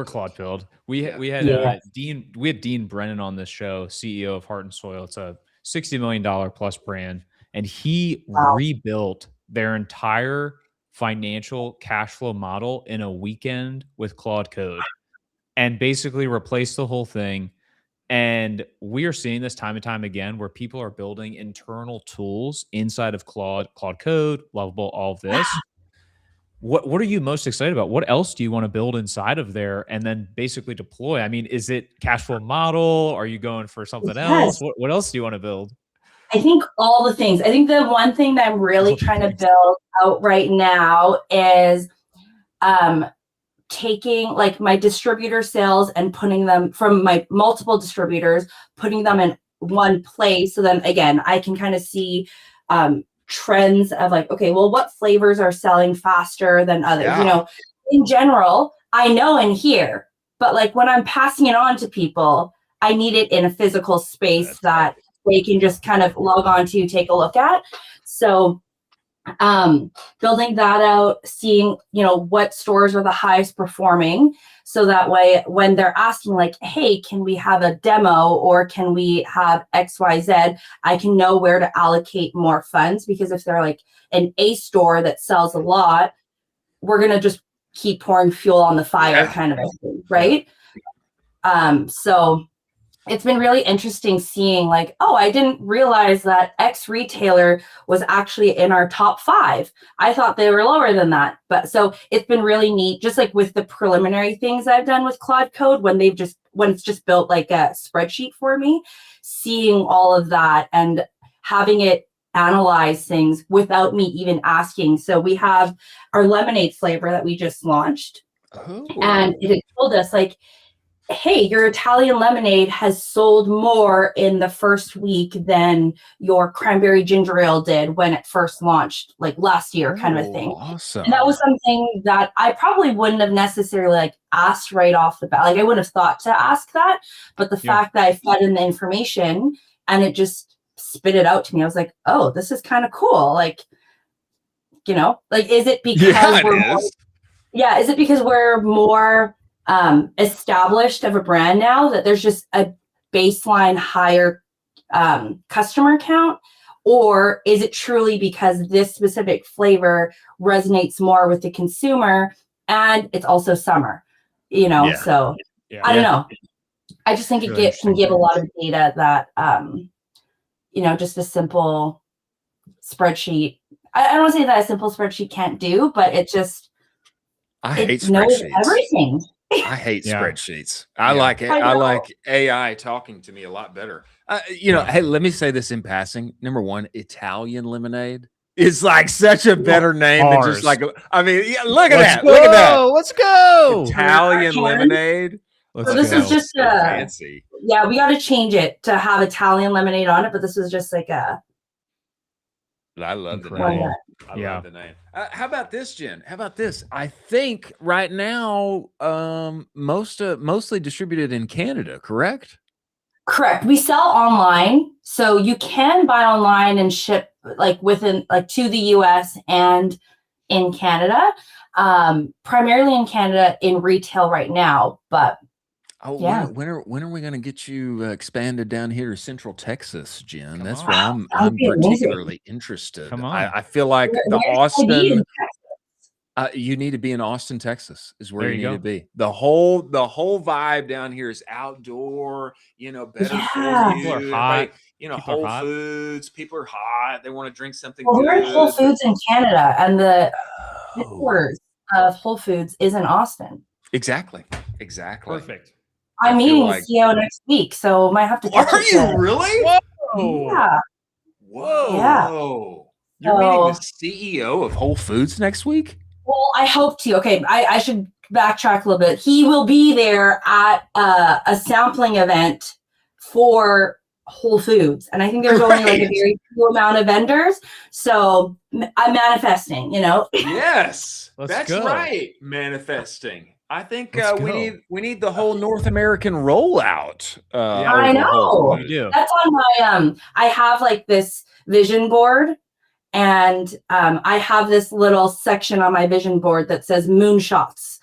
Claude pilled. We had Dean Brennan on this show, CEO of Heart and Soil. It's a $60 million plus brand, and he rebuilt their entire financial cash flow model in a weekend with Claude Code and basically replaced the whole thing. And we are seeing this time and time again where people are building internal tools inside of Claude Code, Lovable, all of this. What are you most excited about? What else do you want to build inside of there and then basically deploy? I mean, is it cash flow model? Are you going for something else? What else do you want to build? I think all the things. I think the one thing that I'm really trying to build out right now is taking like my distributor sales and putting them from my multiple distributors, putting them in one place. So then again, I can kind of see trends of like, okay, well, what flavors are selling faster than others? Yeah. You know, in general, I know in here, but like when I'm passing it on to people, I need it in a physical space that they can just kind of log on to, take a look at. So building that out, seeing, you know, what stores are the highest performing. So that way, when they're asking like, hey, can we have a demo or can we have XYZ, I can know where to allocate more funds, because if they're like an A store that sells a lot, we're going to just keep pouring fuel on the fire kind of a thing, right? So it's been really interesting seeing like, oh, I didn't realize that X retailer was actually in our top 5. I thought they were lower than that. But so it's been really neat, just like with the preliminary things I've done with Claude Code, when it's just built like a spreadsheet for me, seeing all of that and having it analyze things without me even asking. So we have our lemonade flavor that we just launched. And it told us like, hey, your Italian lemonade has sold more in the first week than your cranberry ginger ale did when it first launched, like last year, kind of a thing. Awesome. And that was something that I probably wouldn't have necessarily like asked right off the bat. Like I wouldn't have thought to ask that, but the fact that I fed in the information and it just spit it out to me, I was like, oh, this is kind of cool. Like, you know, like, is it because is it because we're more established of a brand now that there's just a baseline higher customer count, or is it truly because this specific flavor resonates more with the consumer and it's also summer, you know? So I don't know. I just think it can give a lot of data that you know, just a simple spreadsheet. I don't want to say that a simple spreadsheet can't do, but it just I hate knows spreadsheets. Everything. I hate spreadsheets. I like it. I like AI talking to me a lot better. You know, hey, let me say this in passing. Number one, Italian lemonade is like such a better name than just like, I mean, look at that. Look at that. Let's go. Italian lemonade. So this is just fancy. Yeah, we got to change it to have Italian lemonade on it, but this was just like a. I love the name. I love the name. How about this, Jen? How about this? I think right now, mostly distributed in Canada, correct? Correct. We sell online, so you can buy online and ship like within like to the US and in Canada. Primarily in Canada in retail right now, but when are we going to get you expanded down here to Central Texas, Jen? That's where I'm particularly interested. Come on. I feel like the Austin. You need to be in Austin, Texas, is where you need to be. The whole vibe down here is outdoor. You know, better for you. People are hot. You know, Whole Foods. People are hot. They want to drink something. Well, we're in Whole Foods in Canada, and the headquarters of Whole Foods is in Austin. Exactly. Perfect. I'm meeting the CEO next week, so might have to. Are you really? Whoa! Yeah. Whoa! Yeah. You're meeting the CEO of Whole Foods next week? Well, I hope to. Okay, I should backtrack a little bit. He will be there at a sampling event for Whole Foods, and I think there's only like a very few amount of vendors. So I'm manifesting, you know. Yes, Let's go. Right. Manifesting. I think we need the whole North American rollout. I know. We do. That's on my I have like this vision board, and I have this little section on my vision board that says moonshots.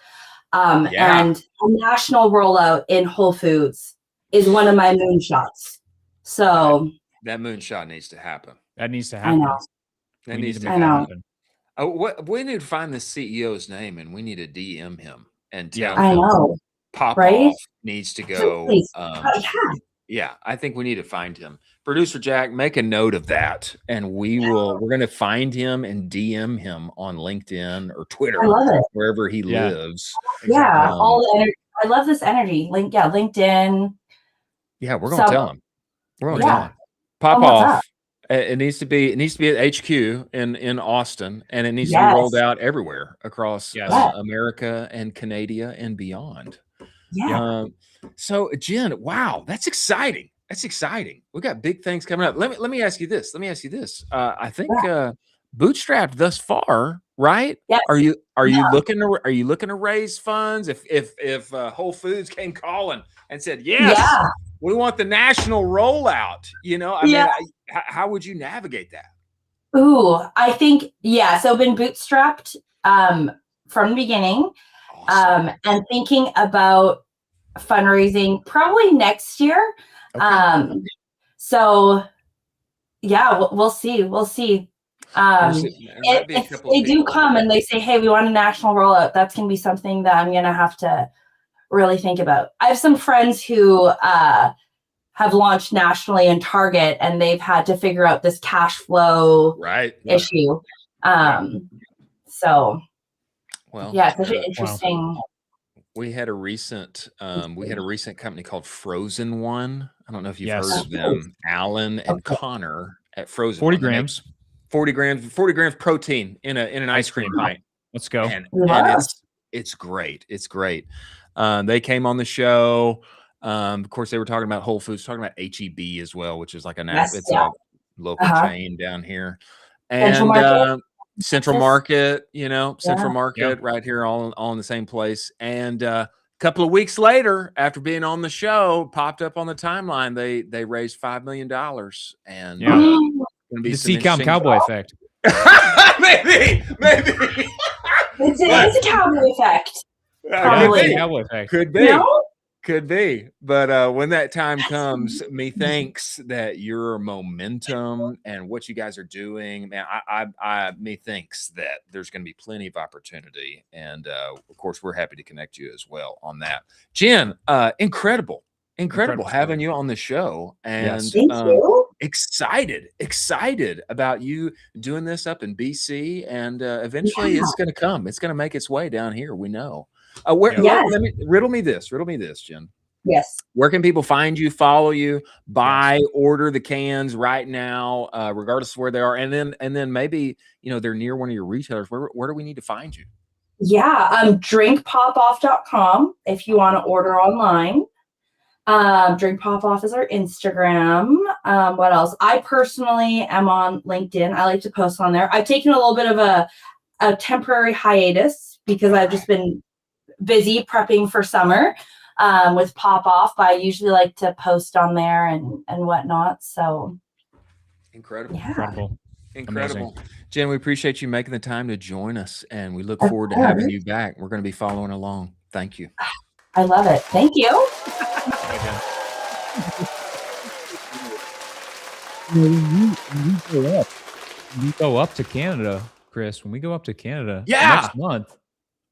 And a national rollout in Whole Foods is one of my moonshots. So that moonshot needs to happen. That needs to happen. I know. That needs to happen. We need to find the CEO's name, and we need to DM him and tell him Popoff needs to go. Yeah, I think we need to find him. Producer Jack, make a note of that, and we're going to find him and DM him on LinkedIn or Twitter, wherever he lives. Yeah, all the energy. I love this energy. LinkedIn. Yeah, we're going to tell him. We're going to tell him. Popoff, It needs to be at HQ in Austin, and it needs to be rolled out everywhere across America and Canada and beyond. Yeah. So Jenn, wow, that's exciting. That's exciting. We got big things coming up. Let me ask you this. I think bootstrapped thus far, right? Yes. Are you looking to raise funds? If Whole Foods came calling and said, yes, we want the national rollout, I mean, how would you navigate that? Ooh, I think, so been bootstrapped from the beginning. Awesome. And thinking about fundraising probably next year. Okay. So we'll see. If they do come and they say, hey, we want a national rollout, that's going to be something that I'm going to have to really think about. I have some friends who have launched nationally in Target, and they've had to figure out this cash flow issue. So, it's such an interesting. We had a recent company called Frozen One. I don't know if you've heard of them. Alan and Connor at Frozen. 40 grams. 40 grams protein in an ice cream pint. Let's go. And it's great. It's great. They came on the show. Of course, they were talking about Whole Foods, talking about HEB as well, which is like it's a local chain down here. And Central Market, Central Market right here, all in the same place. And a couple of weeks later, after being on the show, popped up on the timeline, they raised $5 million. And gonna be the Ecomm Cowboy effect. maybe. It's a Cowboy effect. Cowboy effect. Could be. No? Could be. But when that time comes, methinks that your momentum and what you guys are doing, man, I methinks that there's going to be plenty of opportunity. And of course, we're happy to connect you as well on that. Jenn, incredible having you on the show. And thank you. Excited about you doing this up in BC. And eventually it's going to come. It's going to make its way down here. We know. Riddle me this, Jenn. Yes. Where can people find you, follow you, buy, order the cans right now, regardless of where they are? And then maybe, they're near one of your retailers. Where do we need to find you? Drinkpopoff.com if you want to order online. Drink Popoff is our Instagram. What else? I personally am on LinkedIn. I like to post on there. I've taken a little bit of a temporary hiatus because I've just been busy prepping for summer with Popoff, but I usually like to post on there and whatnot. So incredible. Amazing. Jenn, we appreciate you making the time to join us, and we look forward to having you back. We're going to be following along. Thank you. I love it. Thank you. We go up to Canada, Chris. When we go up to Canada next month,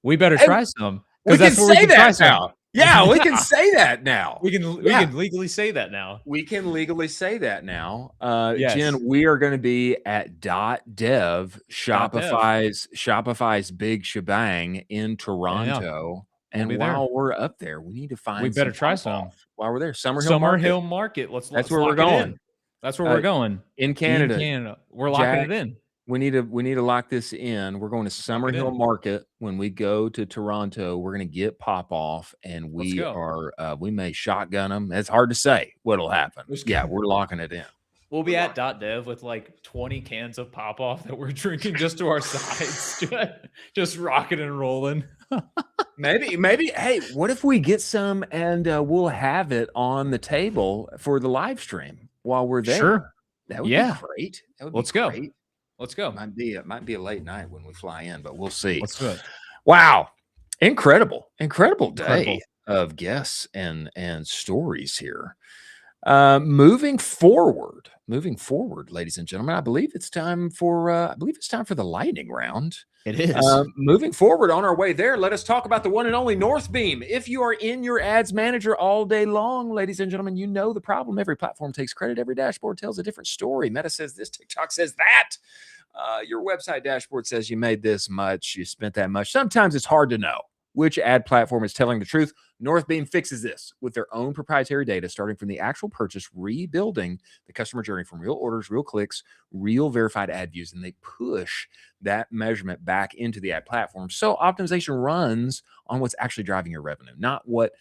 we better try some. We can say that now. Yeah, we can say that now. We can legally say that now. We can legally say that now. Jenn, we are going to be at .dev, Shopify's big shebang in Toronto. And while we're up there, we need to find. We better try some while we're there. Summerhill Market. That's where we're going. That's where we're going in Canada. We're locking it in. We need to lock this in. We're going to Summerhill Market. When we go to Toronto, we're going to get Popoff, and we may shotgun them. It's hard to say what'll happen. We're locking it in. We'll be at .dev with like 20 cans of Popoff that we're drinking just to our sides, just rocking and rolling. Maybe. Hey, what if we get some and we'll have it on the table for the live stream while we're there? Sure. That would be great. Let's go. Let's go. It might be a late night when we fly in, but we'll see. Let's do it. Wow. Incredible day of guests and stories here. Moving forward, ladies and gentlemen, I believe it's time for the lightning round. It is. Moving forward on our way there, let us talk about the one and only Northbeam. If you are in your ads manager all day long, ladies and gentlemen, you know the problem. Every platform takes credit. Every dashboard tells a different story. Meta says this, TikTok says that. Your website dashboard says you made this much, you spent that much. Sometimes it's hard to know which ad platform is telling the truth. Northbeam fixes this with their own proprietary data, starting from the actual purchase, rebuilding the customer journey from real orders, real clicks, real verified ad views, and they push that measurement back into the ad platform. So optimization runs on what's actually driving your revenue, not what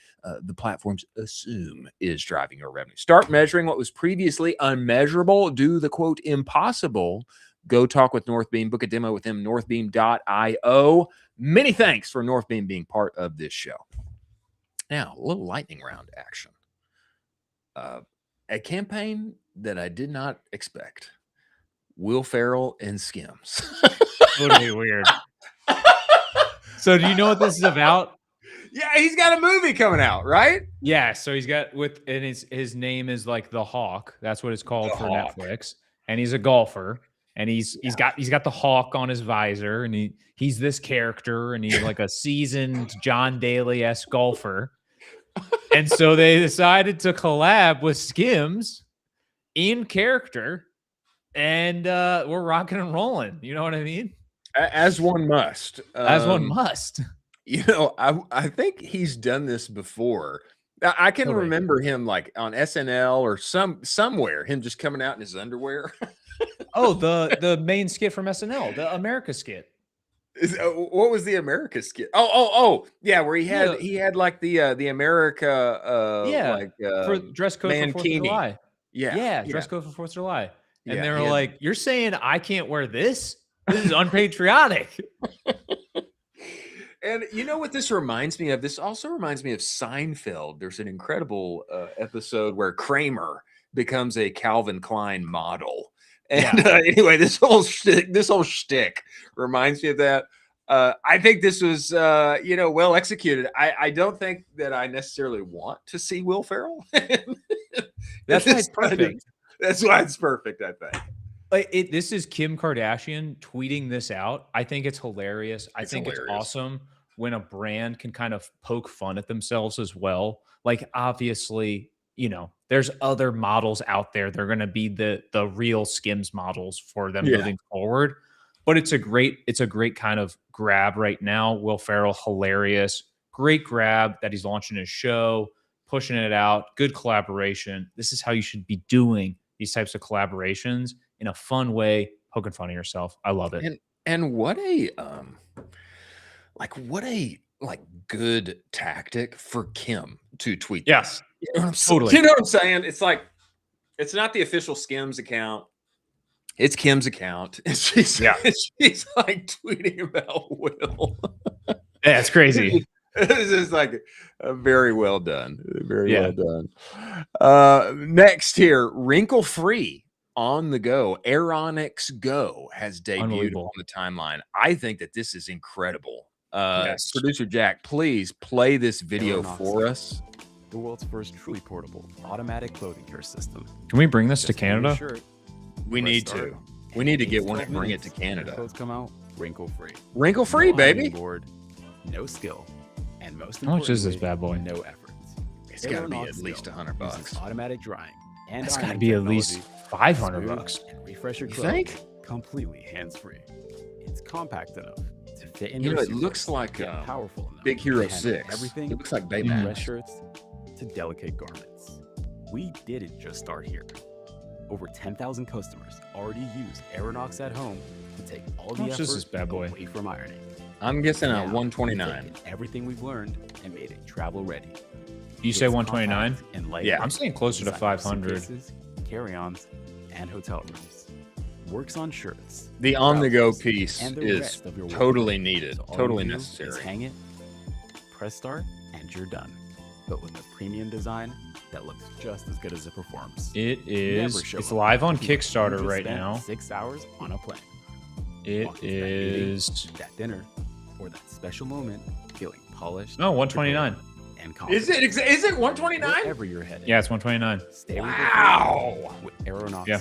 the platforms assume is driving your revenue. Start measuring what was previously unmeasurable. Do the quote impossible. Go talk with Northbeam. Book a demo with them. Northbeam.io. Many thanks for Northbeam being part of this show. Now, a little lightning round action. A campaign that I did not expect. Will Ferrell and Skims. Totally weird. So do you know what this is about? Yeah, he's got a movie coming out, right? Yeah, so he's got and his name is like the Hawk. That's what it's called for Netflix. And he's a golfer. And he's got the hawk on his visor, and he's this character, and he's like a seasoned John Daly-esque golfer. And so they decided to collab with Skims in character, and we're rocking and rolling. You know what I mean? As one must. As one must. You know, I think he's done this before. I can remember him like on SNL or somewhere, him just coming out in his underwear. Oh, the main skit from SNL, the America skit. What was the America skit? Oh, yeah, where he had like the America like for dress code for 4th of July. Yeah, dress code for 4th of July. And they were like, "You're saying I can't wear this? This is unpatriotic." And you know what this reminds me of? This also reminds me of Seinfeld. There's an incredible episode where Kramer becomes a Calvin Klein model. And anyway, this whole shtick reminds me of that. I think this was, well executed. I don't think that I necessarily want to see Will Ferrell. That's why it's perfect. That's why it's perfect, I think. This is Kim Kardashian tweeting this out. I think it's hilarious. I think it's awesome when a brand can kind of poke fun at themselves as well. Like, obviously, there's other models out there. They're going to be the real Skims models for them moving forward. But it's a great kind of grab right now. Will Ferrell, hilarious. Great grab that he's launching his show, pushing it out. Good collaboration. This is how you should be doing these types of collaborations in a fun way, poking fun at yourself. I love it. And what a good tactic for Kim to tweet. Yes. Totally. You know what I'm saying? It's like, it's not the official Skims account. It's Kim's account. And she's like tweeting about Will. Yeah, it's crazy. It's just like very well done. Very well done. Next here, wrinkle free on the go. Aeronix Go has debuted on the timeline. I think that this is incredible. Producer Jack, please play this video for us. The world's first truly portable automatic clothing care system. Can we bring this to Canada? We need to. We need to get one and bring it to Canada. Clothes come out wrinkle free. Wrinkle free, baby. Board, no skill, and most how much is this bad boy? No effort. It's got to be at least $100. Automatic drying. And it's got to be at least $500. And refresh your clothes. You think? Completely hands-free. It's compact enough to fit in. It looks like powerful enough. Big Hero 6. Everything. It looks like Baymax. From dress shirts to delicate garments. We didn't just start here. Over 10,000 customers already use Aeronox at home to take all the effort away from ironing. I'm guessing at $129. Everything we've learned and made it travel ready. You say $129? Yeah, I'm saying closer to $500. Carry-ons and hotel rooms. Works on shirts. The on-the-go piece is totally needed, totally necessary. Hang it, press start, and you're done. But with a premium design that looks just as good as it performs. It is. It's live on Kickstarter right now. 6 hours on a plane. It is that dinner or that special moment, feeling polished. No, $129. And is it $129? Wherever you're headed. Yeah, it's $129. Stay with Aeronox. Yeah.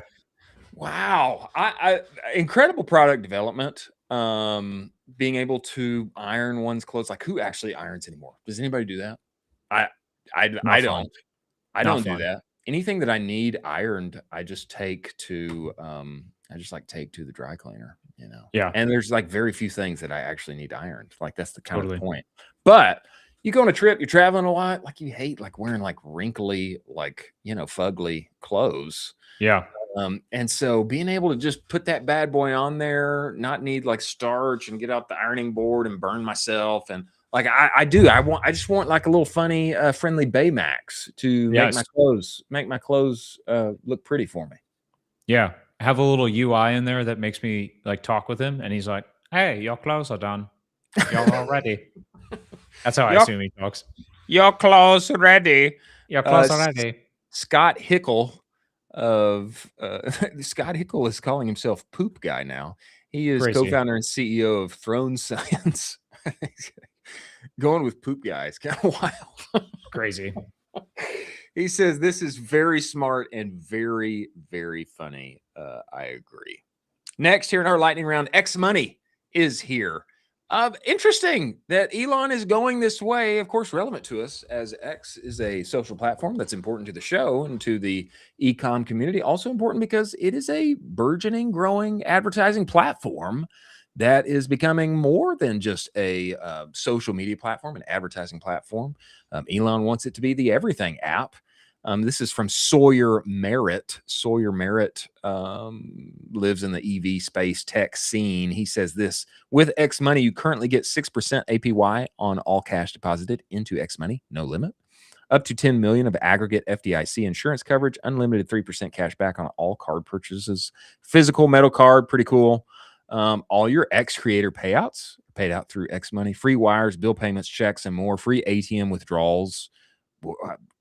Wow. I incredible product development. Being able to iron one's clothes. Like, who actually irons anymore? Does anybody do that? I don't. I don't do that. Anything that I need ironed, I just take to the dry cleaner. you know? Yeah. And there's like very few things that I actually need ironed. Like that's the kind of Totally. the point. But you go on a trip, you're traveling a lot, like you hate like wearing like wrinkly, like, you know, fugly clothes. Yeah. And so being able to just put that bad boy on there, not need like starch and get out the ironing board and burn myself. And like I just want like a little funny, friendly Baymax to make my clothes look pretty for me. Yeah. Have a little UI in there that makes me like talk with him. And he's like, hey, your clothes are done. Y'all all ready. That's how I assume he talks. Your clothes ready. Your clothes are ready. Scott Hickle Scott Hickle is calling himself Poop Guy now. He is co-founder and CEO of Throne Science. Going with Poop Guy is kind of wild. Crazy. He says this is very smart and very, very funny. I agree. Next here in our lightning round, X Money is here. Interesting that Elon is going this way, of course, relevant to us as X is a social platform that's important to the show and to the Ecomm community. Also important because it is a burgeoning, growing advertising platform that is becoming more than just a social media platform, an advertising platform. Elon wants it to be the everything app. This is from Sawyer Merritt. Sawyer Merritt lives in the EV space tech scene. He says this: with X Money, you currently get 6% APY on all cash deposited into X Money, no limit. Up to $10 million of aggregate FDIC insurance coverage, unlimited 3% cash back on all card purchases. Physical metal card, pretty cool. All your X creator payouts are paid out through X Money. Free wires, bill payments, checks, and more. Free ATM withdrawals.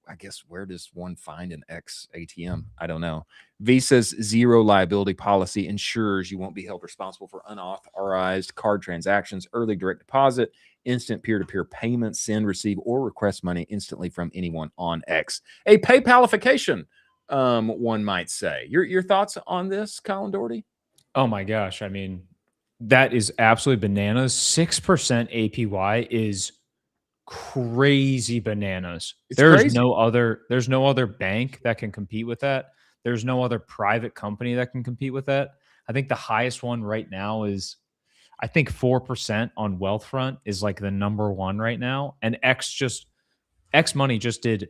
I guess where does one find an X ATM? I don't know. Visa's zero liability policy ensures you won't be held responsible for unauthorized card transactions, early direct deposit, instant peer-to-peer payments, send, receive, or request money instantly from anyone on X. A PayPalification, one might say. Your thoughts on this, Colin Doherty? Oh my gosh. I mean, that is absolutely bananas. 6% APY is crazy bananas. There's no other bank that can compete with that. There's no other private company that can compete with that. I think the highest one right now is, I think 4% on Wealthfront is like the number one right now. And X Money just did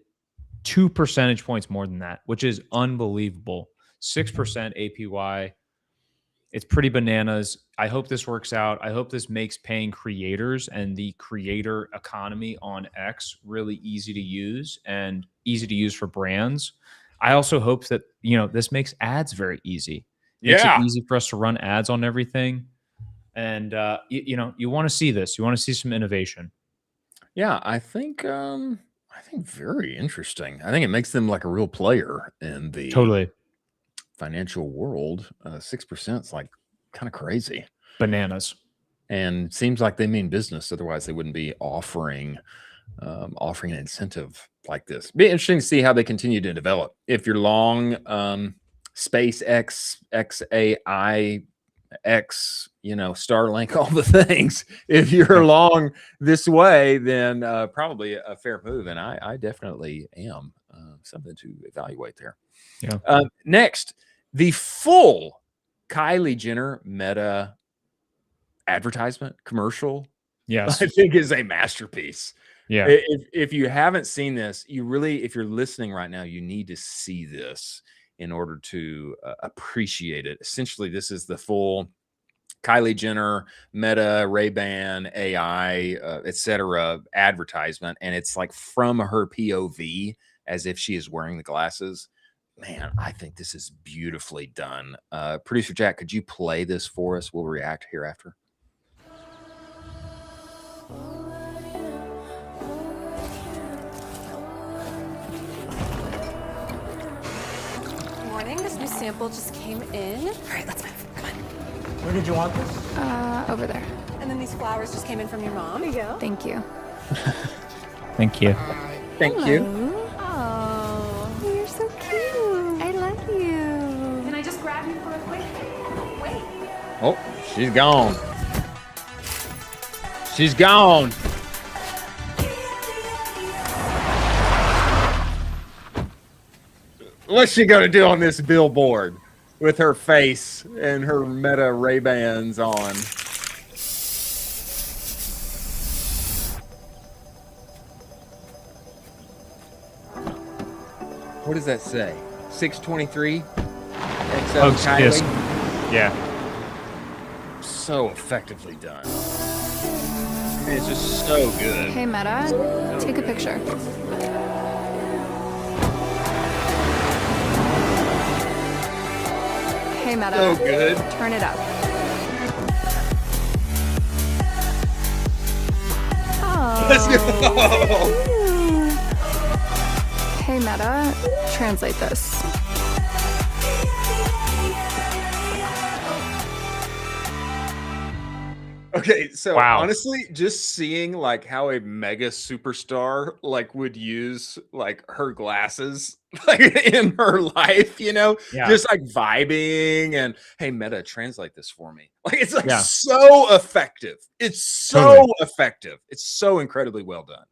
2 percentage points more than that, which is unbelievable. 6% APY. It's pretty bananas. I hope this works out. I hope this makes paying creators and the creator economy on X really easy to use and easy to use for brands. I also hope that, this makes ads very easy. Makes it easy for us to run ads on everything. And, you want to see this. You want to see some innovation. Yeah, I think very interesting. I think it makes them like a real player in the financial world. 6% is like kind of crazy. Bananas. And seems like they mean business. Otherwise, they wouldn't be offering an incentive like this. Be interesting to see how they continue to develop. If you're long SpaceX, XAI, X, Starlink, all the things. If you're along this way, then probably a fair move. And I definitely am. Something to evaluate there. Yeah. Next, the full Kylie Jenner Meta advertisement commercial. Yes, I think is a masterpiece. Yeah. If you haven't seen this, if you're listening right now, you need to see this in order to appreciate it. Essentially, this is the full Kylie Jenner, Meta, Ray-Ban, AI, etc. advertisement, and it's like from her POV as if she is wearing the glasses. Man, I think this is beautifully done. Producer Jack, could you play this for us? We'll react hereafter. Good morning. This new sample just came in. All right, let's move. Come on. Where did you want this? Over there. And then these flowers just came in from your mom. There you go. Thank you. Thank you. Thank you. Oh, you're so cute. I love you. Can I just grab you for a quick? Wait. Oh, she's gone. She's gone. What's she gonna do on this billboard? with her face and her Meta Ray-Bans on. What does that say? 623 XO Kylie? Yeah. So effectively done. It's just so good. Hey, Meta, take a picture. Hey, Meta. So good. Turn it up. Let's go. Hey, Meta, translate this. Okay, so Wow. honestly, just seeing like how a mega superstar like would use like her glasses like in her life, you know, Yeah. just like vibing and hey, Meta, translate this for me. Like it's like Yeah. so effective. It's so Totally. effective. It's so incredibly well done.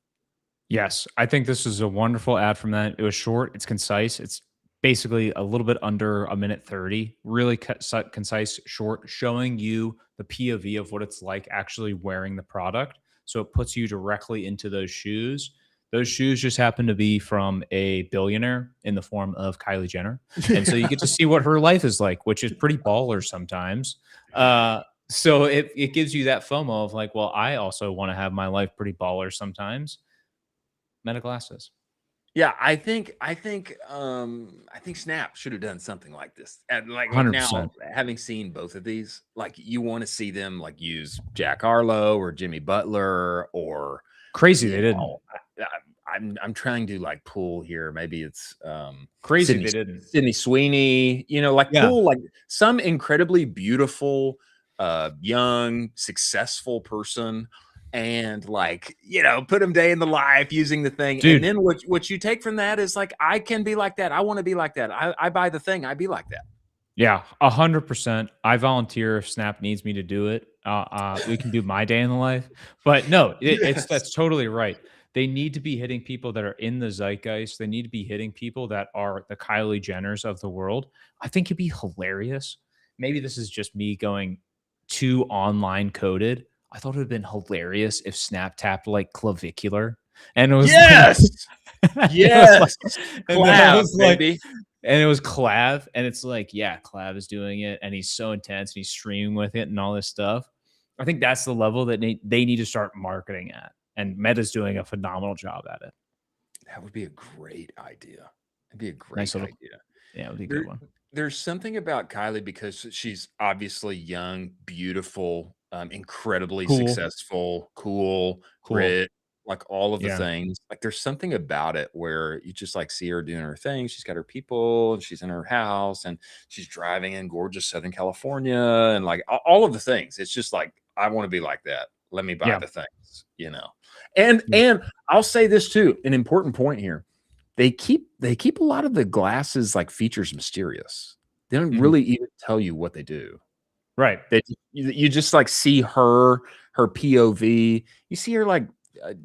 Yes, I think this is a wonderful ad from that. It was short, it's concise, it's basically a little bit under a minute 30. Really concise, short, showing you the POV of what it's like actually wearing the product. So it puts you directly into those shoes. Those shoes just happen to be from a billionaire in the form of Kylie Jenner. And so you get to see what her life is like, which is pretty baller sometimes. So it gives you that FOMO of like, well, I also want to have my life pretty baller sometimes. Meta glasses. Yeah, I think Snap should have done something like this. And like 100%. now, having seen both of these, like you want to see them like use Jack Harlow or Jimmy Butler or Crazy you they didn't. know, I'm trying to like pull here. Maybe it's Crazy Sydney, they didn't. Sydney Sweeney, you know, like Yeah. pull like some incredibly beautiful, young, successful person. And like, you know, put them day in the life using the thing. Dude. And then what you take from that is like, I can be like that. I want to be like that. I buy the thing. I be like that. Yeah, 100%. I volunteer if Snap needs me to do it. We can do my day in the life. But no, that's totally right. They need to be hitting people that are in the zeitgeist. They need to be hitting people that are the Kylie Jenners of the world. I think it'd be hilarious. Maybe this is just me going too online coded. I thought it would have been hilarious if Snap tapped like clavicular. And it was yes. Yes. Clav, baby. And it was Clav, and it's like, yeah, Clav is doing it, and he's so intense, and he's streaming with it and all this stuff. I think that's the level that they need to start marketing at, and Meta's doing a phenomenal job at it. That would be a great idea. It'd be a great Nice little- idea. Yeah, it would be a good one. There's something about Kylie because she's obviously young, beautiful, incredibly Cool. successful, cool, rich, like all of the Yeah. things. Like there's something about it where you just like see her doing her thing. She's got her people, and she's in her house, and she's driving in gorgeous Southern California, and like all of the things. It's just like I want to be like that. Let me buy Yeah. the things, you know. And I'll say this too, an important point here. They keep a lot of the glasses like features mysterious. They don't really even tell you what they do. Right. You just like see her POV. You see her like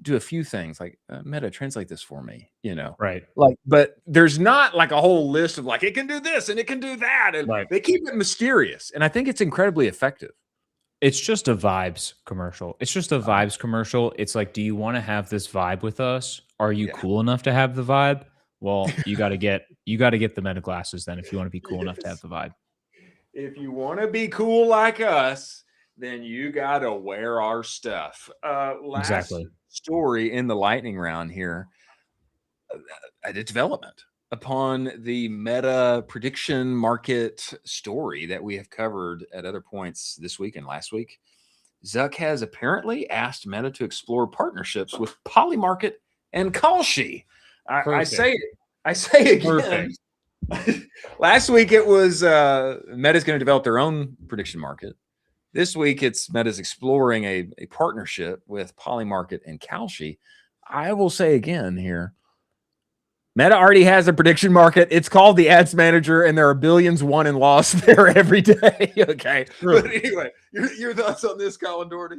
do a few things like Meta, translate this for me, you know. Right. Like, but there's not like a whole list of like it can do this and it can do that, and they keep it mysterious, and I think it's incredibly effective. It's just a vibes commercial. It's just a vibes commercial. It's like, do you want to have this vibe with us? Are you cool enough to have the vibe? Well, you got to get the Meta glasses then if you want to be cool enough to have the vibe. If you want to be cool like us, then you got to wear our stuff. Last story in the lightning round here. I did development upon the Meta prediction market story that we have covered at other points this week and last week. Zuck has apparently asked Meta to explore partnerships with Polymarket and Kalshi. I say again. Last week it was Meta's going to develop their own prediction market. This week it's Meta's exploring a partnership with Polymarket and Kalshi. I will say again here, Meta already has a prediction market. It's called the Ads Manager, and there are billions won and lost there every day. Okay. But anyway, your thoughts on this, Colin Doherty?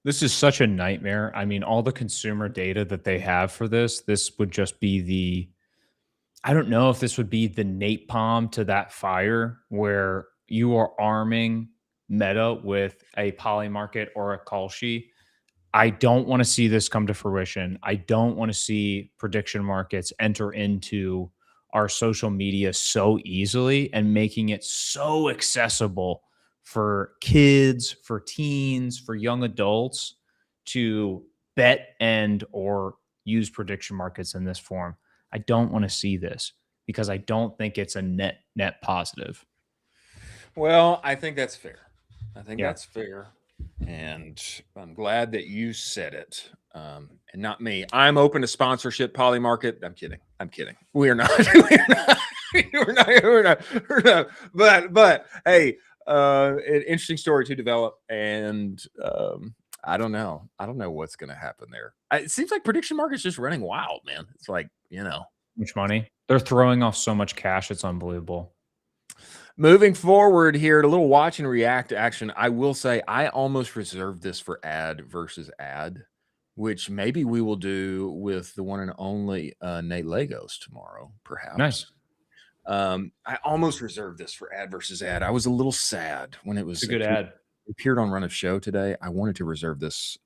This is such a nightmare. I mean, all the consumer data that they have for this would just be I don't know if this would be the napalm to that fire where you are arming Meta with a Polymarket or a Kalshi. I don't want to see this come to fruition. I don't want to see prediction markets enter into our social media so easily and making it so accessible for kids, for teens, for young adults to bet and or use prediction markets in this form. I don't want to see this because I don't think it's a net positive. Well, I think that's fair. I think that's fair. And I'm glad that you said it, and not me. I'm open to sponsorship, Polymarket. I'm kidding. I'm kidding. We're not. We're not. But hey, an interesting story to develop, and I don't know. I don't know what's going to happen there. It seems like prediction market's just running wild, man. It's like, much money. They're throwing off so much cash. It's unbelievable. Moving forward here, a little watch and react action. I will say I almost reserved this for ad versus ad, which maybe we will do with the one and only Nate Lagos tomorrow, perhaps. Nice. I almost reserved this for ad versus ad. I was a little sad when it was a good ad. Appeared on Run of Show today. I wanted to reserve this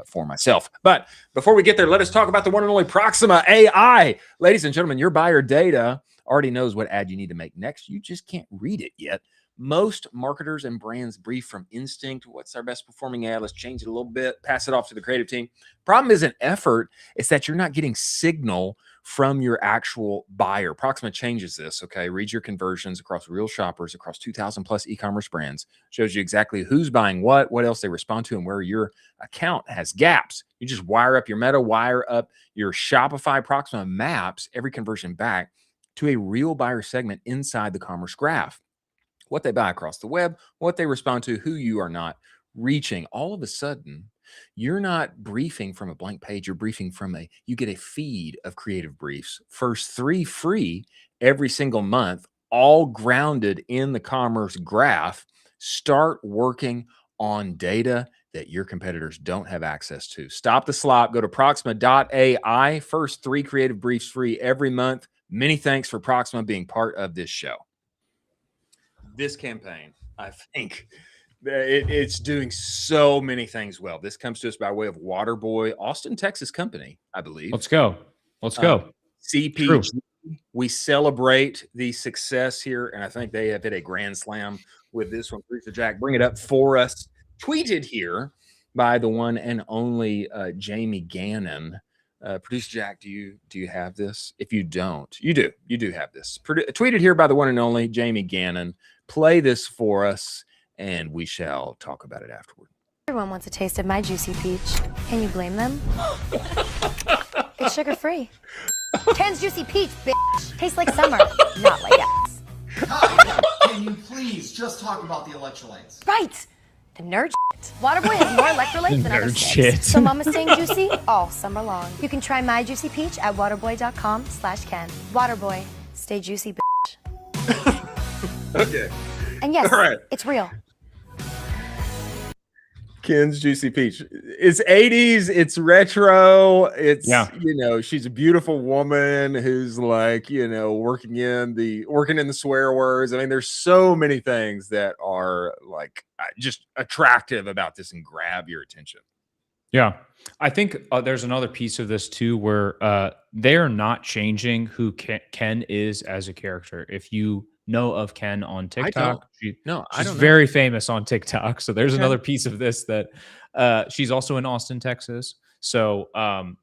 for myself. But before we get there, let us talk about the one and only Proxima AI. Ladies and gentlemen, your buyer data already knows what ad you need to make next. You just can't read it yet. Most marketers and brands brief from instinct. What's our best performing ad? Let's change it a little bit, pass it off to the creative team. Problem isn't effort. It's that you're not getting signal from your actual buyer. Proxima changes this, okay? Reads your conversions across real shoppers, across 2,000 plus e-commerce brands, shows you exactly who's buying what else they respond to, and where your account has gaps. You just wire up your Meta, wire up your Shopify. Proxima maps every conversion back to a real buyer segment inside the commerce graph. What they buy across the web, what they respond to, who you are not reaching. All of a sudden, you're not briefing from a blank page. You're briefing from you get a feed of creative briefs. First 3 free every single month, all grounded in the commerce graph. Start working on data that your competitors don't have access to. Stop the slop. Go to Proxima.ai. First 3 creative briefs free every month. Many thanks for Proxima being part of this show. This campaign, I think it's doing so many things well. This comes to us by way of Waterboy, Austin, Texas company, I believe. Let's go. CPG. True. We celebrate the success here, and I think they have hit a grand slam with this one. Producer Jack, bring it up for us. Tweeted here by the one and only Jamie Gannon. Producer Jack, do you have this? If you don't, you do have this. Tweeted here by the one and only Jamie Gannon. Play this for us, and we shall talk about it afterward. Everyone wants a taste of my juicy peach. Can you blame them? It's sugar-free. Ken's juicy peach, bitch. Tastes like summer, not like ass. Hi, can you please just talk about the electrolytes? Right. The nerd shit. Waterboy has more electrolytes than other shit. So mama's staying juicy all summer long. You can try my juicy peach at waterboy.com/Ken. Waterboy, stay juicy, bitch. Okay. And yes, all right. It's real. Ken's Juicy Peach. It's 80s. It's retro. It's, she's a beautiful woman who's like, working in the swear words. I mean, there's so many things that are like just attractive about this and grab your attention. Yeah. I think there's another piece of this too, where they're not changing who Ken is as a character. If you know of Ken on TikTok, she's very famous on TikTok. So there's another piece of this that she's also in Austin, Texas. So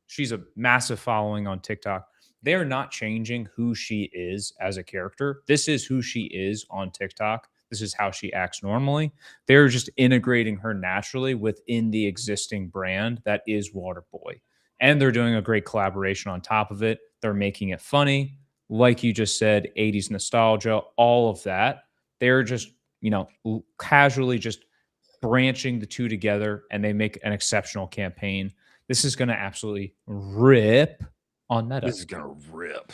she's a massive following on TikTok. They're not changing who she is as a character. This is who she is on TikTok. This is how she acts normally. They're just integrating her naturally within the existing brand that is Waterboy. And they're doing a great collaboration on top of it. They're making it funny. Like you just said, 80s nostalgia, all of that. They're just, casually just branching the two together, and they make an exceptional campaign. This is going to absolutely rip on Meta. This is going to rip.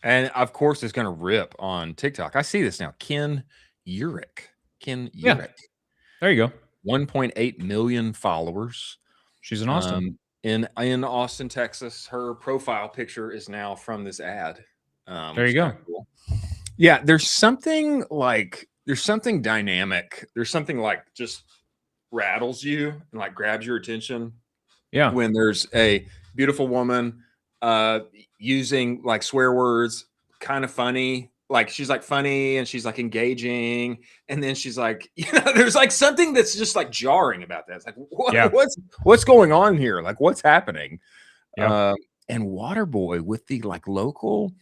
And of course, it's going to rip on TikTok. I see this now. Ken Urich. Yeah. There you go. 1.8 million followers. She's an Austin. in Austin, Texas. Her profile picture is now from this ad. There you go. Cool. Yeah, there's something dynamic. There's something like just rattles you and like grabs your attention. Yeah. When there's a beautiful woman using like swear words, kind of funny. Like she's like funny and she's like engaging, and then she's like, there's like something that's just like jarring about that. It's like, what's going on here? Like, what's happening? Yeah. And Waterboy with the like local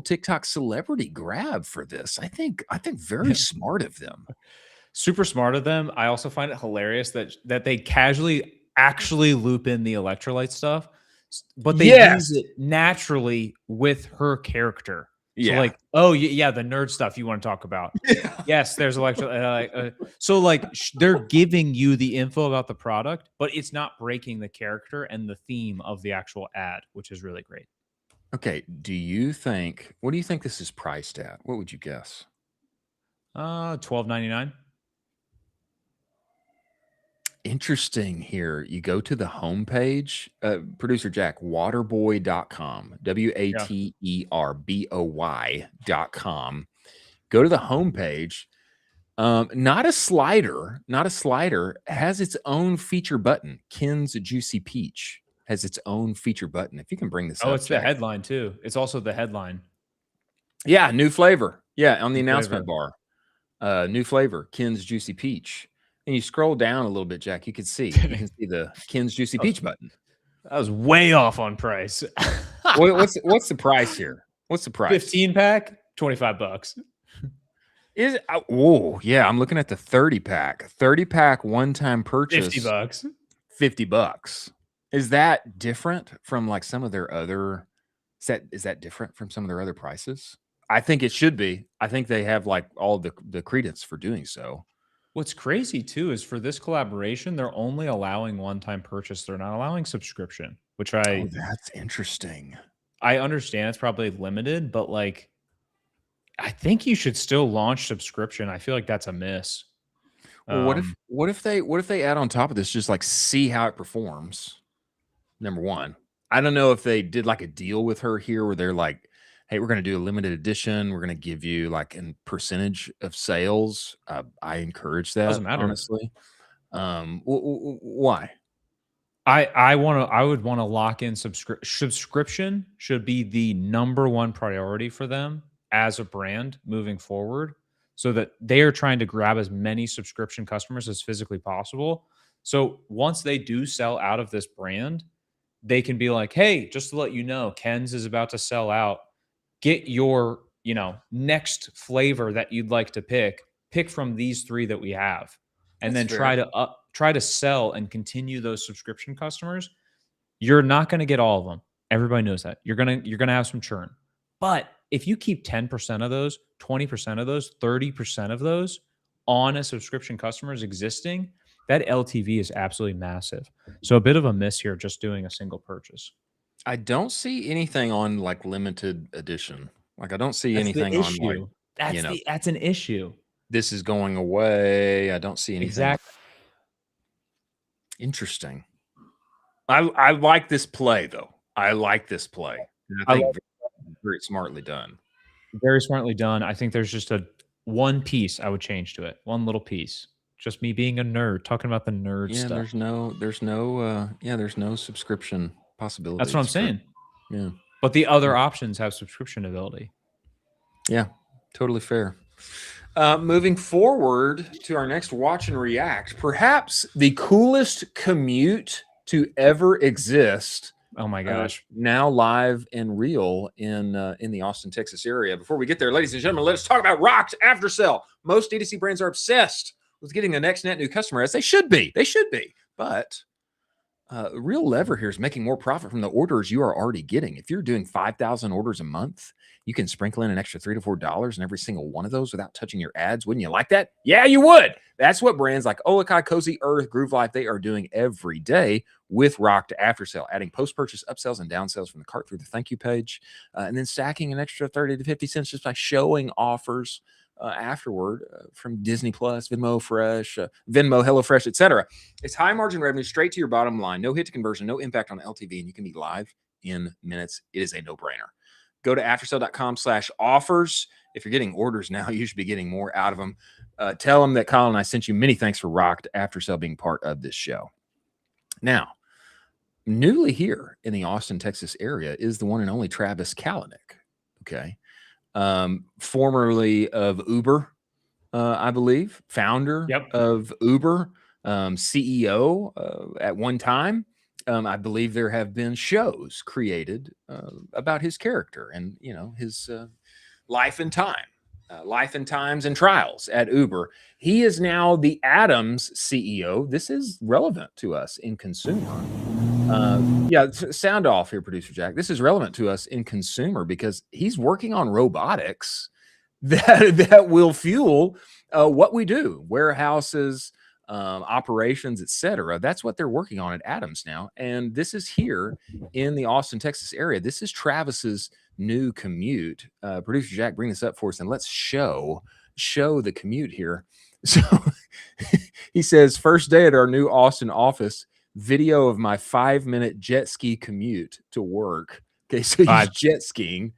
TikTok celebrity grab for this. I think very smart of them. Super smart of them. I also find it hilarious that they casually actually loop in the electrolyte stuff, but they use it naturally with her character. So like, oh yeah, the nerd stuff you want to talk about. Yes, there's electrolyte. So like they're giving you the info about the product, but it's not breaking the character and the theme of the actual ad, which is really great. Okay, what do you think this is priced at? What would you guess? $12.99. Interesting here. You go to the homepage, producer Jack, waterboy.com, waterboy.com. Go to the homepage. Not a slider, has its own feature button. Ken's Juicy Peach has its own feature button. If you can bring this up. Oh, it's Jack. The headline too. It's also the headline. Yeah, new flavor. Yeah, on the announcement bar. New flavor, Ken's Juicy Peach. And you scroll down a little bit, Jack, you can see the Ken's Juicy Peach button. That was way off on price. What's the price here? What's the price? 15 pack, $25. Is it? Oh, yeah, I'm looking at the 30 pack. 30 pack one-time purchase. $50. $50. Is that different from like some of their other is that different from some of their other prices? I think it should be. I think they have like all the credence for doing so. What's crazy too is for this collaboration, they're only allowing one-time purchase. They're not allowing subscription, which that's interesting. I understand it's probably limited, but like, I think you should still launch subscription. I feel like that's a miss. Well, what if they add on top of this, just like see how it performs? Number one, I don't know if they did like a deal with her here where they're like, hey, we're going to do a limited edition. We're going to give you like a percentage of sales. I encourage that. Doesn't matter, honestly. Why? I would want to lock in subscription should be the number one priority for them as a brand moving forward, so that they are trying to grab as many subscription customers as physically possible. So once they do sell out of this brand, they can be like, hey, just to let you know, Ken's is about to sell out. Get your, next flavor that you'd like to pick from these three that we have, and then try to sell and continue those subscription customers. You're not going to get all of them. Everybody knows that. You're going to have some churn. But if you keep 10% of those, 20% of those, 30% of those on a subscription customers existing, that LTV is absolutely massive. So a bit of a miss here, just doing a single purchase. I don't see anything on like limited edition. Like I don't see anything on like, that's an issue. This is going away. I don't see anything. Exactly. Interesting. I like this play though. I like this play. And I think very smartly done. Very smartly done. I think there's just one piece I would change to it. One little piece. Just me being a nerd, talking about the nerd stuff. There's no subscription possibility. That's what I'm saying. Yeah. But the other options have subscription ability. Yeah, totally fair. Moving forward to our next watch and react, perhaps the coolest commute to ever exist. Oh my gosh. Now live and real in the Austin, Texas area. Before we get there, ladies and gentlemen, let us talk about Rocked After Sale. Most D2C brands are obsessed with getting the next net new customer, as they should be. They should be. But real lever here is making more profit from the orders you are already getting. If you're doing 5,000 orders a month, you can sprinkle in an extra $3 to $4 in every single one of those without touching your ads. Wouldn't you like that? Yeah, you would. That's what brands like Olakai, Cozy Earth, Groove Life, they are doing every day with Rocked After Sale, adding post-purchase upsells and downsells from the cart through the thank you page, and then stacking an extra 30 to 50 cents just by showing offers afterward from Disney Plus, Venmo Fresh, Venmo, HelloFresh, etc. It's high margin revenue straight to your bottom line. No hit to conversion, no impact on LTV, and you can be live in minutes. It is a no-brainer. Go to aftersale.com/offers. If you're getting orders now, you should be getting more out of them. Tell them that Colin and I sent you. Many thanks for Rocked Aftersale being part of this show. Now, newly here in the Austin, Texas area is the one and only Travis Kalanick. Okay. Formerly of Uber, I believe, founder of Uber, CEO at one time. I believe there have been shows created about his character and, his life and times and trials at Uber. He is now the Adams CEO. This is relevant to us in consumer. Sound off here, producer Jack. This is relevant to us in consumer because he's working on robotics that will fuel what we do, warehouses, operations, etc. That's what they're working on at Adams now. And this is here in the Austin, Texas area. This is Travis's new commute. Producer Jack, bring this up for us and let's show the commute here. So he says, first day at our new Austin office, video of my 5-minute jet ski commute to work. Okay, so he's jet skiing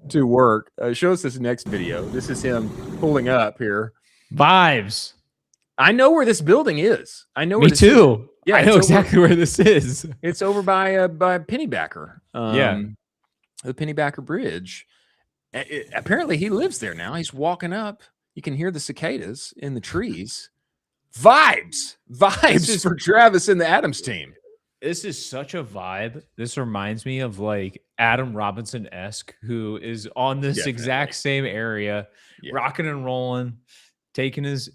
to work. Show us this next video. This is him pulling up here. Vibes. I know where this building is. I know where Me too. Is. Yeah, I know exactly where this is. It's over by Pennybacker. The Pennybacker Bridge. Apparently he lives there now. He's walking up. You can hear the cicadas in the trees. Vibes for Travis and the Adams team. This is such a vibe. This reminds me of like Adam Robinson-esque, who is on this exact same area, rocking and rolling, taking his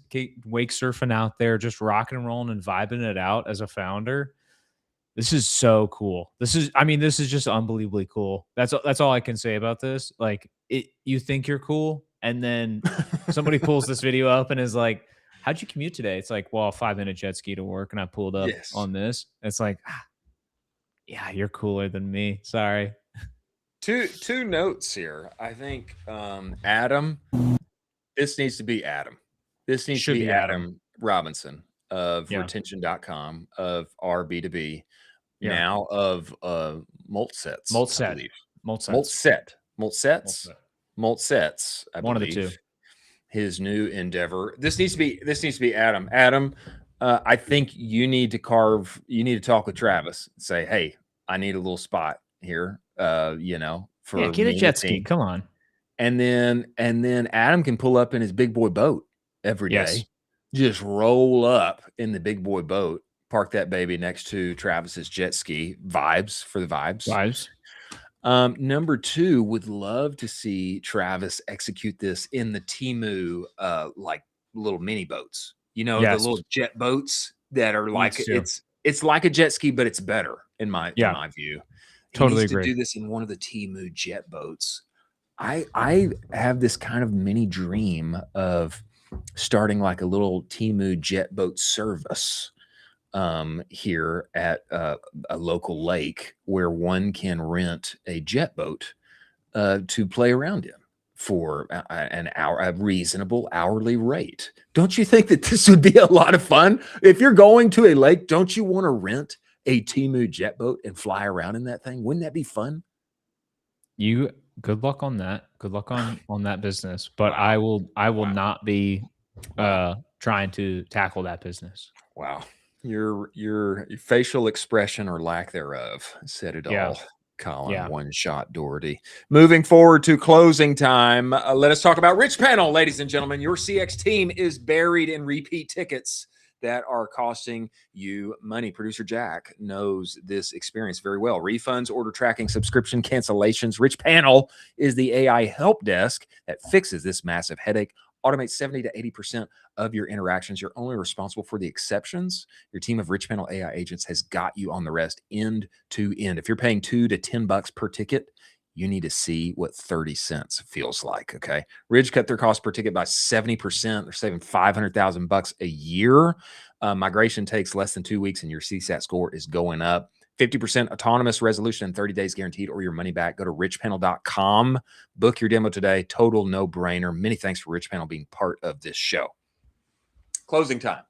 wake surfing out there, just rocking and rolling and vibing it out as a founder. This is so cool. This is just unbelievably cool. That's all I can say about this. Like you think you're cool, and then somebody pulls this video up and is like, how'd you commute today? It's like, well, a 5-minute jet ski to work, and I pulled up on this. It's like, yeah, you're cooler than me. Sorry. Two notes here. I think Adam, this needs to be Adam. This needs to be Adam Robinson of retention.com, of our B2B, now of Multsets. Multsets. I One of the believe. two. His new endeavor. This needs to be Adam. Adam, I think you need to talk with Travis and say, hey, I need a little spot here. For get a jet ski. Come on. And then Adam can pull up in his big boy boat every day. Just roll up in the big boy boat, park that baby next to Travis's jet ski. Vibes for the vibes. Number 2, would love to see Travis execute this in the Temu, like little mini boats. The little jet boats that are like it's like a jet ski, but it's better in my view. Totally agree. To do this in one of the Temu jet boats. I have this kind of mini dream of starting like a little Temu jet boat service here at a local lake where one can rent a jet boat to play around in for a reasonable hourly rate. Don't you think that this would be a lot of fun? If you're going to a lake, don't you want to rent a Temu jet boat and fly around in that thing? Wouldn't that be fun? Good luck on that. Good luck on that business. But I will not be trying to tackle that business. Wow. Your facial expression or lack thereof said it all, Colin. One shot Doherty. Moving forward to closing time, let us talk about Rich Panel, ladies and gentlemen. Your CX team is buried in repeat tickets that are costing you money. Producer Jack knows this experience very well. Refunds, order tracking, subscription cancellations. Rich Panel is the AI help desk that fixes this massive headache. Automate 70 to 80% of your interactions. You're only responsible for the exceptions. Your team of Rich Panel AI agents has got you on the rest end to end. If you're paying $2 to $10 per ticket, you need to see what 30 cents feels like. Okay. Ridge cut their cost per ticket by 70%. They're saving $500,000 a year. Migration takes less than 2 weeks and your CSAT score is going up. 50% autonomous resolution in 30 days guaranteed, or your money back. Go to richpanel.com. Book your demo today. Total no-brainer. Many thanks for Rich Panel being part of this show. Closing time.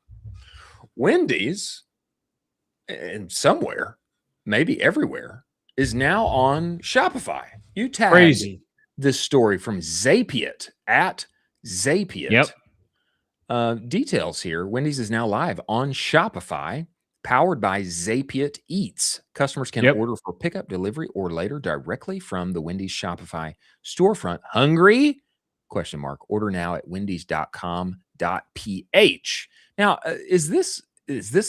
Wendy's, and somewhere, maybe everywhere, is now on Shopify. You tagged this story from Zapiet at Zapiet. Yep. Details here. Wendy's is now live on Shopify, powered by Zapiet Eats. Customers can order for pickup, delivery, or later directly from the Wendy's Shopify storefront. Hungry? ? Order now at wendys.com.ph. Now, is this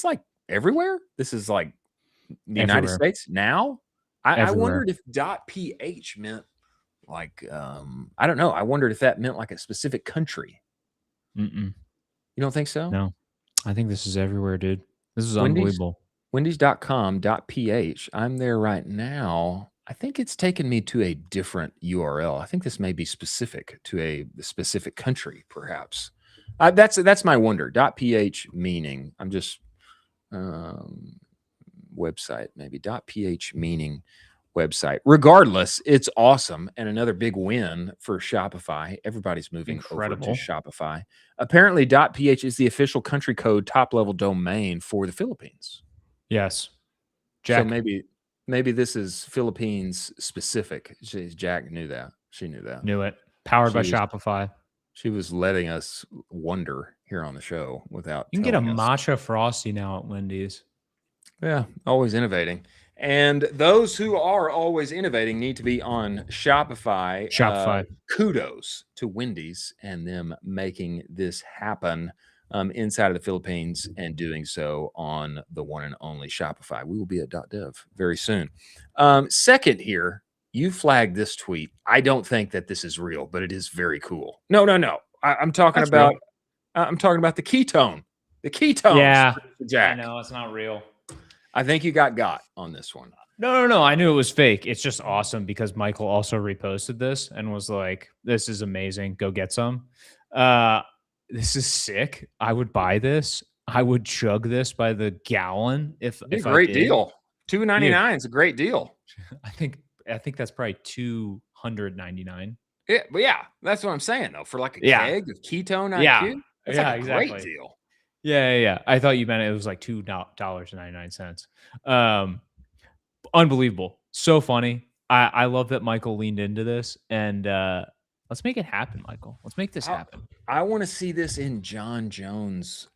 like everywhere? This is like the United States now? I wondered if .ph meant like, I don't know. I wondered if that meant like a specific country. You don't think so? No. I think this is everywhere, dude. This is unbelievable. Wendys.com.ph. I'm there right now. I think it's taken me to a different URL. I think this may be specific to a specific country, perhaps. That's my wonder. .ph meaning. I'm just website maybe. .ph meaning website. Regardless, it's awesome and another big win for Shopify. Everybody's moving over to Shopify. Apparently, .ph is the official country code top-level domain for the Philippines. Yes. Jack. So maybe this is Philippines specific. Jack knew that. She knew that. Knew it. Powered by Shopify. She was letting us wonder here on the show without. You can get a matcha frosty now at Wendy's. Yeah, always innovating. And those who are always innovating need to be on Shopify. Kudos to Wendy's and them making this happen inside of the Philippines and doing so on the one and only Shopify. We will be at .dev very soon. Second here, you flagged this tweet. I don't think that this is real, but it is very cool. No. I'm talking about real. I'm talking about the ketone. The ketones. Yeah, Jack. I know it's not real. I think you got on this one. No. I knew it was fake. It's just awesome because Michael also reposted this and was like, "This is amazing. Go get some. This is sick. I would buy this. I would chug this by the gallon if a great deal. $2.99 is a great deal. I think that's probably $299. Yeah, that's what I'm saying though. For like a keg of ketone IQ, it's like a great deal. Yeah. I thought you meant it was like $2.99. Unbelievable. So funny. I love that Michael leaned into this and let's make it happen, Michael. Let's make this happen. I want to see this in John Jones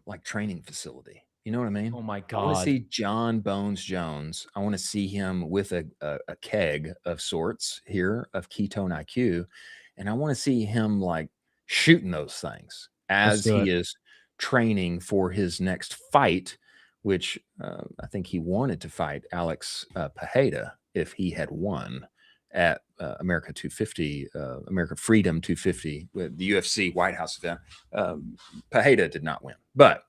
like training facility. You know what I mean? Oh my God. I want to see John Bones Jones. I want to see him with a keg of sorts here of ketone IQ. And I want to see him like shooting those things as he is training for his next fight, which I think he wanted to fight Alex Pereira if he had won at America 250, America Freedom 250, with the UFC White House event. Pereira did not win, but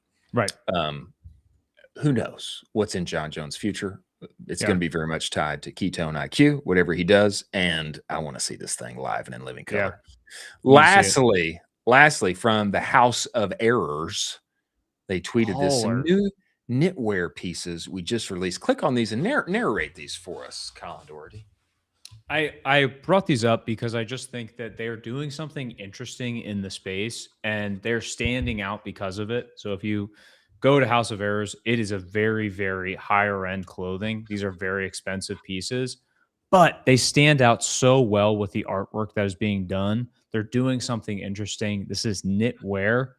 who knows what's in John Jones' future? It's going to be very much tied to ketone IQ, whatever he does, and I want to see this thing live and in living color. Yeah. Lastly, from the House of Errors, they tweeted this new knitwear pieces we just released. Click on these and narrate these for us, Colin Doherty. I brought these up because I just think that they're doing something interesting in the space and they're standing out because of it. So if you go to House of Errors, it is a very, very higher end clothing. These are very expensive pieces, but they stand out so well with the artwork that is being done. They're doing something interesting. This is knitwear.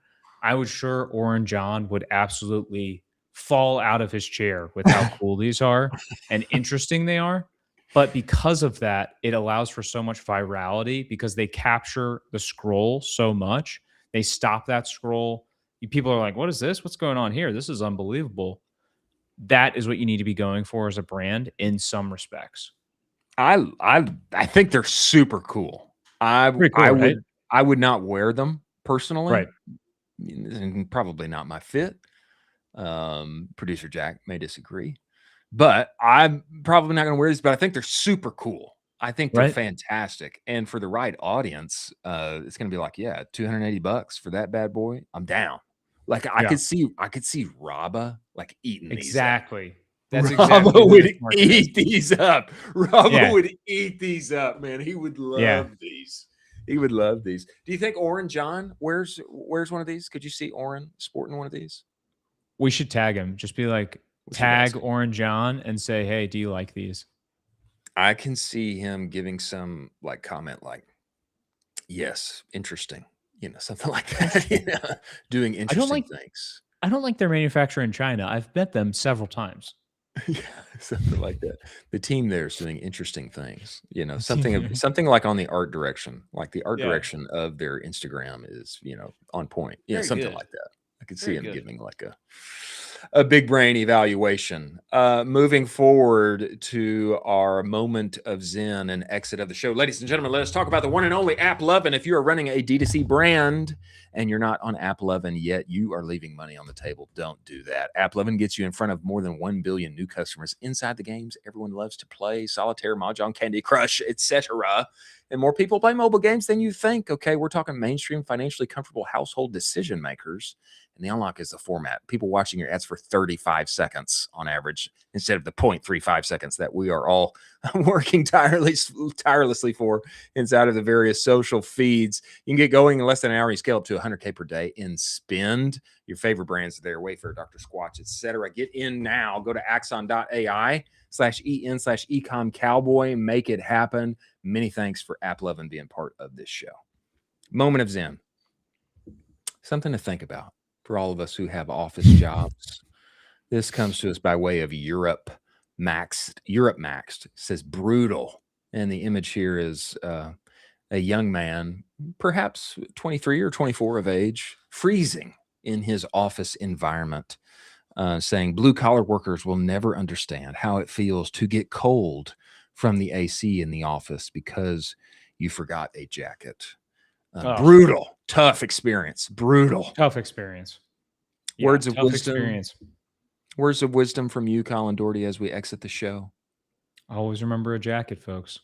I was sure Oren John would absolutely fall out of his chair with how cool these are and interesting they are. But because of that, it allows for so much virality because they capture the scroll so much. They stop that scroll. People are like, what is this? What's going on here? This is unbelievable. That is what you need to be going for as a brand in some respects. I think they're super cool. I would not wear them personally. Right. And probably not my fit. Producer Jack may disagree. But I'm probably not going to wear these, but I think they're super cool. I think they're fantastic. And for the right audience, it's going to be like, $280 for that bad boy. I'm down. Like I could see Rabba like eating exactly. these. That's Robbo exactly would eat these up. Robbo would eat these up, man. He would love these. He would love these. Do you think Orrin John wears one of these? Could you see Orrin sporting one of these? We should tag him. Just be like, tag Orrin John and say, hey, do you like these? I can see him giving some like comment like, yes, interesting. You know, something like that. You know, doing interesting things. I don't like their manufacturer in China. I've met them several times. Yeah, something like that. The team there is doing interesting things. You know, something like on the art direction, like the art direction of their Instagram is, you know, on point. Yeah, something like that. I could see him giving like a big brain evaluation. Moving forward to our moment of zen and exit of the show. Ladies and gentlemen, let us talk about the one and only AppLovin. If you are running a D2C brand and you're not on AppLovin yet, you are leaving money on the table. Don't do that. AppLovin gets you in front of more than 1 billion new customers inside the games everyone loves to play: Solitaire, Mahjong, Candy Crush, etc. And more people play mobile games than you think. Okay, we're talking mainstream, financially comfortable household decision makers. And the unlock is the format. People watching your ads for 35 seconds on average instead of the 0.35 seconds that we are all working tirelessly for inside of the various social feeds. You can get going in less than an hour. You scale up to 100K per day in spend. Your favorite brands are there: Wayfair, Dr. Squatch, etc. Get in now. Go to axon.ai/en/ecom cowboy. Make it happen. Many thanks for AppLovin being part of this show. Moment of Zen. Something to think about for all of us who have office jobs. This comes to us by way of Europe Maxed. It says brutal. And the image here is a young man, perhaps 23 or 24 of age, freezing in his office environment, saying blue-collar workers will never understand how it feels to get cold from the AC in the office because you forgot a jacket. Brutal, tough experience. Brutal, tough experience. Yeah, words of wisdom. Words of wisdom from you, Colin Doherty, as we exit the show. Always remember a jacket, folks.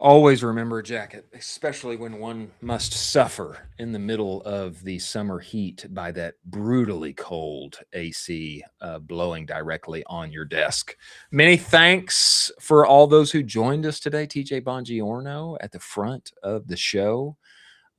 Always remember a jacket, especially when one must suffer in the middle of the summer heat by that brutally cold AC blowing directly on your desk. Many thanks for all those who joined us today. TJ Bongiorno at the front of the show.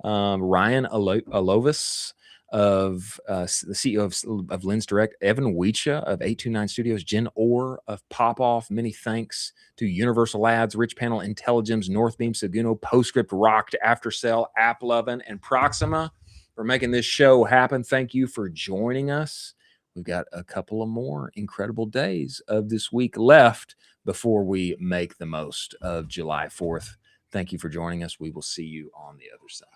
Ryan Alovis of the CEO of LensDirect, Evan Wiecha of 829 Studios, Jenn Orr of Popoff. Many thanks to Universal Ads, Rich Panel, Intelligems, Northbeam, Seguno, Postscript, Rocked, Aftercell, AppLovin, and Proxima for making this show happen. Thank you for joining us. We've got a couple of more incredible days of this week left before we make the most of July 4th. Thank you for joining us. We will see you on the other side.